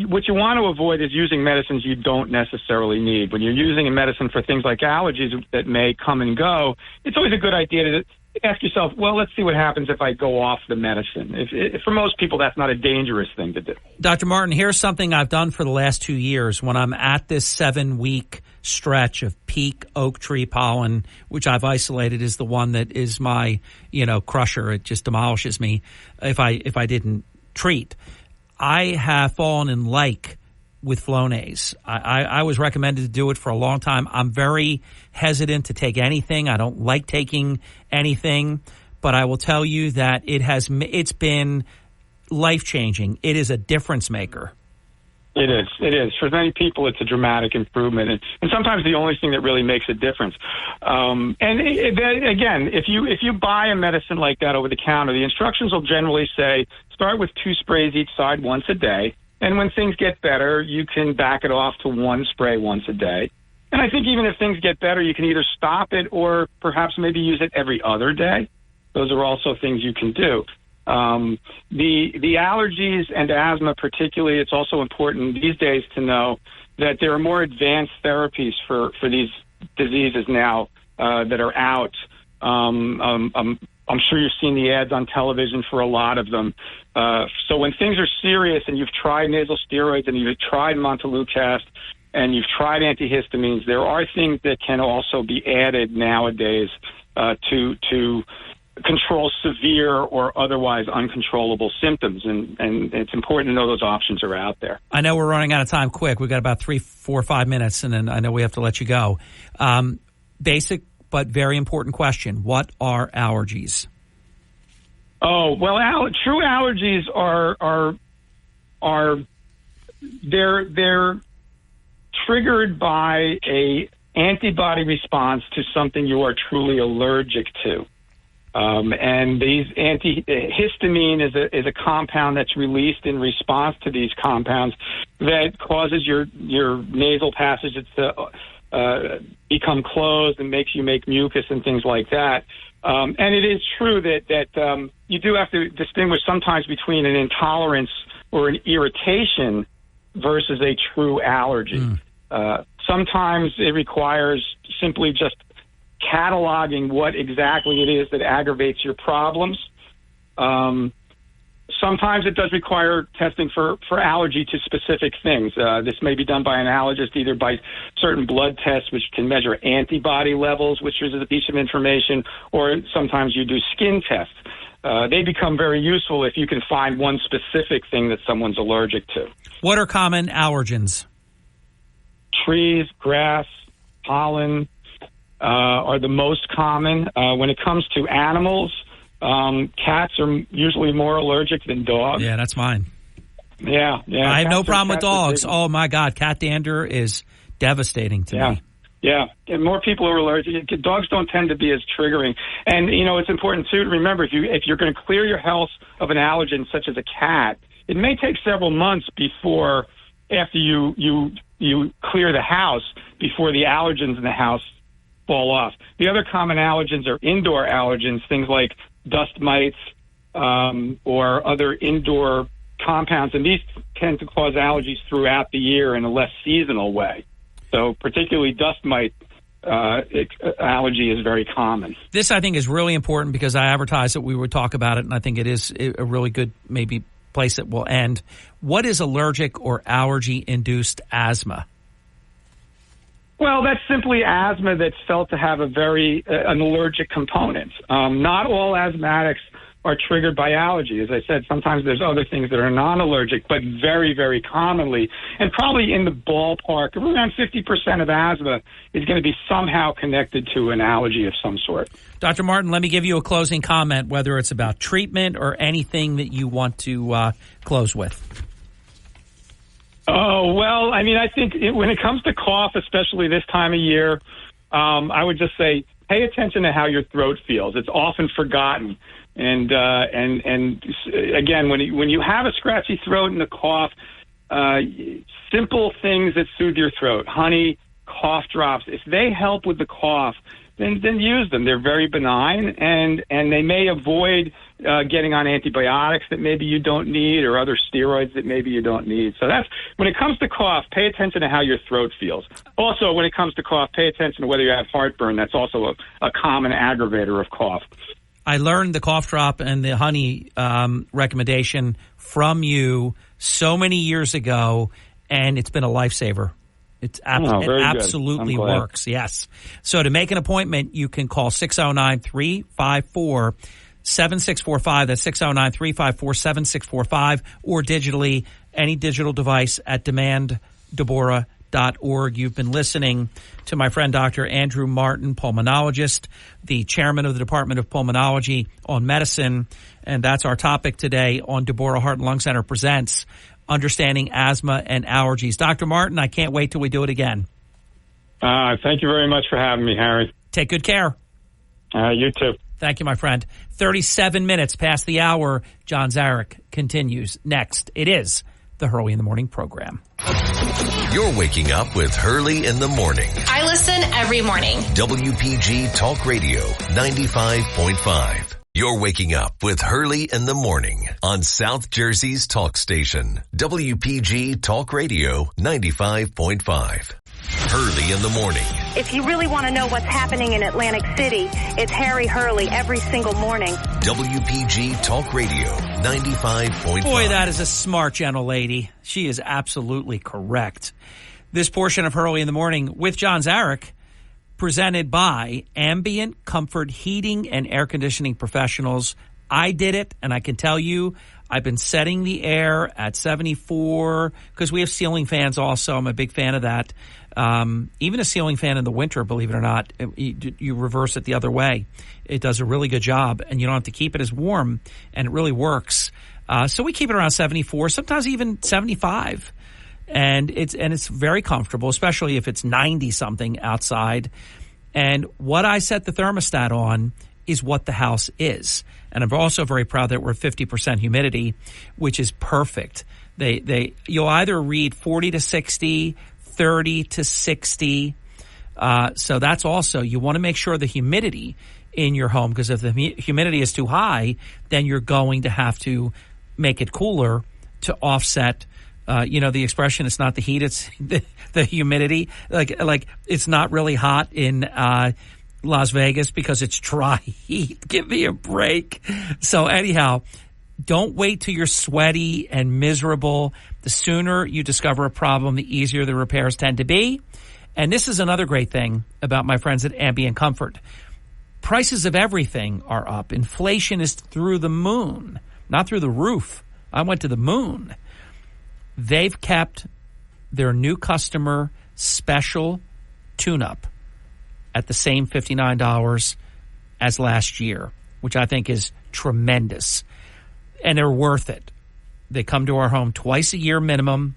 what you want to avoid is using medicines you don't necessarily need. When you're using a medicine for things like allergies that may come and go, it's always a good idea to ask yourself, well, let's see what happens if I go off the medicine. If for most people, that's not a dangerous thing to do. Dr. Martin, here's something I've done for the last 2 years. When I'm at this 7-week stretch of peak oak tree pollen, which I've isolated is the one that is my, crusher. It just demolishes me if I didn't treat. I have fallen in like with Flonase. I was recommended to do it for a long time. I'm very hesitant to take anything. I don't like taking anything, but I will tell you that it's been life-changing. It is a difference maker. It is. For many people, it's a dramatic improvement, and sometimes the only thing that really makes a difference. Again, if you buy a medicine like that over the counter, the instructions will generally say, start with 2 sprays each side once a day, and when things get better, you can back it off to 1 spray once a day. And I think even if things get better, you can either stop it or perhaps maybe use it every other day. Those are also things you can do. The allergies and asthma particularly, it's also important these days to know that there are more advanced therapies for these diseases now that are out. I'm sure you've seen the ads on television for a lot of them. So when things are serious and you've tried nasal steroids and you've tried Montelukast and you've tried antihistamines, there are things that can also be added nowadays to control severe or otherwise uncontrollable symptoms, and it's important to know those options are out there. I know we're running out of time quick. We've got about 3, 4, 5 minutes, and then I know we have to let you go. Basic but very important question. What are allergies? Oh, well, true allergies they're triggered by a antibody response to something you are truly allergic to. And these histamine is a compound that's released in response to these compounds that causes your nasal passages to become closed and makes you make mucus and things like that. And it is true that you do have to distinguish sometimes between an intolerance or an irritation versus a true allergy. Sometimes it requires simply just cataloging what exactly it is that aggravates your problems. Sometimes it does require testing for allergy to specific things. This may be done by an allergist, either by certain blood tests, which can measure antibody levels, which is a piece of information, or sometimes you do skin tests. They become very useful if you can find one specific thing that someone's allergic to. What are common allergens? Trees, grass, pollen are the most common. When it comes to animals, cats are usually more allergic than dogs. Yeah, that's mine. Yeah. I have no problem with dogs. Oh, my God. Cat dander is devastating to me. Yeah, and more people are allergic. Dogs don't tend to be as triggering. And, it's important, too, to remember, if you're going to clear your house of an allergen, such as a cat, it may take several months after you clear the house, before the allergens in the house fall off. The other common allergens are indoor allergens, things like dust mites or other indoor compounds, and these tend to cause allergies throughout the year in a less seasonal way. So particularly dust mite allergy is very common. This, I think, is really important because I advertised that we would talk about it, and I think it is a really good maybe place that will end. What is allergic or allergy-induced asthma? Well, that's simply asthma that's felt to have an allergic component. Not all asthmatics are triggered by allergy. As I said, sometimes there's other things that are non-allergic, but very, very commonly, and probably in the ballpark of around 50% of asthma is going to be somehow connected to an allergy of some sort. Dr. Martin, let me give you a closing comment, whether it's about treatment or anything that you want to close with. Oh, well, I mean, I think when it comes to cough, especially this time of year, I would just say pay attention to how your throat feels. It's often forgotten. And again, when you have a scratchy throat and a cough, simple things that soothe your throat, honey, cough drops, if they help with the cough, then use them. They're very benign, and they may avoid getting on antibiotics that maybe you don't need or other steroids that maybe you don't need. So that's when it comes to cough, pay attention to how your throat feels. Also, when it comes to cough, pay attention to whether you have heartburn. That's also a common aggravator of cough. I learned the cough drop and the honey recommendation from you so many years ago, and it's been a lifesaver. It absolutely works, yes. So to make an appointment, you can call 609-354-7645. That's 609-354-7645, or digitally, any digital device at demanddeborah.org. You've been listening to my friend Dr. Andrew Martin, pulmonologist, the chairman of the Department of Pulmonology on Medicine, and that's our topic today on Deborah Heart and Lung Center Presents Understanding Asthma and Allergies. Dr. Martin, I can't wait till we do it again. Thank you very much for having me, Harry. Take good care. You too. Thank you, my friend. 37 minutes past the hour. John Zarek continues next. It is the Hurley in the Morning program. You're waking up with Hurley in the Morning. I listen every morning. WPG Talk Radio 95.5. You're waking up with Hurley in the Morning on South Jersey's talk station, WPG Talk Radio 95.5. Hurley in the Morning. If you really want to know what's happening in Atlantic City, it's Harry Hurley every single morning. WPG Talk Radio 95.5. Boy, that is a smart, gentle lady. She is absolutely correct. This portion of Hurley in the Morning with John Zarek, presented by Ambient Comfort Heating and Air Conditioning Professionals. I did it, and I can tell you, I've been setting the air at 74 because we have ceiling fans also. I'm a big fan of that. Even a ceiling fan in the winter, believe it or not, you reverse it the other way. It does a really good job, and you don't have to keep it as warm, and it really works. So we keep it around 74, sometimes even 75. And it's very comfortable, especially if it's 90-something outside. And what I set the thermostat on is what the house is. And I'm also very proud that we're 50% humidity, which is perfect. You'll either read 40 to 60, 30 to 60. So that's also, you want to make sure the humidity in your home, because if the humidity is too high, then you're going to have to make it cooler to offset the expression, it's not the heat, it's the humidity. Like it's not really hot in Las Vegas because it's dry heat. Give me a break. So anyhow, don't wait till you're sweaty and miserable. The sooner you discover a problem, the easier the repairs tend to be. And this is another great thing about my friends at Ambient Comfort. Prices of everything are up. Inflation is through the moon, not through the roof. I went to the moon. They've kept their new customer special tune-up at the same $59 as last year, which I think is tremendous. And they're worth it. They come to our home twice a year minimum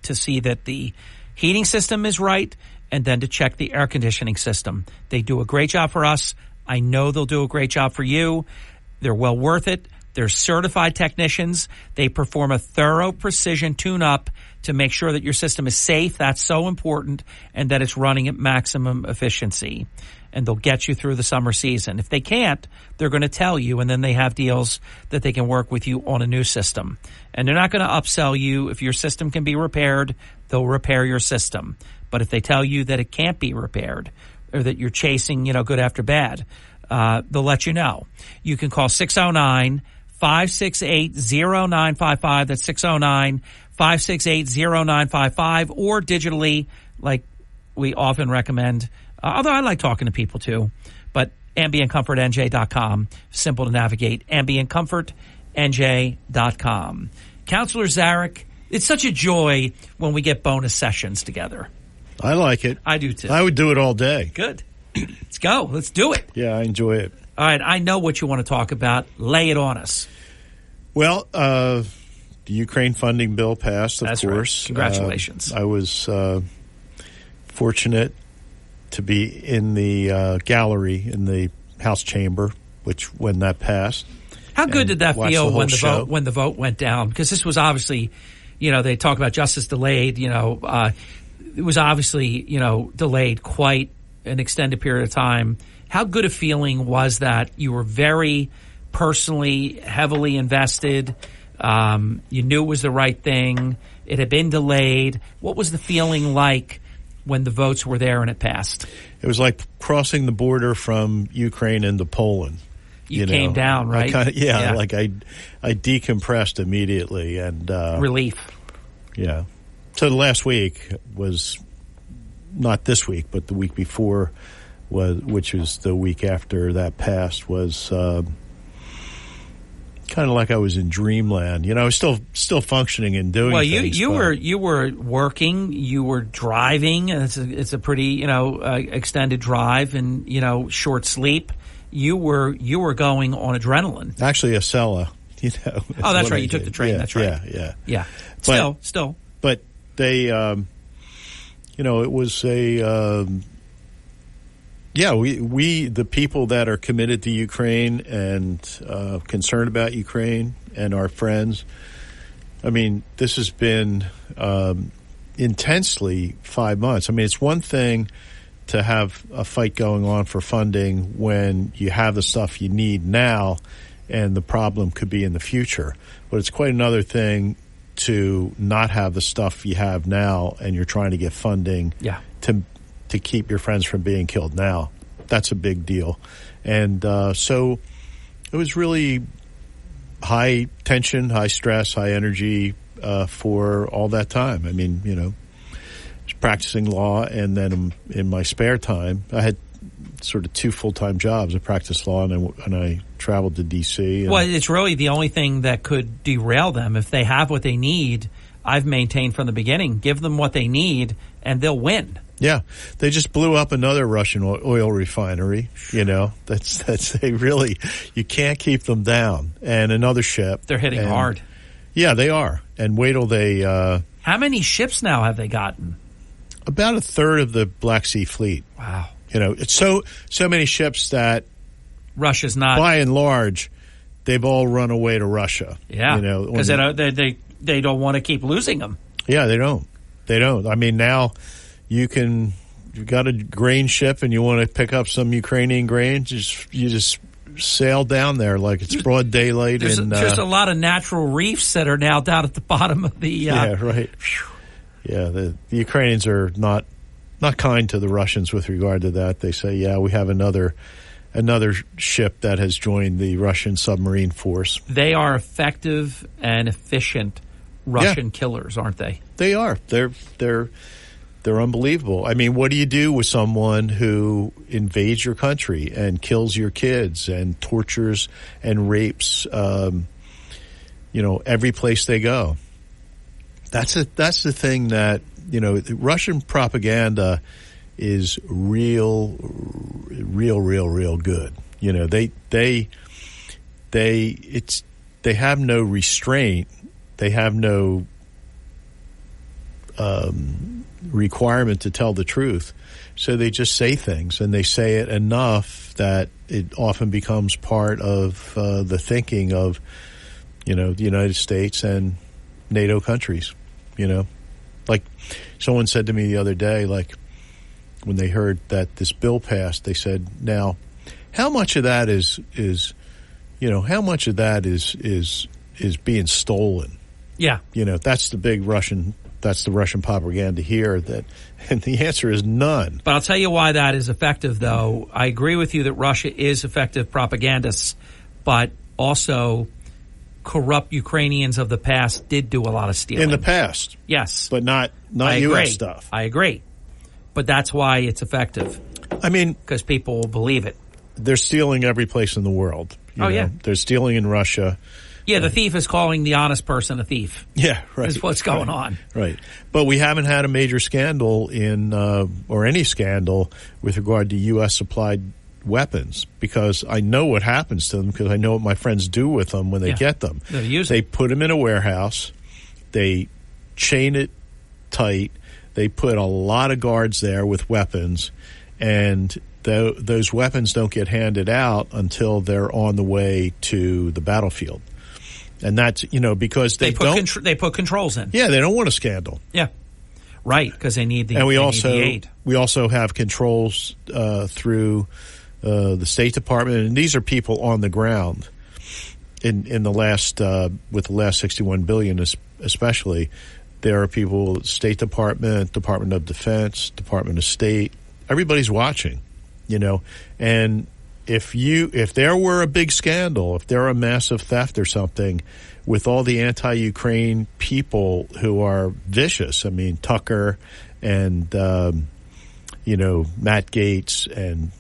to see that the heating system is right and then to check the air conditioning system. They do a great job for us. I know they'll do a great job for you. They're well worth it. They're certified technicians. They perform a thorough precision tune-up to make sure that your system is safe. That's so important, and that it's running at maximum efficiency. And they'll get you through the summer season. If they can't, they're going to tell you, and then they have deals that they can work with you on a new system. And they're not going to upsell you. If your system can be repaired, they'll repair your system. But if they tell you that it can't be repaired, or that you're chasing, good after bad, they'll let you know. You can call 609-568-0955. That's 609-568-0955, or digitally, like we often recommend. Although I like talking to people too, but AmbientComfortNJ.com, simple to navigate, AmbientComfortNJ.com. Counselor Zarek, it's such a joy when we get bonus sessions together. I like it. I do too. I would do it all day. Good. Let's go. Let's do it. Yeah, I enjoy it. All right, I know what you want to talk about. Lay it on us. Well, the Ukraine funding bill passed, of course. Right. Congratulations. I was fortunate to be in the gallery in the House chamber, when that passed. How good did that feel when the vote went down? Because this was obviously, they talk about justice delayed. It was obviously, delayed quite an extended period of time. How good a feeling was that? You were very personally, heavily invested. You knew it was the right thing. It had been delayed. What was the feeling like when the votes were there and it passed? It was like crossing the border from Ukraine into Poland. You came down, right? Like I decompressed immediately and relief. Yeah. So the last week was not this week, but the week before, which was the week after that passed, was kind of like I was in dreamland. I was still functioning and doing things. Well, you were working, you were driving. It's a pretty extended drive and short sleep. You were going on adrenaline. Actually, Acela. Oh, that's right. You took the train. Yeah, that's right. Yeah. Still. But they, it was a. We the people that are committed to Ukraine and concerned about Ukraine and our friends, I mean, this has been intensely 5 months. I mean, it's one thing to have a fight going on for funding when you have the stuff you need now and the problem could be in the future. But it's quite another thing to not have the stuff you have now and you're trying to get funding to keep your friends from being killed now. That's a big deal. And so it was really high tension, high stress, high energy for all that time. I mean, I was practicing law, and then in my spare time, I had sort of two full-time jobs. I practiced law, and I traveled to D.C. Well, it's really the only thing that could derail them. If they have what they need, I've maintained from the beginning, give them what they need, and they'll win. Yeah, they just blew up another Russian oil refinery. They really, you can't keep them down. And another ship. They're hitting hard. Yeah, they are. And wait till they. How many ships now have they gotten? About a third of the Black Sea Fleet. Wow. It's so many ships that Russia's not. By and large, they've all run away to Russia. Yeah, because they don't want to keep losing them. Yeah, they don't. I mean, now. You've got a grain ship and you want to pick up some Ukrainian grain, you just sail down there like it's broad daylight. There's a lot of natural reefs that are now down at the bottom of the... yeah, right. Yeah, the Ukrainians are not kind to the Russians with regard to that. They say, we have another ship that has joined the Russian submarine force. They are effective and efficient Russian killers, aren't they? They are. They're unbelievable. I mean, what do you do with someone who invades your country and kills your kids and tortures and rapes, every place they go? That's the thing that, Russian propaganda is real good. They have no restraint. They have no requirement to tell the truth. So they just say things, and they say it enough that it often becomes part of the thinking of, the United States and NATO countries. Like someone said to me the other day, like when they heard that this bill passed, they said, "Now, how much of that is being stolen?" Yeah, that's the big Russian. That's the Russian propaganda here. And the answer is none. But I'll tell you why that is effective, though. I agree with you that Russia is effective propagandists, but also corrupt Ukrainians of the past did do a lot of stealing. In the past. Yes. But not U.S. stuff. I agree. But that's why it's effective. I mean, because people will believe it. They're stealing every place in the world. Yeah. They're stealing in Russia. Yeah, the thief is calling the honest person a thief. Yeah, right. That's what's going on. Right. But we haven't had a major scandal or any scandal with regard to U.S. supplied weapons, because I know what happens to them, because I know what my friends do with them when they get them. They put them in a warehouse. They chain it tight. They put a lot of guards there with weapons, and those weapons don't get handed out until they're on the way to the battlefield. And that's, because they put controls in. Yeah, they don't want a scandal. Yeah. Right, because they need the aid. We also have controls through the State Department, and these are people on the ground in the last with the last $61 billion especially. There are people, State Department, Department of Defense, Department of State. Everybody's watching, and if there were a big scandal, if there were a massive theft or something, with all the anti-Ukraine people who are vicious, I mean, Tucker and, Matt Gaetz and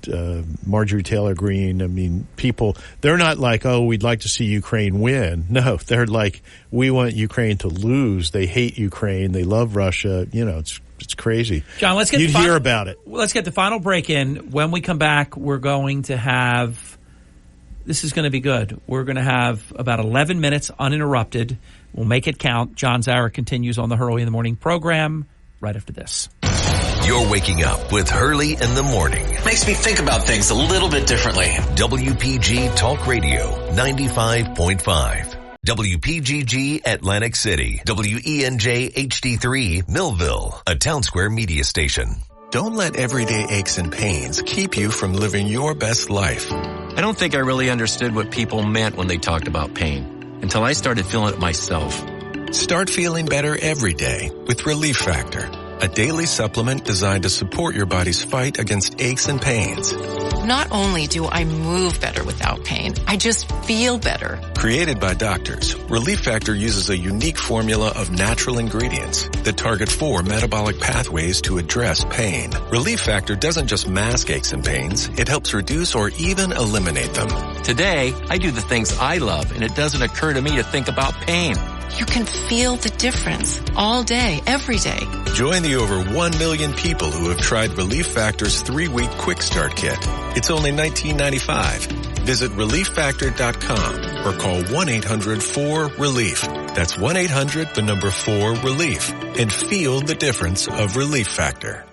Marjorie Taylor Greene, I mean, people, they're not like, oh, we'd like to see Ukraine win. No, they're like, we want Ukraine to lose. They hate Ukraine. They love Russia. It's crazy. John, let's get hear about it. Let's get the final break in. When we come back, we're going to have – this is going to be good. We're going to have about 11 minutes uninterrupted. We'll make it count. John Zarek continues on the Hurley in the Morning program right after this. You're waking up with Hurley in the Morning. Makes me think about things a little bit differently. WPG Talk Radio 95.5. WPGG Atlantic City, WENJ HD3 Millville, a Town Square media station. Don't let everyday aches and pains keep you from living your best life. I don't think I really understood what people meant when they talked about pain until I started feeling it myself. Start feeling better every day with Relief Factor, a daily supplement designed to support your body's fight against aches and pains. Not only do I move better without pain, I just feel better. Created by doctors, Relief Factor uses a unique formula of natural ingredients that target 4 metabolic pathways to address pain. Relief Factor doesn't just mask aches and pains, it helps reduce or even eliminate them. Today, I do the things I love, and it doesn't occur to me to think about pain. You can feel the difference all day, every day. Join the over 1 million people who have tried Relief Factor's 3-week Quick Start Kit. It's only $19.95. Visit ReliefFactor.com or call 1-800-4RELIEF. That's 1-800-4RELIEF. And feel the difference of Relief Factor.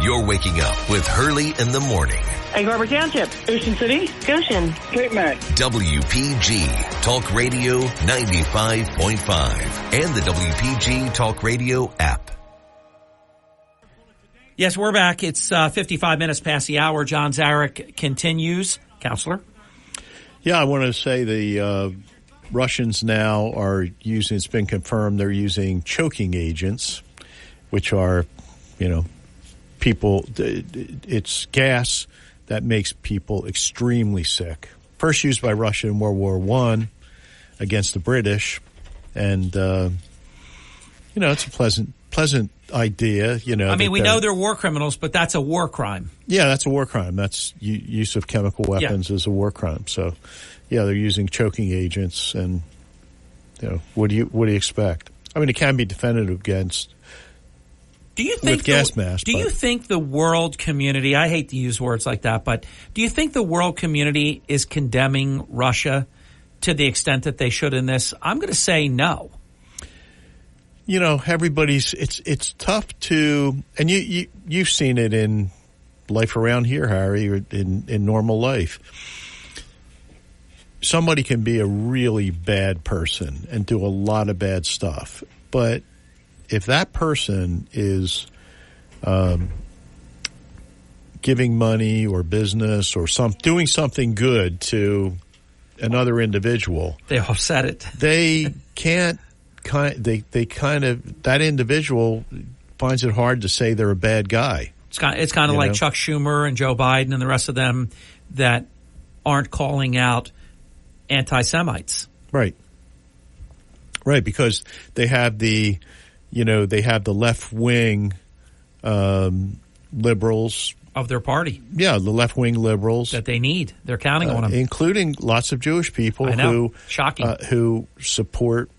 You're waking up with Hurley in the Morning. Egg Harbor Township, Ocean City, Goshen, Cape May. WPG Talk Radio 95.5 and the WPG Talk Radio app. Yes, we're back. It's 55 minutes past the hour. John Zarek continues. Counselor? Yeah, I want to say the Russians now are using, it's been confirmed, they're using choking agents, which are, it's gas that makes people extremely sick. First used by Russia in World War I against the British. And, it's a pleasant idea. I mean, we know they're war criminals, but that's a war crime. Yeah, that's a war crime. That's use of chemical weapons is a war crime. So, yeah, they're using choking agents. And, what do you expect? I mean, it can be defended against with gas masks. Do you think the world community, I hate to use words like that, but do you think the world community is condemning Russia to the extent that they should in this? I'm going to say no. everybody's. It's tough to, and you've seen it in life around here, Harry, or in normal life. Somebody can be a really bad person and do a lot of bad stuff, but if that person is giving money or business or doing something good to another individual, they offset it. They can't. They kind of, that individual finds it hard to say they're a bad guy. It's kind of like Chuck Schumer and Joe Biden and the rest of them that aren't calling out anti-Semites. Right, because they have the left wing liberals of their party. Yeah, the left wing liberals that they need. They're counting on them, including lots of Jewish people who support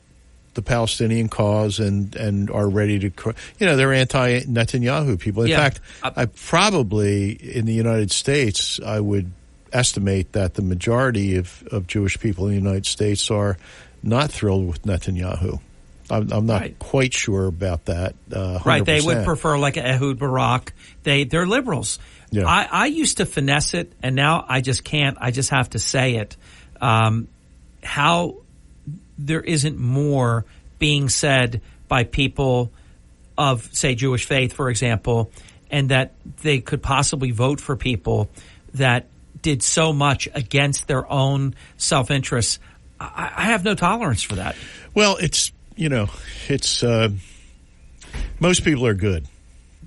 the Palestinian cause and are ready to, they're anti-Netanyahu people. In fact, I probably in the United States, I would estimate that the majority of Jewish people in the United States are not thrilled with Netanyahu. I'm not quite sure about that. 100%. Right, they would prefer like Ehud Barak. They're liberals. Yeah. I used to finesse it, and now I just can't. I just have to say it. How there isn't more being said by people of, say, Jewish faith, for example, and that they could possibly vote for people that did so much against their own self-interest. I have no tolerance for that. Well, it's most people are good,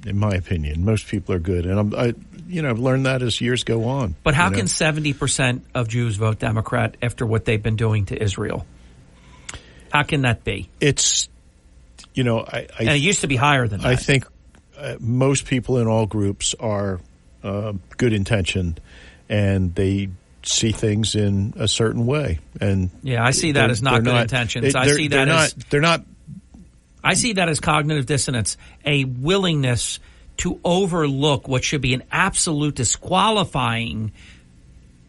in my opinion. Most people are good, and I've learned that as years go on. But how can 70% of Jews vote Democrat after what they've been doing to Israel? How can that be? It's, and it used to be higher than that. I think most people in all groups are good intentioned, and they see things in a certain way. And I see that as not good intentions. I see that as cognitive dissonance, a willingness to overlook what should be an absolute disqualifying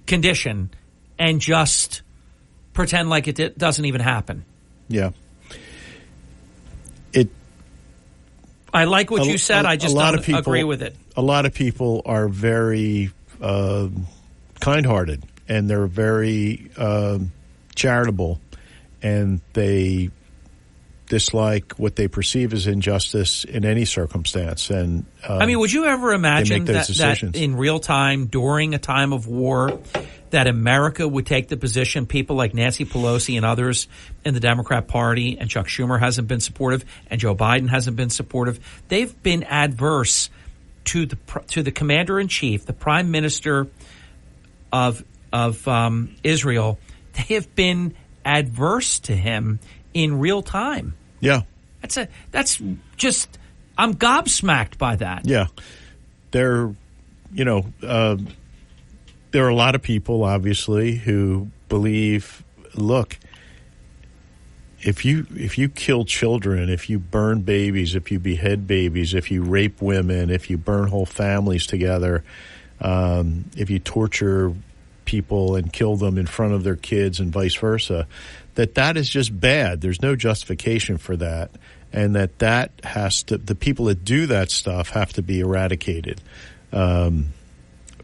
condition and just pretend like it doesn't even happen. Yeah. I like what you said. I just don't agree with it. A lot of people are very kind-hearted, and they're very charitable, and they dislike what they perceive as injustice in any circumstance. And would you ever imagine that in real time, during a time of war, that America would take the position, people like Nancy Pelosi and others in the Democrat Party, and Chuck Schumer hasn't been supportive, and Joe Biden hasn't been supportive. They've been adverse to the commander-in-chief, the prime minister of Israel. They have been adverse to him in real time. Yeah. That's just, I'm gobsmacked by that. Yeah. There are a lot of people, obviously, who believe, look, if you kill children, if you burn babies, if you behead babies, if you rape women, if you burn whole families together, if you torture people and kill them in front of their kids and vice versa, that is just bad. There's no justification for that, and that has to, the people that do that stuff have to be eradicated from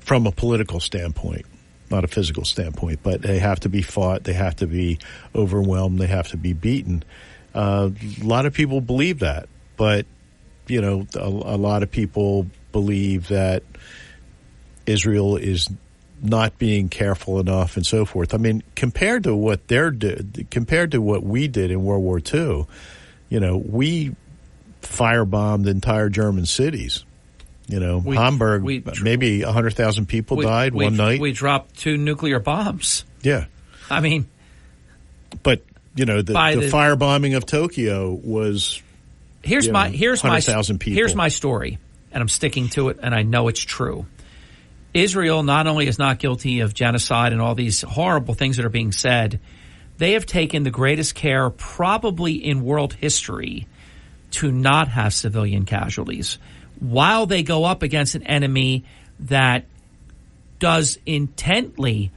a political standpoint, not a physical standpoint, but they have to be fought, they have to be overwhelmed, they have to be beaten. A lot of people believe that, but a lot of people believe that Israel is not being careful enough and so forth. I mean, compared to what we did in World War II, we firebombed entire German cities. Hamburg, maybe 100,000 people died one night. We dropped 2 nuclear bombs. Yeah. I mean. But, the firebombing of Tokyo was 100,000 people. Here's my story, and I'm sticking to it, and I know it's true. Israel not only is not guilty of genocide and all these horrible things that are being said, they have taken the greatest care probably in world history to not have civilian casualties, while they go up against an enemy that does intently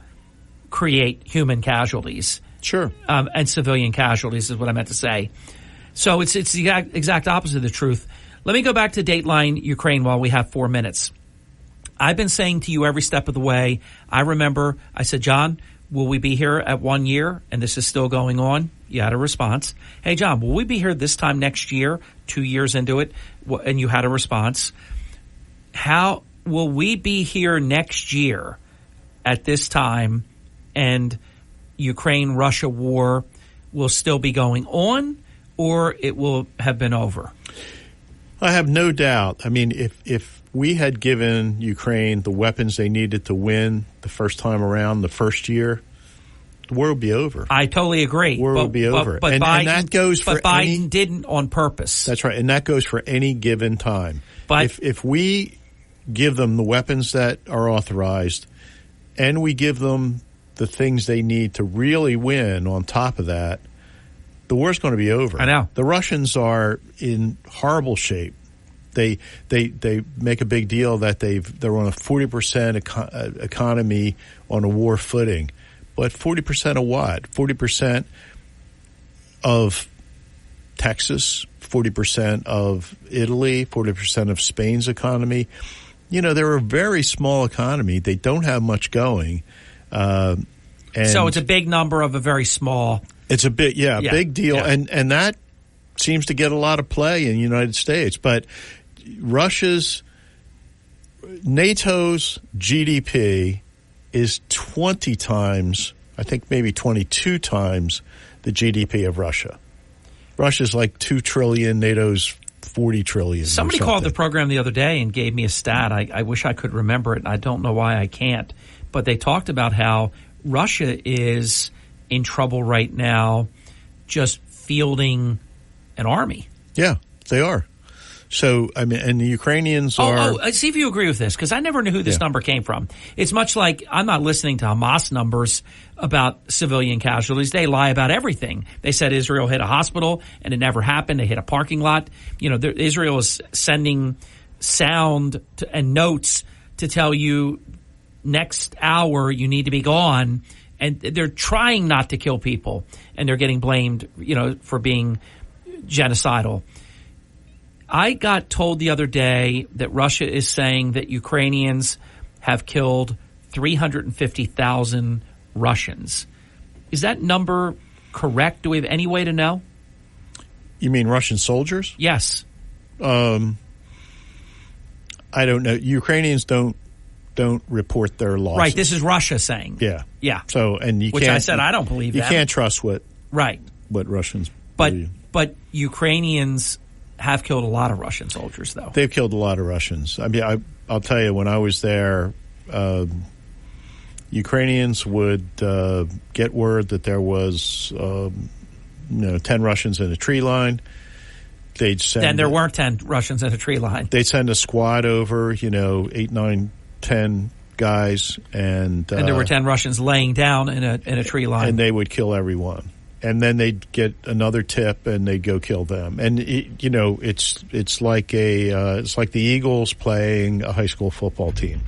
create human casualties. Sure. And civilian casualties is what I meant to say. So it's the exact opposite of the truth. Let me go back to Dateline Ukraine while we have 4 minutes. I've been saying to you every step of the way. I remember I said, John, will we be here at 1 year? And this is still going on. You had a response. Hey, John, will we be here this time next year, 2 years into it? And you had a response. How will we be here next year at this time and Ukraine-Russia war will still be going on, or it will have been over? I have no doubt. I mean, if we had given Ukraine the weapons they needed to win the first time around, the first year, the war would be over. I totally agree. War would be over. But and that goes for Biden didn't on purpose. That's right. And that goes for any given time. But if we give them the weapons that are authorized and we give them the things they need to really win on top of that, the war's going to be over. I know. The Russians are in horrible shape. They make a big deal that they're on a 40% economy on a war footing. But 40% of what? 40% of Texas, 40% of Italy, 40% of Spain's economy. You know, they're a very small economy. They don't have much going. So it's a big number of a very small. It's a big, big deal. Yeah. And that seems to get a lot of play in the United States. But NATO's GDP is 20 times, I think maybe 22 times the GDP of Russia. Russia's like 2 trillion, NATO's 40 trillion. Somebody called the program the other day and gave me a stat. I wish I could remember it, and I don't know why I can't. But they talked about how Russia is in trouble right now just fielding an army. Yeah, they are. So, I mean, and the Ukrainians are... see if you agree with this, because I never knew who this number came from. It's much like I'm not listening to Hamas numbers about civilian casualties. They lie about everything. They said Israel hit a hospital, and it never happened. They hit a parking lot. You know, Israel is sending sound and notes to tell you next hour you need to be gone. And they're trying not to kill people, and they're getting blamed, for being genocidal. I got told the other day that Russia is saying that Ukrainians have killed 350,000 Russians. Is that number correct? Do we have any way to know? You mean Russian soldiers? Yes. I don't know. Ukrainians don't report their losses. Right. This is Russia saying. Yeah. Yeah. So, and you Which can't. I said I don't believe you that. You can't trust what Russians believe. But Ukrainians have killed a lot of Russian soldiers, though. They've killed a lot of Russians. I mean, I'll tell you, when I was there, Ukrainians would get word that there was 10 Russians in a tree line. They'd send. Then there weren't 10 Russians in a tree line. They'd send a squad over, 8, 9, 10 guys, and there were 10 Russians laying down in a tree line, and they would kill everyone. And then they'd get another tip, and they'd go kill them. And it's like the Eagles playing a high school football team,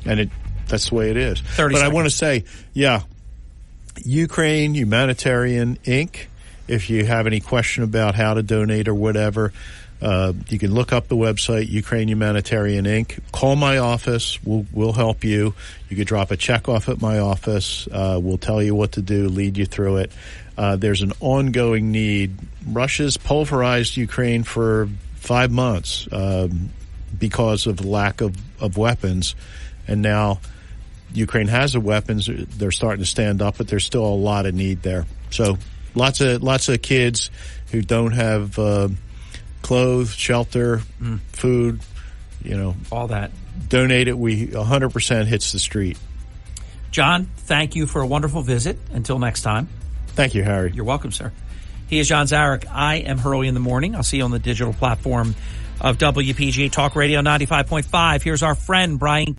and that's the way it is. But I want to say, Ukraine Humanitarian Inc. If you have any question about how to donate or whatever, you can look up the website, Ukraine Humanitarian Inc. Call my office. We'll help you. You could drop a check off at my office. We'll tell you what to do, lead you through it. There's an ongoing need. Russia's pulverized Ukraine for 5 months because of the lack of weapons. And now Ukraine has the weapons. They're starting to stand up, but there's still a lot of need there. So lots of kids who don't have clothes, shelter, food, all that. Donate it. 100% hits the street. John, thank you for a wonderful visit. Until next time. Thank you, Harry. You're welcome, sir. He is John Zarek. I am Hurley in the Morning. I'll see you on the digital platform of WPG Talk Radio 95.5. Here's our friend, Brian